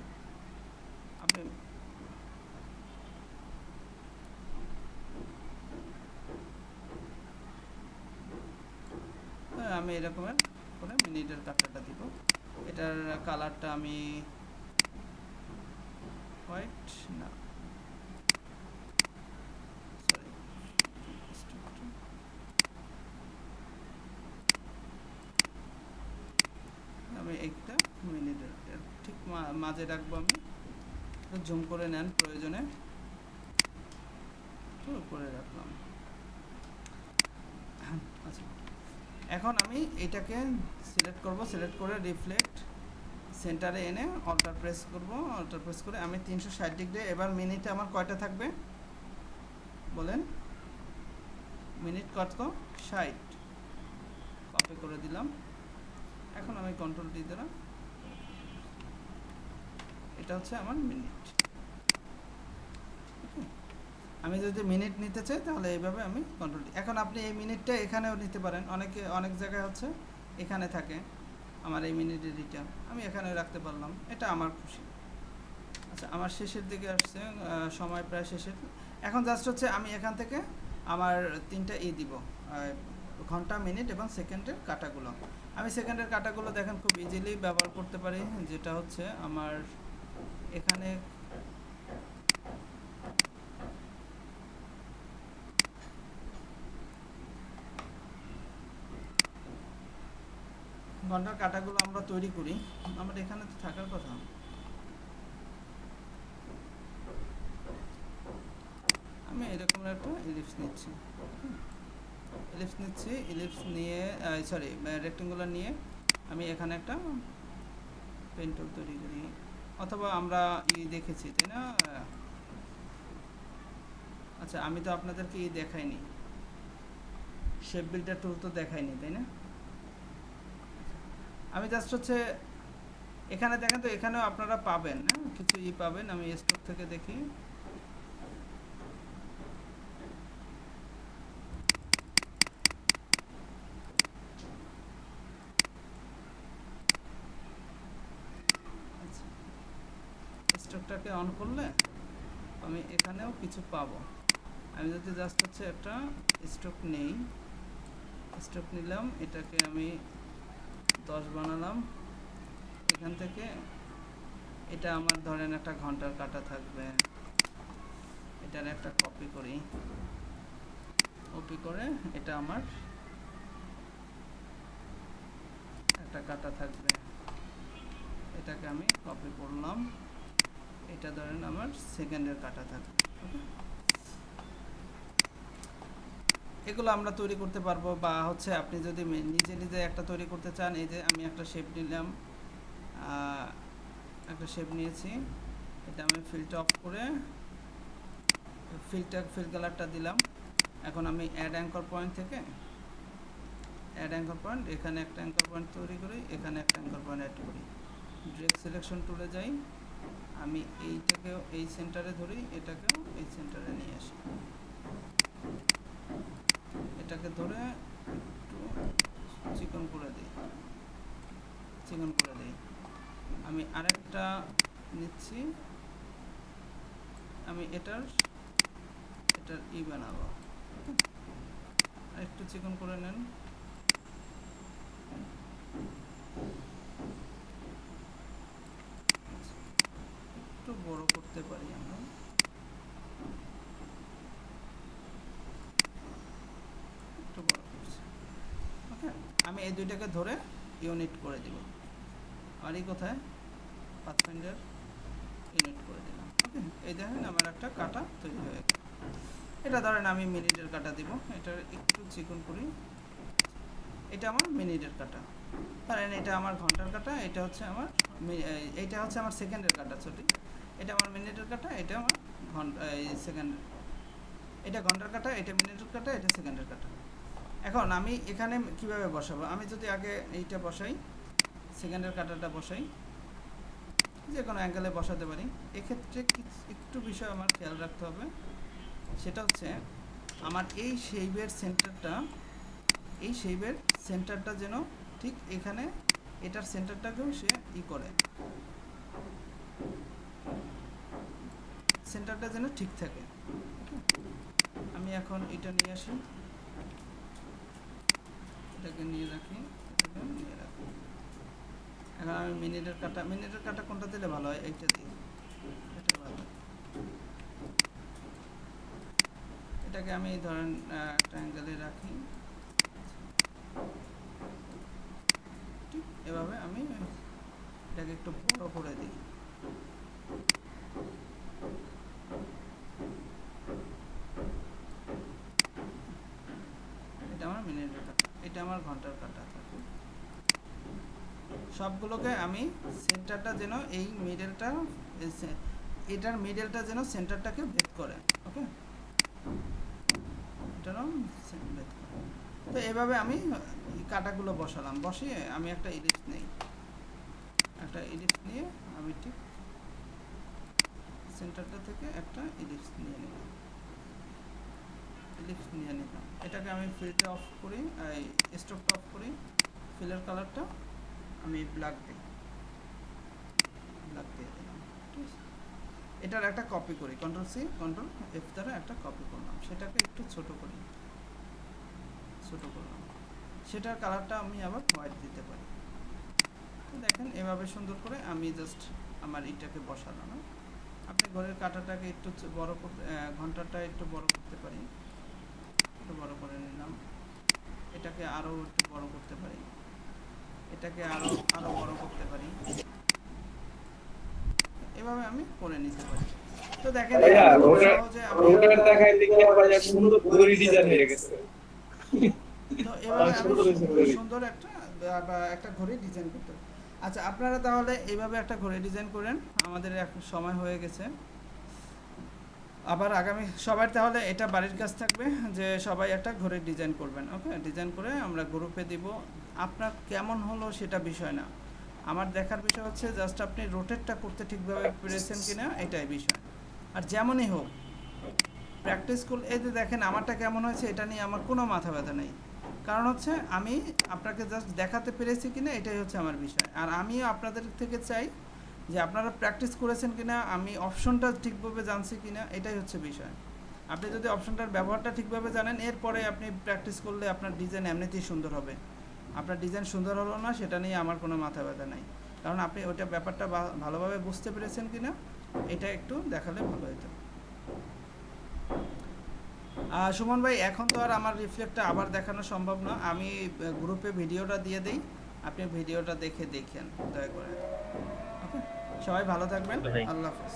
আপনি আমি এরকমের করে মিনিটের কাটাটা দিব। এটার কালারটা আমি হোয়াইট না, সরি, আমি একটা মিনিটের ঠিক মাঝে রাখবো। আমি জুম করে নেন প্রয়োজনে, তো উপরে রাখলাম। আচ্ছা, এখন আমি এটাকে সিলেক্ট করব, সিলেক্ট করে রিফ্লেক্ট সেন্টারে এনে অল্টার প্রেস করব, অল্টার প্রেস করে আমি 360 ডিগ্রি। এবার মিনিটে আমার কয়টা থাকবে বলেন? মিনিট কত? 60। কপি করে দিলাম। এখন আমি কন্ট্রোল ডি দিলাম, এটা হচ্ছে আমার মিনিট। আমি যদি মিনিট নিতে চাই তাহলে এইভাবে আমি কন্ট্রোল ডি। এখন আপনি এই মিনিটটা এখানেও নিতে পারেন, অনেক জায়গায় হচ্ছে এখানে থাকে আমার এই মিনিটের এটা, আমি এখানেও রাখতে পারলাম, এটা আমার খুশি। আচ্ছা, আমার শেষের দিকে আসছে, সময় প্রায় শেষের। এখন জাস্ট হচ্ছে আমি এখান থেকে আমার 3টা দিব, ঘন্টা, মিনিট এবং সেকেন্ডের কাটাগুলো। আমি সেকেন্ডের কাটাগুলো দেখেন খুব ইজিলি ব্যবহার করতে পারি, যেটা হচ্ছে আমার এখানে ঘন্টার কাটাগুলো আমরা তৈরি করি, আমার এখানে তো থাকার কথা। আমি এরকম একটা ইলিপস নিচ্ছি, ইলিপস নিয়ে, সরি, রেক্টেঙ্গুলার নিয়ে আমি এখানে একটা পেন টুল তৈরি করি, অথবা আমরা দেখেছি, তাই না? আচ্ছা, আমি তো আপনাদেরকে দেখাইনি, শেপ বিল্ডার টুল তো দেখাইনি, তাই না? আমি জাস্ট হচ্ছে এখানে দেখেন, তো এখানেও আপনারা পাবেন না কিছু পাবেন। আমি স্টক থেকে দেখি, স্টকটাকে অন করলে আমি এখানেও কিছু পাবো। আমি যদি জাস্ট হচ্ছে একটা স্টক নেই, স্টক নিলাম, এটাকে আমি 10 বানালাম, এখান থেকে এটা আমার ধরেন একটা ঘন্টার কাটা থাকবে, এটার একটা কপি করি, কপি করে এটা আমার একটা কাটা থাকবে, এটাকে আমি কপি করলাম, এটা ধরেন আমার সেকেন্ডের কাটা থাকবে। ওকে, এগুলো আমরা তৈরি করতে পারবো, বা হচ্ছে আপনি যদি নিজে নিজে একটা তৈরি করতে চান, এই যে আমি একটা শেপ নিলাম, একটা শেপ নিয়েছি, এটা আমি ফিলটা অফ করে ফিল কালারটা দিলাম। এখন আমি অ্যাড অ্যাঙ্কর পয়েন্ট থেকে এখানে একটা অ্যাঙ্কর পয়েন্ট তৈরি করি, এখানে একটা অ্যাঙ্কর পয়েন্ট অ্যাড করি, ড্রেগ সিলেকশন টুলে যাই, আমি এইটাকেও এই সেন্টারে ধরি, এটাকেও এই সেন্টারে নিয়ে আসি, এটাকে ধরে একটু চিকন করে দিই, আমি আরেকটা নিচ্ছি, আমি এটার বানাবো, একটু চিকন করে নেন। বড় করতে পারি আমরা। একটু বড় করছি। ওকে, আমি এই দুইটাকে ধরে ইউনিট করে দিব। আর এই কোথায় পাথফাইন্ডার ইউনিট করে দিলাম। ওকে, এই দেখেন আমার একটা কাটা তৈরি হয়ে গেল। এটা ধরেন আমি মিনিটের কাটা দিব, এটা একটু চিকন করি। এটা আমার মিনিটের কাটা, ধরেন এটা আমার ঘন্টার কাটা, এটা হচ্ছে আমার এইটা হচ্ছে আমার সেকেন্ডের কাটা। সরি, এটা আমার মিনিটের কাটা, এটা আমার সেকেন্ডের, এটা ঘন্টার কাটা, এটা মিনিটের কাটা, এটা সেকেন্ডের কাটা। এখন আমি এখানে কিভাবে বসাবো? আমি যদি আগে এইটা বসাই, সেকেন্ডের কাটাটা বসাই, যে কোনো অ্যাঙ্গেলে বসাতে পারি। এক্ষেত্রে একটু বিষয় আমার খেয়াল রাখতে হবে, সেটা হচ্ছে আমার এই শেইবের সেন্টারটা যেন ঠিক এখানে, এটার সেন্টারটাকেও সে করে, সেন্টারটা যেন ঠিক থাকে। আমি এখন এটা নিয়ে আসি, এটাকে নিয়ে রাখি, এখন আমি মিনিটের কাটা কোনটা দিলে ভালো হয়? এইটা দিই, এটা ভালো। এটাকে আমি ধরেন একটা অ্যাঙ্গেলে রাখি, ঠিক এভাবে আমি এটাকে একটু বড় করে দিই। এটা আমার মিনিটের কাটা, এটা আমার ঘন্টার কাটা। সবগুলোকে আমি সেন্টারটা যেন এই মিডলটা, এটার মিডলটা যেন সেন্টারটাকে ভেদ করে। ওকে, এটারও ভেদ করে। তো এভাবে আমি কাটাগুলো বসালাম, বসিয়ে আমি একটা ইলিপস নেই, একটা ইলিপস নিয়ে আমি ঠিক সেন্টারটা থেকে একটা ইলিপস নিয়ে নিলাম, এটাকে আমি ফিলটা অফ করি, স্ট্রোকটা অফ করি, ফিলের কালারটা আমি ব্ল্যাক দিয়ে দিলাম। ঠিক আছে, এটার একটা কপি করি, কন্ট্রোল সি কন্ট্রোল এফ দ্বারা একটা কপি করলাম, সেটাকে একটু ছোট করলাম, সেটার কালারটা আমি আবার হোয়াইট দিতে পারি। তো দেখেন এভাবে সুন্দর করে আমি জাস্ট আমার এটাকে বসালাম। আপনি ঘরের কাঁটাটাকে একটু বড় করতে, ঘন্টাটা একটু বড় করতে পারি, একটু বড় করে নিলাম। এটাকে আরও একটু বড় করতে পারি, এটাকে আরো বড় করতে পারি, এভাবে আমি করে নিতে পারি। তো দেখেন সহজে আমি তো এভাবে আমি সুন্দর একটা ঘড়ি ডিজাইন করতে পারি। আচ্ছা, আপনারা তাহলে এইভাবে একটা ঘড়ি ডিজাইন করেন। আমাদের এখন সময় হয়ে গেছে, আবার আগামী সবার তাহলে এটা বাড়ির কাজ থাকবে যে সবাই একটা ঘড়ি ডিজাইন করবেন। ওকে, ডিজাইন করে আমরা গ্রুপে দিব। আপনার কেমন হলো সেটা বিষয় না, আমার দেখার বিষয় হচ্ছে জাস্ট আপনি রোটেটটা করতে ঠিকভাবে পেরেছেন কিনা, এটাই বিষয়। আর যেমনই হোক প্র্যাকটিস করলে, এই যে দেখেন আমারটা কেমন হয়েছে এটা নিয়ে আমার কোনো মাথা ব্যথা নেই, কারণ হচ্ছে আমি আপনাকে জাস্ট দেখাতে পেরেছি কিনা এটাই হচ্ছে আমার বিষয়। আর আমিও আপনাদের থেকে চাই যে আপনারা প্র্যাকটিস করেছেন কিনা, আমি অপশনটা ঠিকভাবে জানছি কিনা, এটাই হচ্ছে বিষয়। আপনি যদি অপশনটার ব্যবহারটা ঠিকভাবে জানেন, এরপরে আপনি প্র্যাকটিস করলে আপনার ডিজাইন এমনিতেই সুন্দর হবে। আপনার ডিজাইন সুন্দর হলো না সেটা নিয়ে আমার কোনো মাথা ব্যথা নেই, কারণ আপনি ওইটা ব্যাপারটা ভালোভাবে বুঝতে পেরেছেন কিনা এটা একটু দেখালে ভালো হতো। সুমন ভাই, এখন তো আর আমার রিফ্লেক্টটা আবার দেখানো সম্ভব না, আমি গ্রুপে ভিডিওটা দিয়ে দিই, আপনি ভিডিওটা দেখেন দয়া করে। ওকে, সবাই ভালো থাকবেন, আল্লাহ হাফেজ।